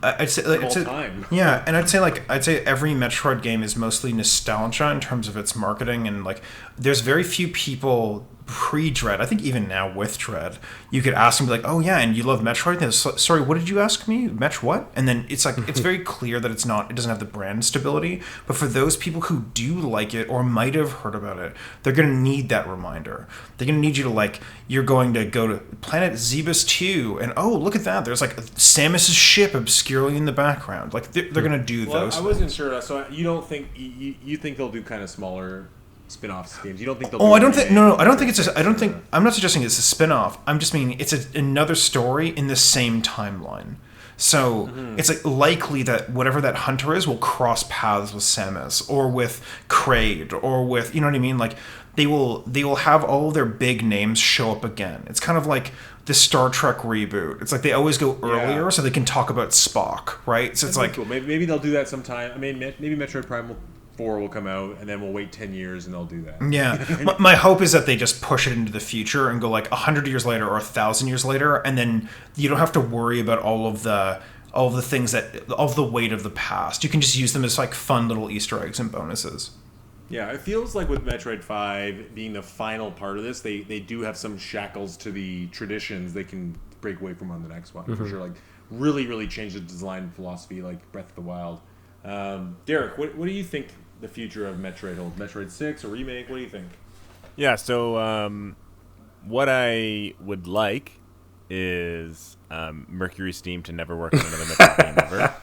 I'd say, like, All time. yeah, and I'd say every Metroid game is mostly nostalgia in terms of its marketing, and like, there's very few people pre-Dread. I think even now with Dread, you could ask them like, "Oh yeah, and you love Metroid?" And sorry, what did you ask me? What? And then it's like it's very clear that it doesn't have the brand stability. But for those people who do like it or might have heard about it, they're gonna need that reminder. They're gonna need you to like, you're going to go to Planet Zebus 2, and oh look at that, there's like Samus's ship obscurely in the background. Like they're gonna do those. I wasn't sure. So you don't think you think they'll do kind of smaller spin-off games? You don't think they'll? Oh, I don't think. No, I don't think it's. I don't think. I'm not suggesting it's a spin-off. I'm just meaning it's another story in the same timeline. So it's like likely that whatever that hunter is will cross paths with Samus or with Kraid or with, you know what I mean. Like they will have all of their big names show up again. It's kind of like the Star Trek reboot. It's like they always go earlier so they can talk about Spock, right? So it's like cool. Maybe they'll do that sometime. I mean, maybe Metroid Prime 4 will come out, and then we'll wait 10 years, and they'll do that. Yeah. My hope is that they just push it into the future and go like 100 years later or 1,000 years later, and then you don't have to worry about all of the things of the weight of the past. You can just use them as like fun little Easter eggs and bonuses. Yeah, it feels like with Metroid 5 being the final part of this, they do have some shackles to the traditions they can break away from on the next one, for sure. Like, really, really change the design philosophy, like Breath of the Wild. Derek, what do you think the future of Metroid holds? Metroid 6 or remake? What do you think? Yeah, so what I would like is Mercury Steam to never work on another Metroid game ever.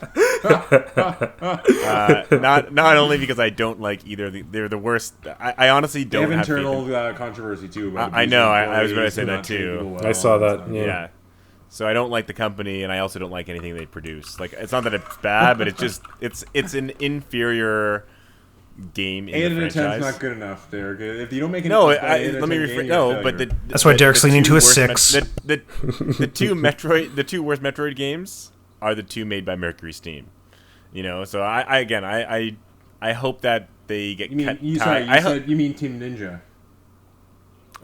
Not only because I don't like either. They're the worst. I honestly don't they have have internal controversy too. About I know. I was going to say that too. I saw that. Yeah. So I don't like the company, and I also don't like anything they produce. Like, it's not that it's bad, but it's just it's an inferior game in 8 the out of 10 franchise. is not good enough, Derek. If you don't make it, No, let me rephrase. No, but That's why Derek's leaning to a 6. The two worst Metroid games are the two made by Mercury Steam. You know, so I hope that they get You mean cut. you mean Team Ninja?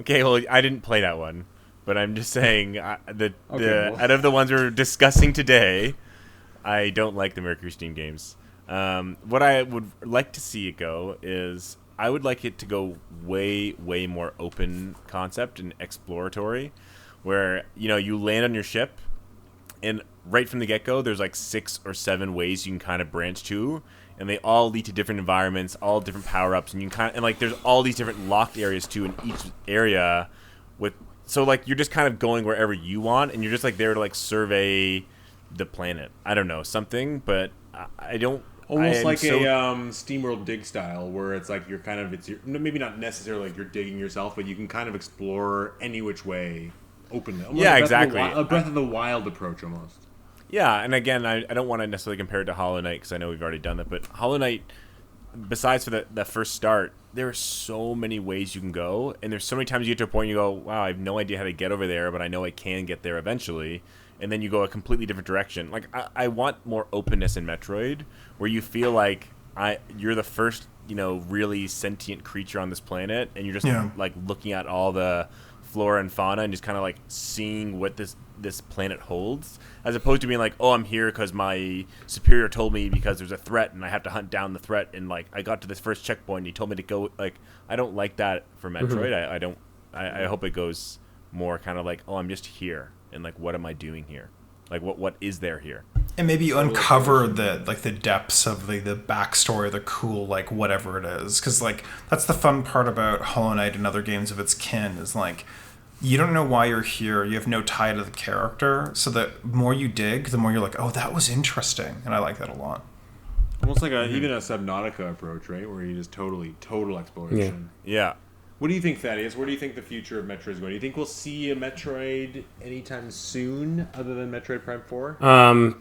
Okay, well, I didn't play that one. But I'm just saying, out of the ones we're discussing today, I don't like the Mercury Steam games. What I would like to see it go is, I would like it to go way, way more open concept and exploratory, where, you know, you land on your ship, and right from the get-go, there's like 6 or 7 ways you can kind of branch to, and they all lead to different environments, all different power-ups, and you can and like there's all these different locked areas too in each area with. So, like, you're just kind of going wherever you want, and you're just, like, there to, like, survey the planet. I don't know, something, but I don't... Almost like a SteamWorld Dig style, where it's, like, you're kind of... maybe not necessarily, like, you're digging yourself, but you can kind of explore any which way openly. Almost yeah, like exactly. A Breath of the Wild approach, almost. Yeah, and again, I don't want to necessarily compare it to Hollow Knight, because I know we've already done that, but Hollow Knight, besides for the first start, there are so many ways you can go, and there's so many times you get to a point and you go, wow, I have no idea how to get over there, but I know I can get there eventually, and then you go a completely different direction. Like, I want more openness in Metroid, where you feel like you're the first, you know, really sentient creature on this planet, and you're just like looking at all the flora and fauna and just kind of like seeing what this planet holds, as opposed to being like, oh, I'm here because my superior told me because there's a threat and I have to hunt down the threat, and like I got to this first checkpoint and he told me to go. Like, I don't like that for Metroid. I hope it goes more kind of like, oh, I'm just here, and like, what am I doing here? Like, what is there here? And maybe you uncover the depths of the backstory, the cool, like, whatever it is, because like that's the fun part about Hollow Knight and other games of its kin, is like, you don't know why you're here. You have no tie to the character. So the more you dig, the more you're like, oh, that was interesting. And I like that a lot. Almost like even a Subnautica approach, right? Where you just total exploration. Yeah. What do you think, Thaddeus? Where do you think the future of Metroid is going? Do you think we'll see a Metroid anytime soon, other than Metroid Prime 4?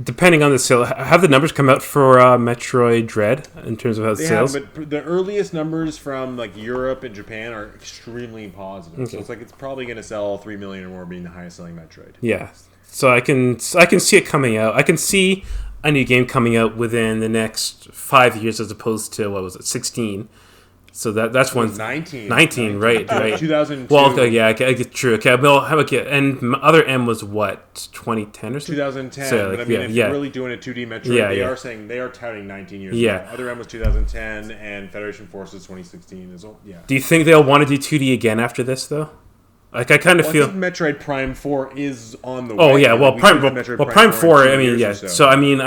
Depending on the sale, have the numbers come out for Metroid Dread in terms of how They sales? have, but the earliest numbers from like Europe and Japan are extremely positive. Okay. So it's like it's probably going to sell 3 million or more, being the highest selling Metroid. Yeah, so I can see it coming out. I can see a new game coming out within the next 5 years, as opposed to 16. So that's one. 19. 19, right. 2002. Well, okay, yeah, I get true. Okay, well, how about and other M was what, 2010 or something? 2010. So, but I mean, if you're really doing a 2D Metroid, they are touting 19 years ago. Other M was 2010, and Federation Forces 2016 is all. Yeah. Do you think they'll want to do 2D again after this, though? Like, I kind of feel. I think Metroid Prime 4 is on the way. Oh yeah, well, Prime 4. I mean, yeah. So. So I mean,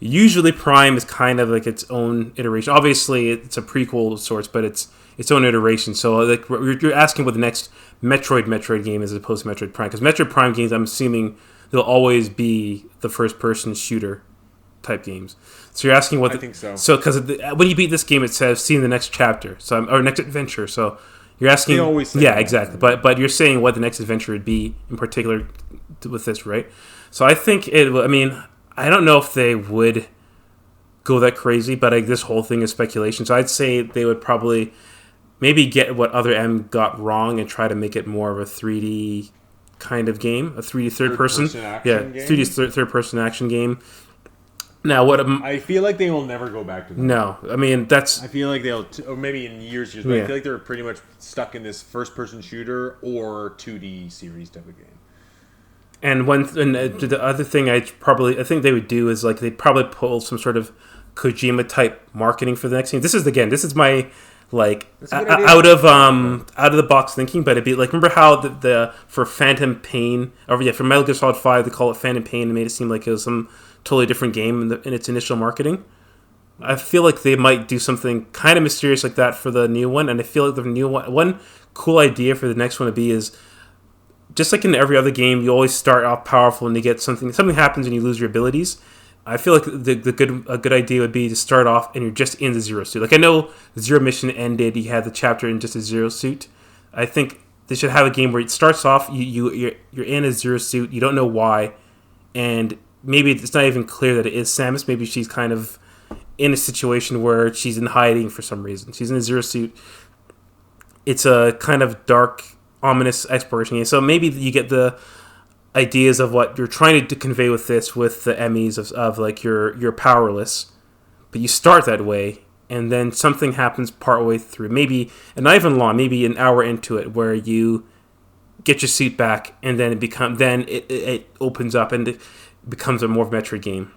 usually Prime is kind of like its own iteration. Obviously, it's a prequel of sorts, but it's its own iteration. So like you're asking what the next Metroid game is as opposed to Metroid Prime, because Metroid Prime games, I'm assuming they'll always be the first-person shooter type games. So you're asking what I think so. So because when you beat this game, it says "see in the next chapter," or next adventure. So you're asking. They always say yeah, that. exactly. But you're saying what the next adventure would be in particular with this, right? So I think it. I mean, I don't know if they would go that crazy, but this whole thing is speculation. So I'd say they would probably maybe get what Other M got wrong and try to make it more of a 3D kind of game, a 3D third person game? 3D third person action game. Now, I feel like they will never go back to that. No, I mean that's. I feel like they'll, or maybe in years, but I feel like they're pretty much stuck in this first-person shooter or 2D series type of game. And the other thing I think they would do is like they'd probably pull some sort of Kojima type marketing for the next game. This is my like out of the box thinking, but it'd be like, remember how the for Phantom Pain for Metal Gear Solid 5 they call it Phantom Pain and made it seem like it was some totally different game in its initial marketing. I feel like they might do something kind of mysterious like that for the new one, and I feel like the new one cool idea for the next one to be is, just like in every other game, you always start off powerful and you get something happens and you lose your abilities. I feel like a good idea would be to start off and you're just in the Zero suit. Like I know the Zero mission ended, you had the chapter in just a Zero suit. I think they should have a game where it starts off you're in a Zero suit, you don't know why, and maybe it's not even clear that it is Samus. Maybe she's kind of in a situation where she's in hiding for some reason. She's in a Zero suit. It's a kind of dark, ominous exploration game. So maybe you get the ideas of what you're trying to convey with this, with the Emmys of like you're powerless, but you start that way, and then something happens partway through, maybe, and not even long, maybe an hour into it, where you get your suit back, and then it opens up and it becomes a more Metroid game.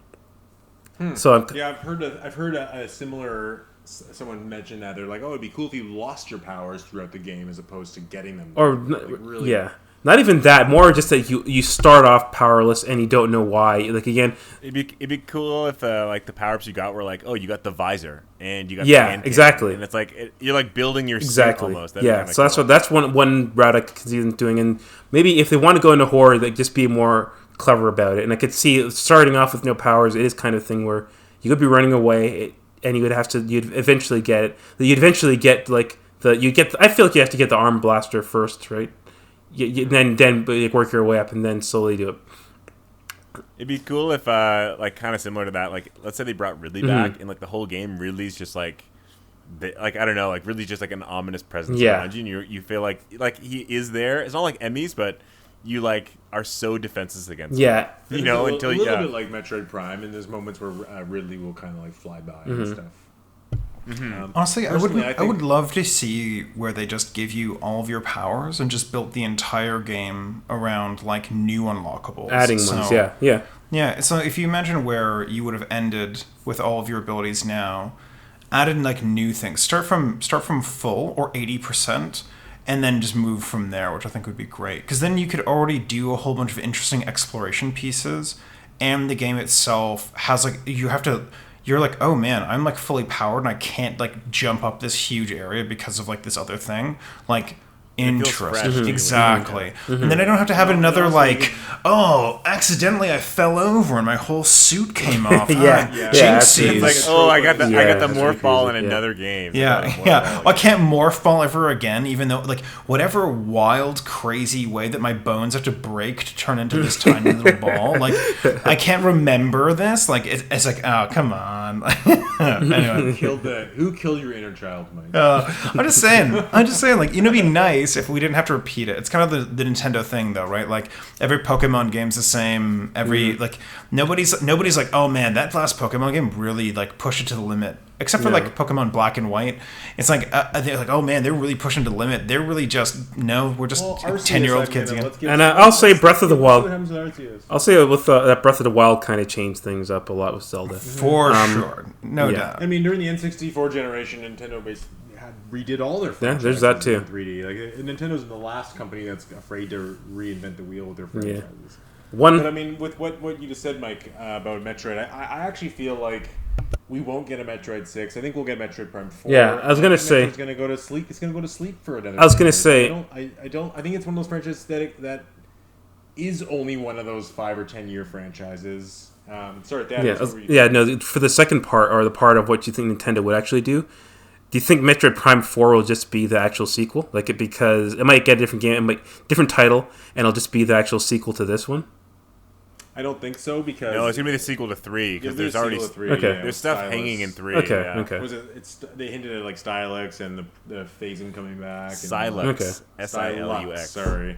So I've heard a similar. Someone mentioned that they're like, oh, it'd be cool if you lost your powers throughout the game as opposed to getting them. Or really, yeah, not even that. More just that you start off powerless and you don't know why. Like again, it'd be cool if like the power ups you got were like, oh, you got the visor and you got the hand exactly, and it's like you're like building your suit almost. So that's one route I could see them doing, and maybe if they want to go into horror, like just be more clever about it. And I could see starting off with no powers. It is kind of thing where you could be running away. And you'd eventually get it. You'd eventually get I feel like you have to get the arm blaster first, right? Then work your way up and then slowly do it. It'd be cool if like kind of similar to that. Like let's say they brought Ridley back and like the whole game Ridley's just like I don't know, like Ridley's just like an ominous presence around you. And you feel like he is there. It's not like Emmys, but you like are so defenseless against him. You know, until a little bit like Metroid Prime, and there's moments where Ridley will kind of like fly by and stuff. Honestly, I would love to see where they just give you all of your powers and just built the entire game around like new unlockables, adding ones. Yeah. So if you imagine where you would have ended with all of your abilities now, added like new things, start from full or 80%. And then just move from there, which I think would be great. Because then you could already do a whole bunch of interesting exploration pieces. And the game itself has like, you're like, oh man, I'm like fully powered and I can't like jump up this huge area because of like this other thing. Like, interesting. Exactly. And then I don't have to have another like, oh, accidentally I fell over and my whole suit came off. Jinxies. It's like, oh, I got the morph ball in another game. Well, I can't morph ball ever again, even though like whatever wild, crazy way that my bones have to break to turn into this tiny little ball. Like I can't remember this. Like it's like, oh, come on. Anyway, who killed your inner child, Mike? I'm just saying, like, it'd be nice if we didn't have to repeat it. It's kind of the Nintendo thing, though, right? Like every Pokemon game's the same. Every like nobody's like, oh man, that last Pokemon game really like pushed it to the limit except for like Pokemon Black and White. It's like they're like, oh man, they're really pushing the limit. They're really just we're just 10-year-old kids again. And I'll say Breath of the Wild. I'll say with that Breath of the Wild kind of changed things up a lot with Zelda. For sure, no doubt. I mean, during the N64 generation, Nintendo basically redid all their franchises there's that too. in 3D. Like Nintendo's the last company that's afraid to reinvent the wheel with their franchises. But I mean, with what you just said, Mike, about Metroid, I actually feel like we won't get a Metroid 6. I think we'll get Metroid Prime 4. Yeah, I was gonna say it's gonna go to sleep. It's gonna go to sleep for another. I was gonna say I think it's one of those franchises that is only one of those 5 or 10 year franchises. Sorry, Dad. No. For the second part, or the part of what you think Nintendo would actually do you think Metroid Prime 4 will just be the actual sequel? Because it might get a different game, different title, and it'll just be the actual sequel to this one? I don't think so, because no, it's gonna be the sequel to 3 because there's already there's stuff hanging in 3. Okay. They hinted at like Stylix and the phasing coming back. Silux, Silux. Sorry.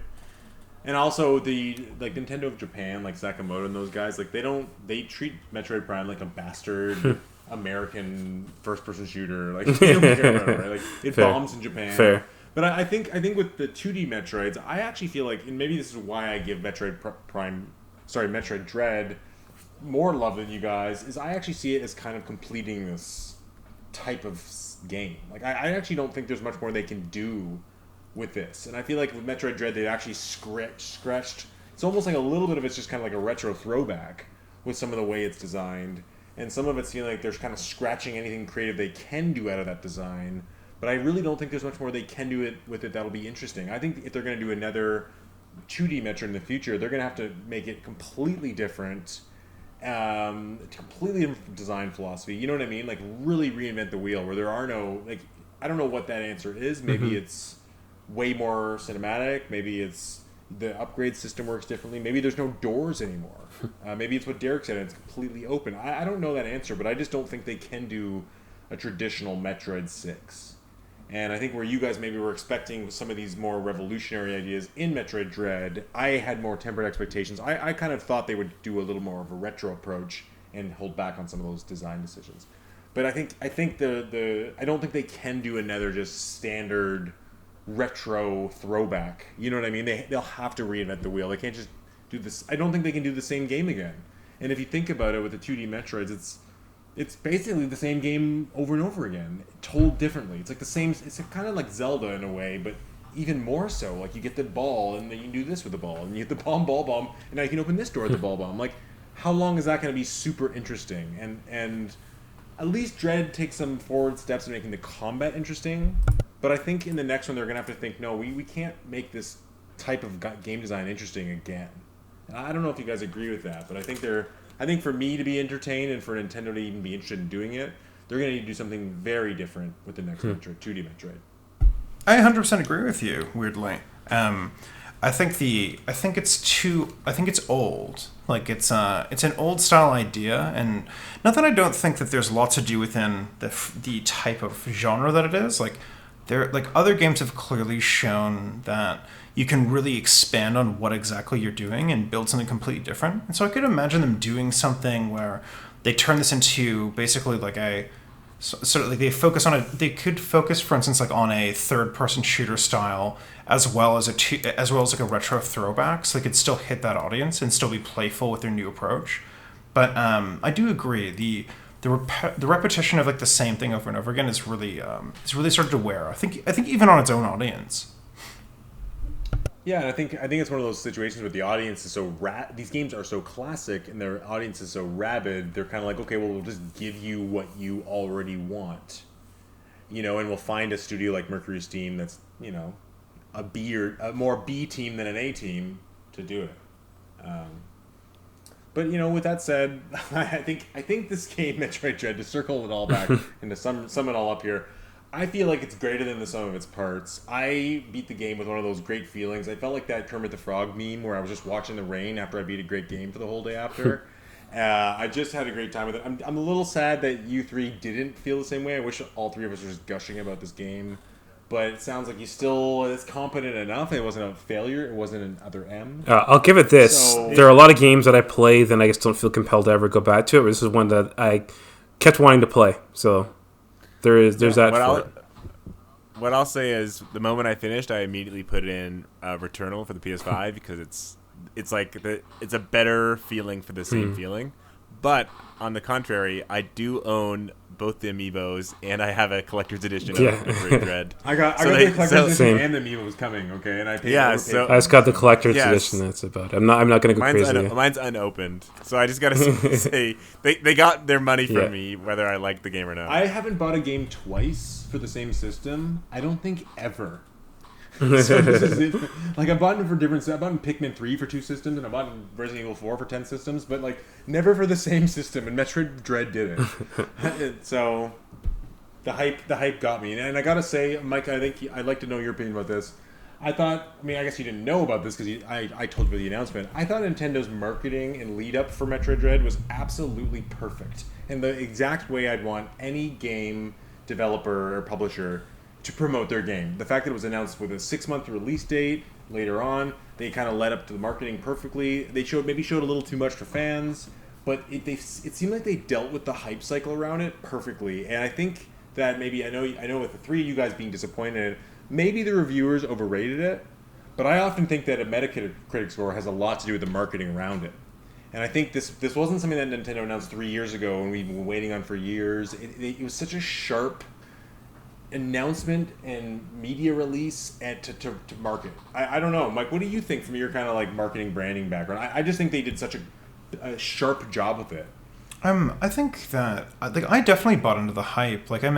And also Nintendo of Japan, like Sakamoto and those guys, like they treat Metroid Prime like a bastard American first-person shooter. Like they don't care about it, right? Like it bombs in Japan. Fair. But I think with the 2D Metroids, I actually feel like, and maybe this is why I give Metroid Dread more love than you guys, is I actually see it as kind of completing this type of game. Like I actually don't think there's much more they can do with this. And I feel like with Metroid Dread, they've actually scratched. It's almost like a little bit of it's just kind of like a retro throwback with some of the way it's designed. And some of it's feeling like they're kind of scratching anything creative they can do out of that design. But I really don't think there's much more they can do with it that'll be interesting. I think if they're going to do another 2D Metroid in the future, they're going to have to make it completely different, completely different design philosophy. You know what I mean? Like really reinvent the wheel where there are no, like, I don't know what that answer is. Maybe it's way more cinematic. Maybe it's the upgrade system works differently. Maybe there's no doors anymore. Maybe it's what Derek said, it's completely open. I don't know that answer, but I just don't think they can do a traditional Metroid 6. And I think where you guys maybe were expecting some of these more revolutionary ideas in Metroid Dread, I had more tempered expectations. I kind of thought they would do a little more of a retro approach and hold back on some of those design decisions. But I think I don't think they can do another just standard retro throwback. You know what I mean? They'll have to reinvent the wheel. They can't just do this. I don't think they can do the same game again. And if you think about it with the 2D Metroids, it's basically the same game over and over again, told differently. It's like the same. It's kind of like Zelda in a way, but even more so. Like you get the ball, and then you can do this with the ball, and you get the bomb, and now you can open this door with the bomb. Like, how long is that going to be super interesting? And at least Dread takes some forward steps in making the combat interesting. But I think in the next one they're going to have to think, no, we can't make this type of game design interesting again. And I don't know if you guys agree with that, but I think for me to be entertained and for Nintendo to even be interested in doing it, they're going to need to do something very different with the next Metroid, 2D Metroid. I 100% agree with you. Weirdly, I think it's old. Like it's an old style idea, and not that I don't think that there's lots to do within the type of genre that it is. Like other games have clearly shown that you can really expand on what exactly you're doing and build something completely different. And so I could imagine them doing something where they turn this into basically like they focus on they could focus, for instance, like on a third-person shooter style as well as like a retro throwback, so they could still hit that audience and still be playful with their new approach. But I do agree the repetition of like the same thing over and over again is really started to wear. I think even on its own audience. Yeah, and I think it's one of those situations where the audience is so these games are so classic and their audience is so rabid. They're kind of like, okay, well, we'll just give you what you already want, and we'll find a studio like Mercury Steam that's a B or a more B team than an A team to do it. But with that said, I think this game, Metroid Dread, to circle it all back and to sum it all up here, I feel like it's greater than the sum of its parts. I beat the game with one of those great feelings. I felt like that Kermit the Frog meme where I was just watching the rain after I beat a great game for the whole day after. I just had a great time with it. I'm a little sad that you three didn't feel the same way. I wish all three of us were just gushing about this game. But it sounds like you still is competent enough. It wasn't a failure. It wasn't an other M. I'll give it this. There are a lot of games that I play, then I just don't feel compelled to ever go back to it. This is one that I kept wanting to play. So there's that what for it. what I'll say is, the moment I finished, I immediately put in Returnal for the PS5 because it's like it's a better feeling for the same feeling. But on the contrary, I do own both the amiibos, and I have a collector's edition of Metroid Dread. I got the collector's edition and the amiibo was coming. Okay, and I paid. Yeah, overpaid. I just got the collector's edition. That's about it. I'm not going to go crazy. Mine's unopened, so I just got to say they got their money from me, whether I like the game or not. I haven't bought a game twice for the same system. I don't think ever. So this is it. Like, I bought them for different. I bought in Pikmin 3 for 2 systems, and I bought in Resident Evil 4 for 10 systems, but like never for the same system. And Metroid Dread did it. So the hype got me. And I gotta say, Mike, I think I'd like to know your opinion about this. I guess you didn't know about this because I told you the announcement. I thought Nintendo's marketing and lead up for Metroid Dread was absolutely perfect, and the exact way I'd want any game developer or publisher to promote their game. The fact that it was announced with a 6-month release date later on, they kind of led up to the marketing perfectly. They showed a little too much for fans, but it seemed like they dealt with the hype cycle around it perfectly. And I think that maybe I know with the three of you guys being disappointed, maybe the reviewers overrated it, but I often think that a Metacritic score has a lot to do with the marketing around it. And I think this wasn't something that Nintendo announced 3 years ago and we've been waiting on for years. It was such a sharp announcement and media release and to market. I don't know, Mike, what do you think from your kind of like marketing branding background? I just think they did such a sharp job with it. I think that I definitely bought into the hype. Like you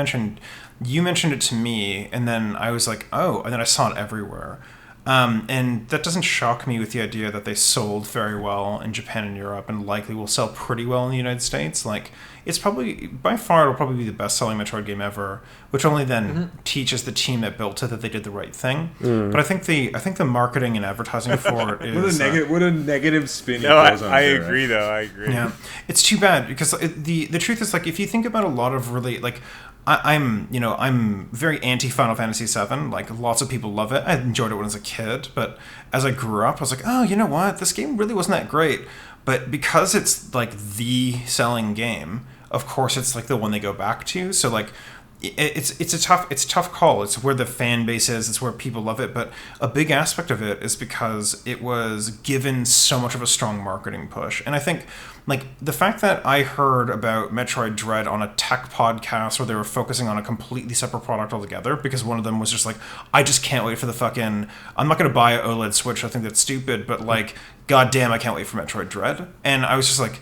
mentioned it to me, and then I was like, oh, and then I saw it everywhere. And that doesn't shock me with the idea that they sold very well in Japan and Europe and likely will sell pretty well in the United States. Like, it's probably, by far, it'll probably be the best-selling Metroid game ever, which only then teaches the team that built it that they did the right thing. But I think the marketing and advertising for it is... what a negative spin. No, I agree, though. I agree. Yeah. It's too bad, because the truth is, like, if you think about a lot of really, like... I'm very anti Final Fantasy VII. Like, lots of people love it. I enjoyed it when I was a kid, but as I grew up, I was like, oh, you know what? This game really wasn't that great. But because it's like the selling game, of course, it's like the one they go back to. So like, it's a tough call. It's where the fan base is. It's where people love it. But a big aspect of it is because it was given so much of a strong marketing push. And I think, like, the fact that I heard about Metroid Dread on a tech podcast where they were focusing on a completely separate product altogether, because one of them was just like, I just can't wait for the fucking... I'm not going to buy an OLED Switch. I think that's stupid. But, like, goddamn, I can't wait for Metroid Dread. And I was just like,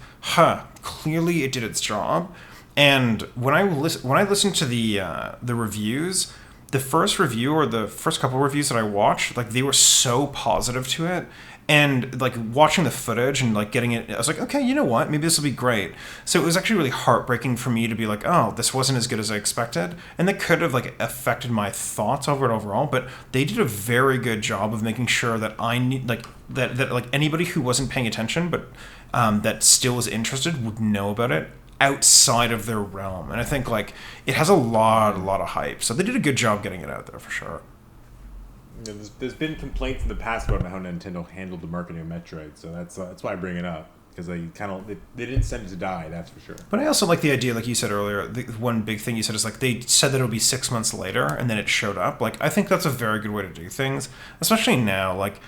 clearly it did its job. And when I listened to the reviews, the first review or the first couple of reviews that I watched, like, they were so positive to it. And like watching the footage and like getting it, I was like, okay, you know what? Maybe this will be great. So it was actually really heartbreaking for me to be like, oh, this wasn't as good as I expected. And that could have like affected my thoughts over it overall. But they did a very good job of making sure that I need that like anybody who wasn't paying attention but that still was interested would know about it outside of their realm. And I think like it has a lot of hype. So they did a good job getting it out there for sure. You know, there's been complaints in the past about how Nintendo handled the marketing of Metroid, so that's why I bring it up, because they didn't send it to die, that's for sure. But I also like the idea, like you said earlier, the one big thing you said is like they said that it'll be 6 months later, and then it showed up. Like, I think that's a very good way to do things, especially now. Like,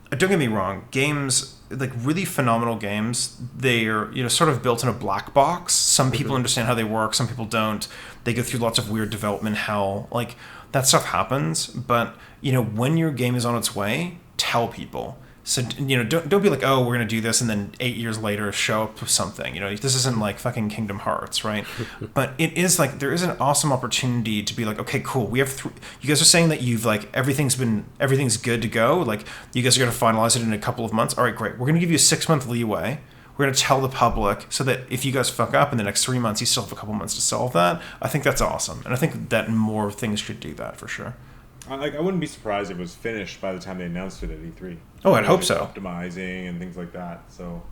don't get me wrong, games, like really phenomenal games, they're, you know, sort of built in a black box. Some people understand how they work, some people don't. They go through lots of weird development hell. Like, that stuff happens, but, you know, when your game is on its way, tell people. So, you know, don't be like, oh, we're going to do this, and then 8 years later show up with something. You know, this isn't like fucking Kingdom Hearts, right? But it is like, there is an awesome opportunity to be like, okay, cool, we have you guys are saying that you've like, everything's good to go. Like, you guys are going to finalize it in a couple of months. All right, great. We're going to give you a 6-month leeway. We're going to tell the public so that if you guys fuck up in the next 3 months, you still have a couple months to solve that. I think that's awesome. And I think that more things should do that for sure. I wouldn't be surprised if it was finished by the time they announced it at E3. Oh, I'd hope so. Optimizing and things like that. So,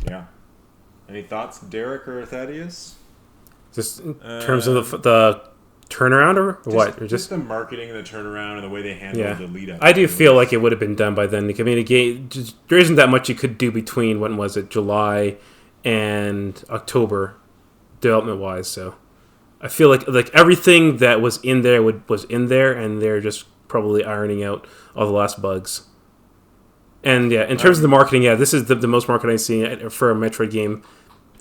yeah. Any thoughts, Derek or Thaddeus? Just in terms of the turnaround or what? Or just the marketing and the turnaround and the way they handled the lead up. I do feel like it would have been done by then. I mean, there isn't that much you could do between, when was it, July and October, development-wise, so... I feel like everything that was in there was in there, and they're just probably ironing out all the last bugs. And yeah, in terms of the marketing, yeah, this is the most marketing I've seen for a Metroid game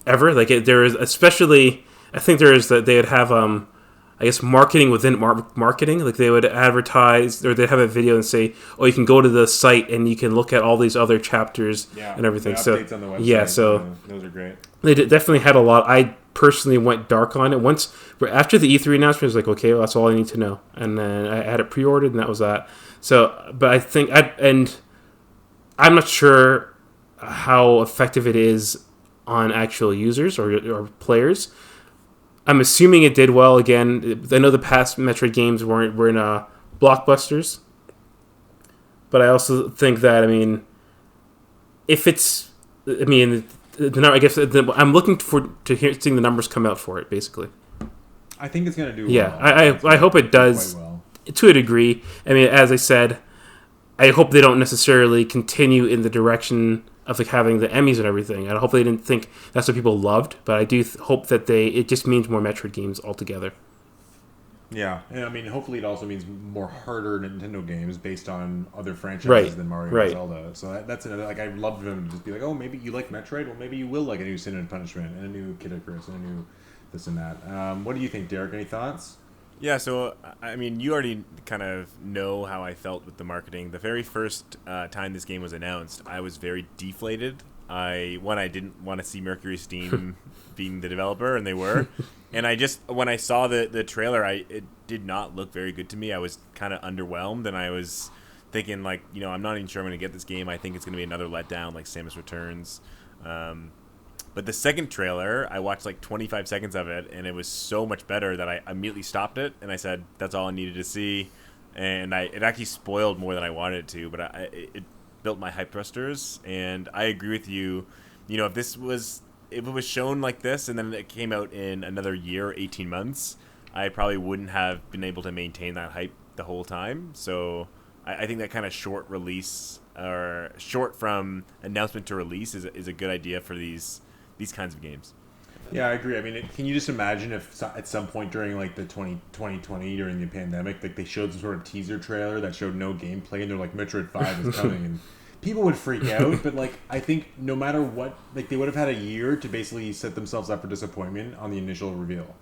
ever. Like there is, especially, I think there is that they would have I guess marketing within marketing. Like they would advertise, or they'd have a video and say, "Oh, you can go to the site and you can look at all these other chapters and everything." The So updates on the website, yeah, so those are great. they definitely had a lot. I personally went dark on it once after the E3 announcement. I was like, okay, well, that's all I need to know, and then I had it pre-ordered, and that was that. So, but I think I'm not sure how effective it is on actual users or players. I'm assuming it did well. Again, I know the past Metroid games were in blockbusters, but I also think that if it's, I guess I'm looking seeing the numbers come out for it. Basically, I think it's going to do yeah, well. I hope it does quite well. To a degree. As I said, I hope they don't necessarily continue in the direction of having the Emmys and everything. I hope they didn't think that's what people loved, but I do hope that it just means more Metroid games altogether. Yeah, and hopefully it also means more harder Nintendo games based on other franchises than Mario and Zelda. So that's another. Like, I'd love them to just be like, oh, maybe you like Metroid, well, maybe you will like a new Sin and Punishment and a new Kid Icarus and a new this and that. What do you think, Derek? Any thoughts? Yeah, so, you already kind of know how I felt with the marketing. The very first time this game was announced, I was very deflated. I didn't want to see Mercury Steam being the developer, and they were. And when I saw the trailer, it did not look very good to me. I was kind of underwhelmed, and I was thinking, I'm not even sure I'm going to get this game. I think it's going to be another letdown like Samus Returns. But the second trailer, I watched 25 seconds of it, and it was so much better that I immediately stopped it, and I said, that's all I needed to see. And it actually spoiled more than I wanted it to, but it built my hype thrusters, and I agree with you. If it was shown like this, and then it came out in another year, 18 months, I probably wouldn't have been able to maintain that hype the whole time. So I think that kind of short release, or short from announcement to release, is a good idea for these kinds of games. Yeah, I agree. Can you just imagine if at some point during the 2020 during the pandemic, they showed some sort of teaser trailer that showed no gameplay, and they're like, Metroid 5 is coming, and people would freak out. But I think no matter what, they would have had a year to basically set themselves up for disappointment on the initial reveal.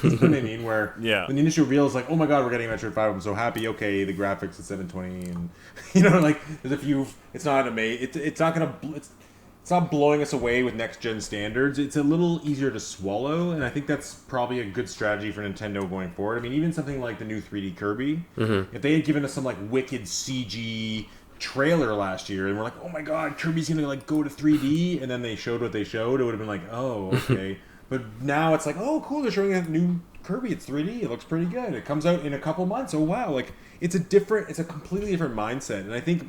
You know what I mean? Where when the initial reveal is like, oh my god, we're getting Metroid 5, I'm so happy. Okay, the graphics at 720, and there's a few. It's not amazing. It's not blowing us away with next-gen standards. It's a little easier to swallow, and I think that's probably a good strategy for Nintendo going forward. Even something like the new 3D Kirby, if they had given us some wicked CG trailer last year, and we're like, oh my god, Kirby's gonna go to 3D, and then they showed what they showed, it would have been like, oh, okay. But now it's like, oh, cool, they're showing a new Kirby. It's 3D. It looks pretty good. It comes out in a couple months. Oh wow, it's a completely different mindset, and I think.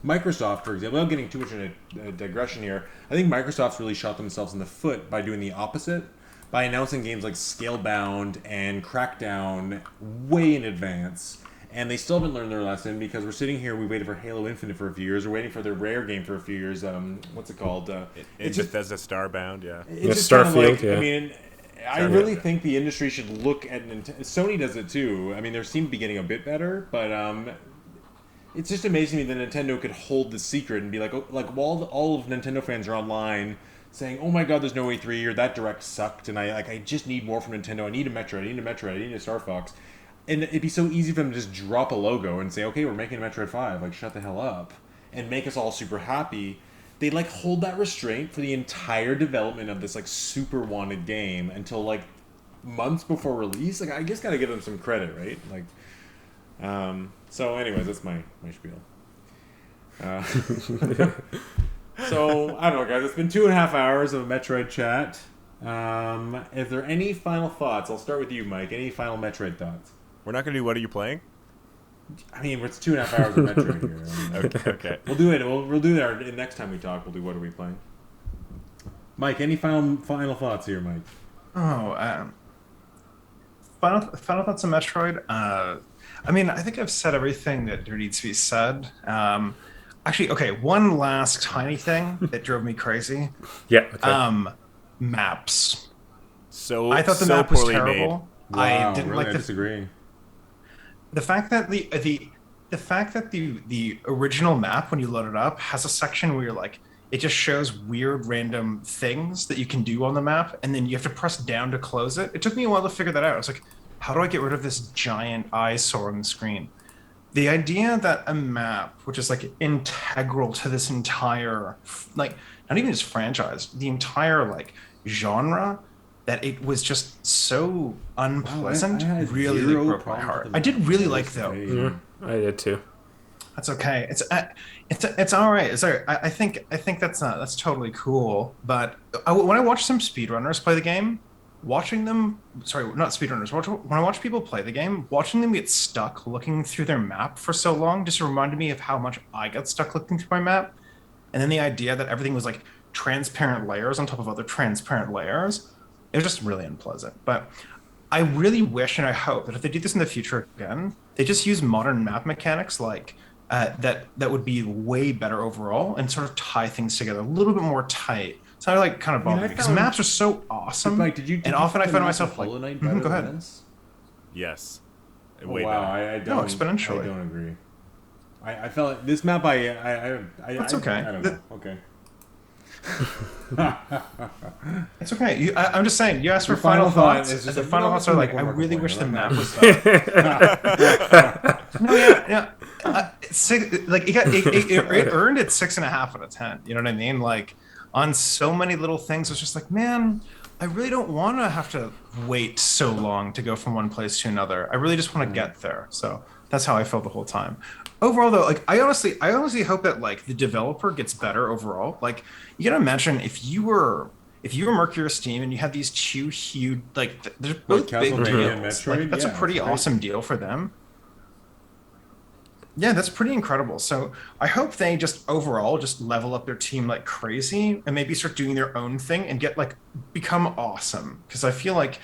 Microsoft, for example, without getting too much in a digression here, I think Microsoft's really shot themselves in the foot by doing the opposite, by announcing games like Scalebound and Crackdown way in advance, and they still haven't learned their lesson, because we're sitting here, we waited for Halo Infinite for a few years, we're waiting for their Rare game for a few years, what's it called? It's just Bethesda Starbound, yeah. It's just Starfield, I really think the industry should look at Nintendo. Sony does it too. They seem to be getting a bit better, but it's just amazing to me that Nintendo could hold the secret and be while all of Nintendo fans are online saying, "Oh my God, there's no E3," or "That Direct sucked," and I just need more from Nintendo. I need a Metroid. I need a Star Fox, and it'd be so easy for them to just drop a logo and say, "Okay, we're making a Metroid 5." Shut the hell up, and make us all super happy. They hold that restraint for the entire development of this super wanted game until months before release. I just gotta give them some credit, right? So anyways, that's my spiel. So, I don't know, guys. It's been 2.5 hours of a Metroid chat. Is there any final thoughts? I'll start with you, Mike. Any final Metroid thoughts? We're not going to do What Are You Playing? It's 2.5 hours of Metroid here. Okay. We'll do it. We'll do that next time we talk. We'll do What Are We Playing? Mike, any final thoughts here, Mike? Final thoughts on Metroid? I think I've said everything that there needs to be said. Actually, okay, one last tiny thing that drove me crazy. Yeah. Okay. Maps. So I thought the so map was poorly terrible. Wow, I didn't really, like I the disagree. fact that the fact that the original map, when you load it up, has a section where you're like, it just shows weird random things that you can do on the map, and then you have to press down to close it. It took me a while to figure that out. I was like, how do I get rid of this giant eyesore on the screen? The idea that a map, which is like integral to this entire, like, not even just franchise, the entire like genre, that it was just so unpleasant, I had really zero broke my problems heart. with the I did map. really It like was though. great. Yeah, I did too. That's okay. It's all right. It's all right. I think that's totally cool. But when I watch some speedrunners play the game, watching them, sorry, not speedrunners. When I watch people play the game, watching them get stuck looking through their map for so long just reminded me of how much I got stuck looking through my map. And then the idea that everything was like transparent layers on top of other transparent layers, it was just really unpleasant. But I really wish and I hope that if they do this in the future again, they just use modern map mechanics like that would be way better overall and sort of tie things together a little bit more tight. So I like kind of bother me because maps are so awesome. Mike, did you and often I find find the myself like, Hollow Knight go better ahead. than this? Yes. Oh, Way wow, better. I don't. exponentially. I don't agree. I felt like this map. That's okay. I don't know. Okay. It's okay. I'm just saying. You asked for Your final final thought thoughts. is just The like, final no, thoughts let's are make like, one I more really point. wish the Let map that was better. No, yeah. It earned it 6.5 out of 10. You know what I mean? Like on so many little things, it's just like, man, I really don't want to have to wait so long to go from one place to another. I really just want to get there. So that's how I felt the whole time. Overall, though, like I honestly hope that like the developer gets better overall. Like you can imagine if you were Mercury Steam and you had these two huge they're both big Castlevania and deals. Metroid? Like, that's Yeah, a pretty that's right. awesome deal for them. Yeah, that's pretty incredible. So I hope they just overall just level up their team like crazy and maybe start doing their own thing and become awesome. Because I feel like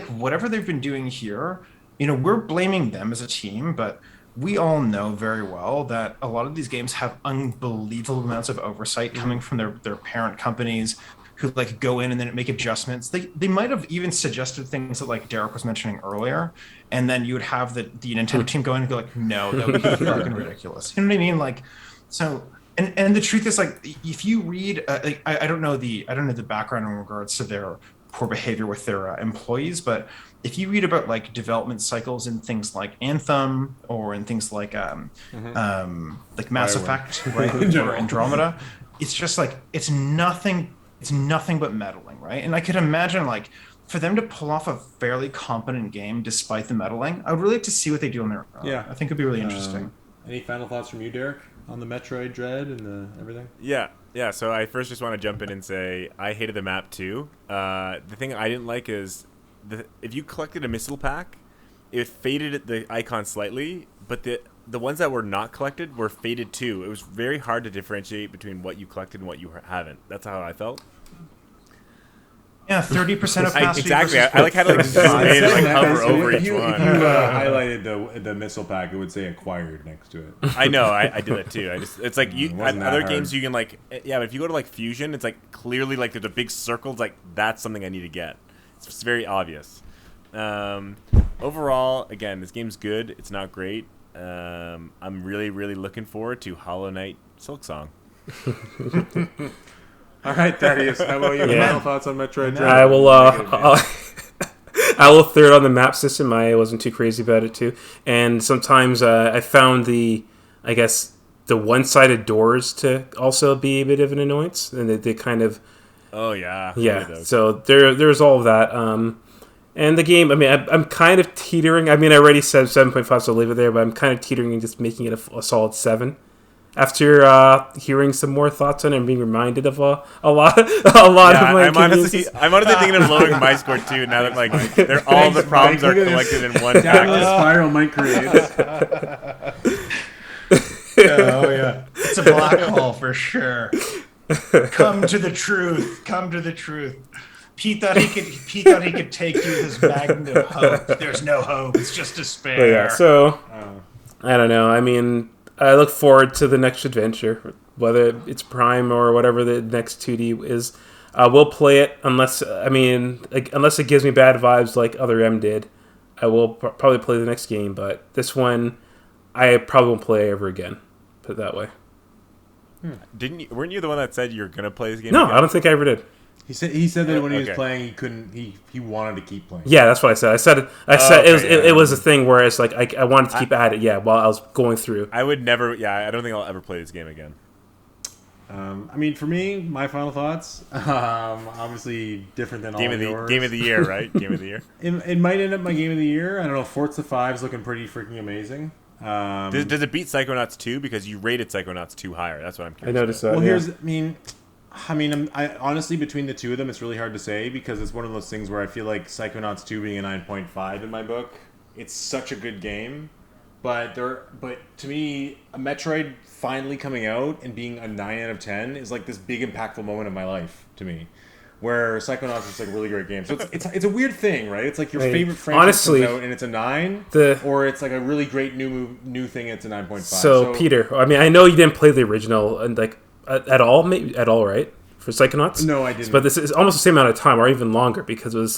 whatever they've been doing here, we're blaming them as a team, but we all know very well that a lot of these games have unbelievable amounts of oversight coming from their parent companies who like go in and then make adjustments. They might have even suggested things that like Derek was mentioning earlier, and then you would have the Nintendo team go in and go like, no, that would be fucking ridiculous. You know what I mean? Like, so and the truth is like if you read I don't know the background in regards to their poor behavior with their employees, but if you read about like development cycles in things like Anthem or in things like Mass Effect, right, or Andromeda, it's just like it's nothing but meddling, right? And I could imagine like for them to pull off a fairly competent game despite the meddling, I would really like to see what they do on their own. Yeah. I think it'd be really interesting. Any final thoughts from you, Derek, on the Metroid Dread and everything? Yeah. So I first just want to jump in and say I hated the map too. The thing I didn't like is if you collected a missile pack, it faded the icon slightly, but the ones that were not collected were faded too. It was very hard to differentiate between what you collected and what you haven't. That's how I felt. Yeah, 30% opacity. Exactly. versus I like how to like zoom in and like hover over if each you, one. If you highlighted the missile pack, it would say acquired next to it. I know, I did that too. It's like It wasn't that other hard. games you can like, yeah, but if you go to like Fusion, it's like clearly like there's a big circle. It's like that's something I need to get. It's very obvious. Overall, again, this game's good. It's not great. I'm really, really looking forward to Hollow Knight Silksong. All right, Thaddeus, how about you? Yeah. Final thoughts on Metroid Dread? I will. I will throw it on the map system. I wasn't too crazy about it too. And sometimes I found the one-sided doors to also be a bit of an annoyance, and they kind of. Oh yeah. Yeah. So there's all of that. And the game, I mean, I'm kind of teetering. I mean, I already said 7.5, so I'll leave it there. But I'm kind of teetering and just making it a solid 7. After hearing some more thoughts on it and being reminded of a lot of my I'm honestly thinking of lowering my score too. Now that like all the problems are collected in one Down the package. spiral Mike creates. Oh yeah, it's a black hole for sure. Come to the truth. Come to the truth. Pete thought he could take you with his magnet of hope. There's no hope. It's just despair. But yeah, so I don't know. I mean, I look forward to the next adventure, whether it's Prime or whatever the next 2D is. I will play it unless unless it gives me bad vibes like other M did. I will probably play the next game, but this one I probably won't play ever again. Put it that way. Weren't you the one that said you're gonna play this game? No, again? I don't think I ever did. He said that when he was Okay. playing, he couldn't. He wanted to keep playing. Yeah, that's what I said. I said Okay, it was a thing where it's like I wanted to keep at it. Yeah, while I was going through. I would never. Yeah, I don't think I'll ever play this game again. I mean, for me, my final thoughts, obviously different than Game all of the yours. game of the year, right? Game of the year. It might end up my game of the year. I don't know. Forza 5 is looking pretty freaking amazing. Does it beat Psychonauts 2? Because you rated Psychonauts 2 higher. That's what I'm I curious. noticed that. Well, yeah. I honestly, between the two of them, it's really hard to say because it's one of those things where I feel like Psychonauts 2 being a 9.5 in my book, it's such a good game, but to me, a Metroid finally coming out and being a 9 out of 10 is like this big impactful moment of my life to me. Where Psychonauts is like a really great game, so it's a weird thing, right? It's like your Right. favorite franchise Honestly, comes out and it's a 9, or it's like a really great new thing. And it's a 9.5. So Peter, I mean, I know you didn't play the original and like at all, maybe at all, right? For Psychonauts? No, I didn't. But this is almost the same amount of time, or even longer, because it was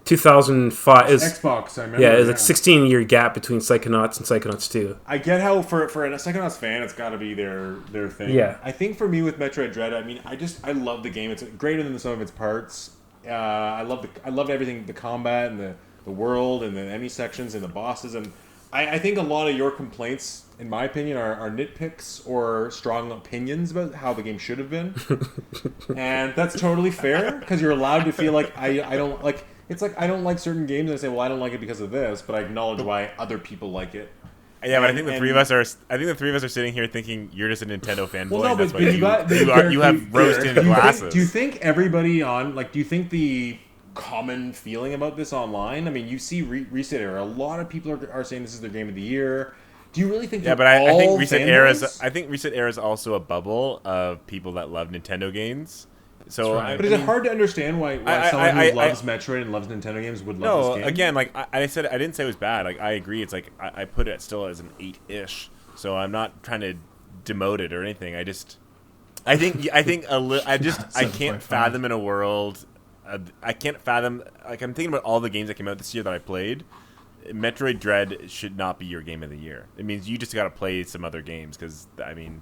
2005. Xbox, I remember. Yeah, it was like 16-year gap between Psychonauts and Psychonauts 2. I get how for a Psychonauts fan, it's got to be their thing. Yeah. I think for me with Metroid Dread, I mean, I love the game. It's greater than the sum of its parts. I love everything, the combat and the world and the enemy sections and the bosses, and I think a lot of your complaints, in my opinion, are nitpicks or strong opinions about how the game should have been, and that's totally fair because you're allowed to feel like I don't like. It's like I don't like certain games, and I say, well, I don't like it because of this, but I acknowledge why other people like it. Yeah, but I think the three of us are sitting here thinking you're just a Nintendo fanboy. Well, no, and that's but why you have rose-tinted glasses. Do you think everybody do you think the common feeling about this online? I mean, you see Reset Era. A lot of people are saying this is their game of the year. Do you really think? Yeah, but I think Reset Era fanboys? is also a bubble of people that love Nintendo games. So, right. But is it hard to understand why someone who loves Metroid and loves Nintendo games would love this game? Again, like I said, I didn't say it was bad. Like I agree, it's like I put it still as an 8-ish. So I'm not trying to demote it or anything. I can't fathom in a world. I can't fathom. Like I'm thinking about all the games that came out this year that I played. Metroid Dread should not be your game of the year. It means you just got to play some other games because I mean.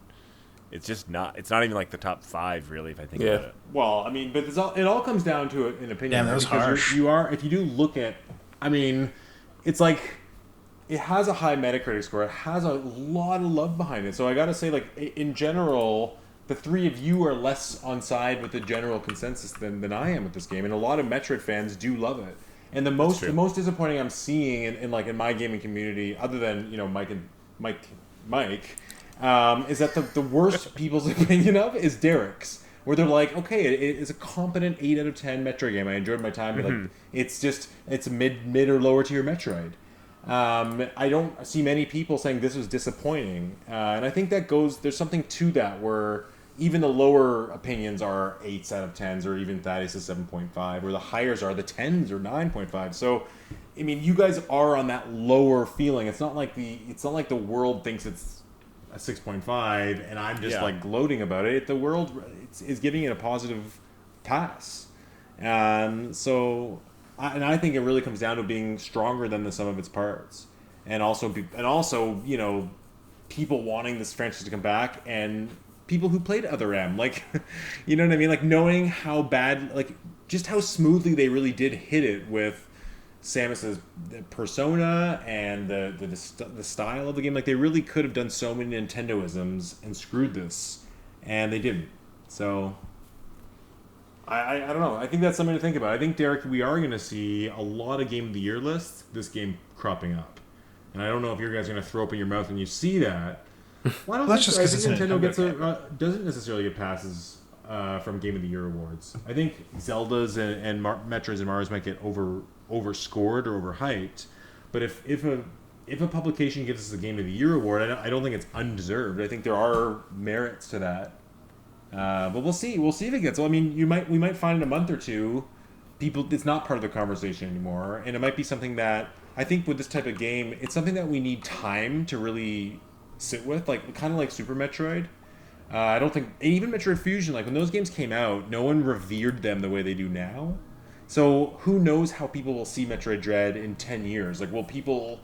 It's just not. It's not even like the top 5, really, if I think about it. Well, I mean, but it all comes down to an opinion. Yeah, that was because harsh. If you do look at, I mean, it's like it has a high Metacritic score. It has a lot of love behind it. So I got to say, like in general, the three of you are less on side with the general consensus than I am with this game, and a lot of Metroid fans do love it. And the most disappointing I'm seeing in my gaming community, other than Mike. Is that the worst people's opinion of is Derek's, where they're like, okay, it is a competent 8 out of 10 Metroid game. I enjoyed my time, but like, it's a mid or lower tier Metroid. I don't see many people saying this was disappointing, and I think there's something to that where even the lower opinions are 8s out of 10s, or even Thaddeus is 7.5, or the highers are the 10s or 9.5. So, I mean, you guys are on that lower feeling. It's not like the world thinks it's a 6.5 and I'm just like gloating about it. The world is giving it a positive pass, so I think it really comes down to being stronger than the sum of its parts, and also people wanting this franchise to come back, and people who played other M, like you know what I mean, like knowing how bad, like just how smoothly they really did hit it with Samus's persona and the style of the game. Like they really could have done so many Nintendoisms and screwed this, and they didn't. So I don't know. I think that's something to think about. I think, Derek, we are going to see a lot of Game of the Year lists, this game cropping up, and I don't know if you guys are going to throw open your mouth when you see that. Why don't That's just I 'cause think it's a Nintendo Nintendo doesn't necessarily get passes from Game of the Year awards. I think Zeldas and Metroids and Marios might get overscored or overhyped, but if a publication gives us the Game of the Year award, I don't think it's undeserved. I think there are merits to that, but we'll see if it gets. Well, I mean, we might find in a month or two, it's not part of the conversation anymore, and it might be something that I think with this type of game, it's something that we need time to really sit with, like kind of like Super Metroid. I don't think even Metroid Fusion, like when those games came out, no one revered them the way they do now. So who knows how people will see Metroid Dread in 10 years? Like, will people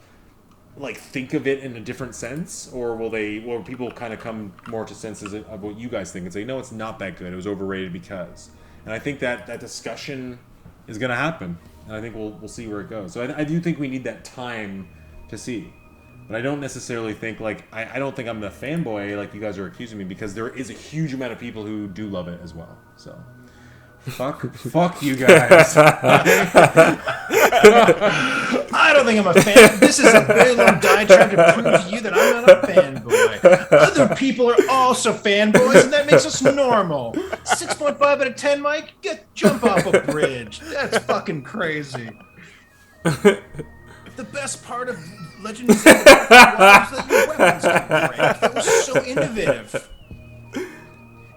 like think of it in a different sense, or will people kind of come more to senses of what you guys think and say, no, it's not that good, it was overrated because. And I think that discussion is going to happen, and I think we'll see where it goes. So I do think we need that time to see. But I don't necessarily think, like, I don't think I'm the fanboy like you guys are accusing me, because there is a huge amount of people who do love it as well. So, fuck you guys. I don't think I'm a fan. This is a very long diatribe to prove to you that I'm not a fanboy. Other people are also fanboys, and that makes us normal. 6.5 out of 10, Mike? Jump off a bridge. That's fucking crazy. The best part of Legend of Zelda was that your weapons could break. That was so innovative.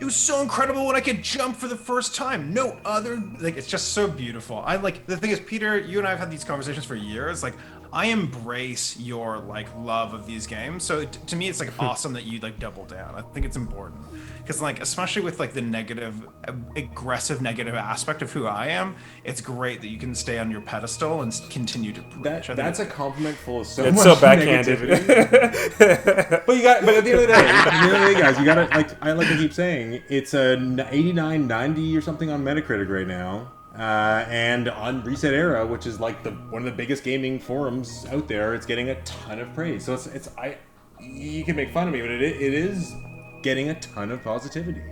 It was so incredible when I could jump for the first time. No other, like, it's just so beautiful. I like, the thing is, Peter, you and I have had these conversations for years. Like, I embrace your, like, love of these games. So to me, it's, like, awesome that you, like, double down. I think it's important. Because, like, especially with, like, the aggressive negative aspect of who I am, it's great that you can stay on your pedestal and continue to preach. That's a compliment full of so It's much so backhanded. negativity. But at the end of the day, guys, you gotta, like I keep saying, it's a 89, 90 or something on Metacritic right now. And on Reset Era, which is like one of the biggest gaming forums out there, it's getting a ton of praise. So you can make fun of me, but it is getting a ton of positivity.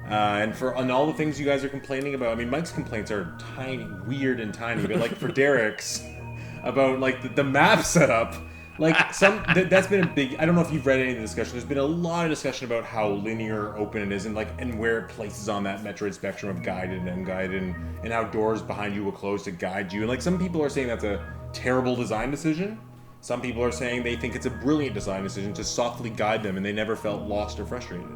And all the things you guys are complaining about, I mean, Mike's complaints are tiny, weird and tiny, but like for Derek's about like the map setup, like that's been a big. I don't know if you've read any of the discussion. There's been a lot of discussion about how linear open it is, and where it places on that Metroid spectrum of guided and unguided, and how doors behind you will close to guide you. And like some people are saying that's a terrible design decision. Some people are saying they think it's a brilliant design decision to softly guide them, and they never felt lost or frustrated.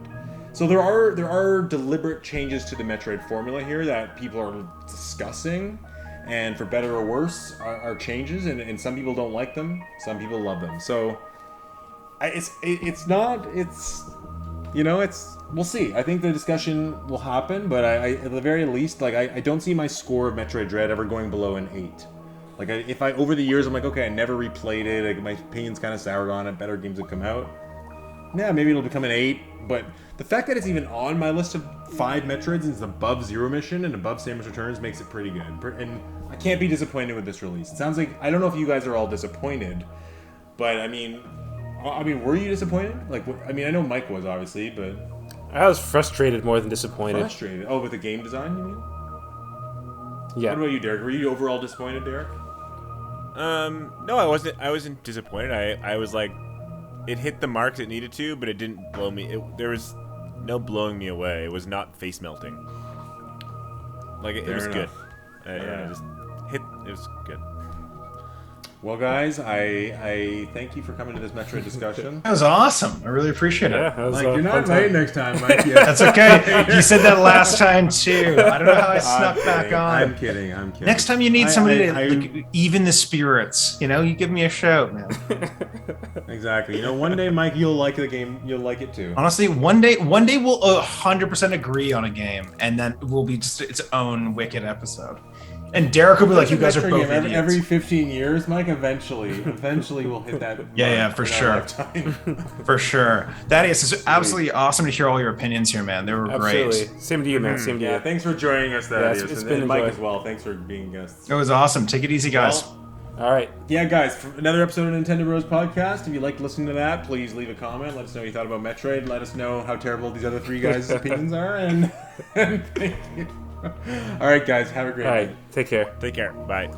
So there are deliberate changes to the Metroid formula here that people are discussing, and for better or worse, are changes, and some people don't like them, some people love them. So we'll see. I think the discussion will happen, but at the very least, like I don't see my score of Metroid Dread ever going below an 8. Like, if over the years, I'm like, okay, I never replayed it, like, my opinion's kind of soured on it, better games have come out. Yeah, maybe it'll become an 8, but the fact that it's even on my list of 5 Metroids and it's above Zero Mission and above Samus Returns makes it pretty good. And I can't be disappointed with this release. It sounds like, I don't know if you guys are all disappointed, but I mean, were you disappointed? Like, I mean, I know Mike was, obviously, but... I was frustrated more than disappointed. Frustrated? Oh, with the game design, you mean? Yeah. What about you, Derek? Were you overall disappointed, Derek? No, I wasn't. I wasn't disappointed. I was like, it hit the marks it needed to, but it didn't blow me. There was no blowing me away. It was not face melting. Like it was good. Yeah, it just hit. It was good. Well, guys, I thank you for coming to this Metroid discussion. That was awesome. I really appreciate it. Yeah, that was Like, you're not invited next time, Mike. Yeah. That's okay. You said that last time too. I don't know how I snuck back on. I'm kidding. Next time you need somebody to even the spirits, you give me a shout, man. Exactly. One day, Mike, you'll like the game. You'll like it too. Honestly, one day we'll 100% agree on a game, and then it will be just its own wicked episode. And Derek will be like, you guys are both idiots. Every 15 years, Mike, eventually we'll hit that. Yeah, for sure. For sure. Thaddeus, it's absolutely awesome to hear all your opinions here, man. They were great. Same to you, man. Same to you. Yeah, thanks for joining us, Thaddeus. It's been and Mike enjoyed. as well. Thanks for being guests. It was awesome. Take it easy, guys. All right. Yeah, guys, for another episode of Nintendo Bros Podcast. If you liked listening to that, please leave a comment. Let us know what you thought about Metroid. Let us know how terrible these other 3 guys' opinions are. And thank you. All right, guys, have a great night. Take care. Take care. Bye.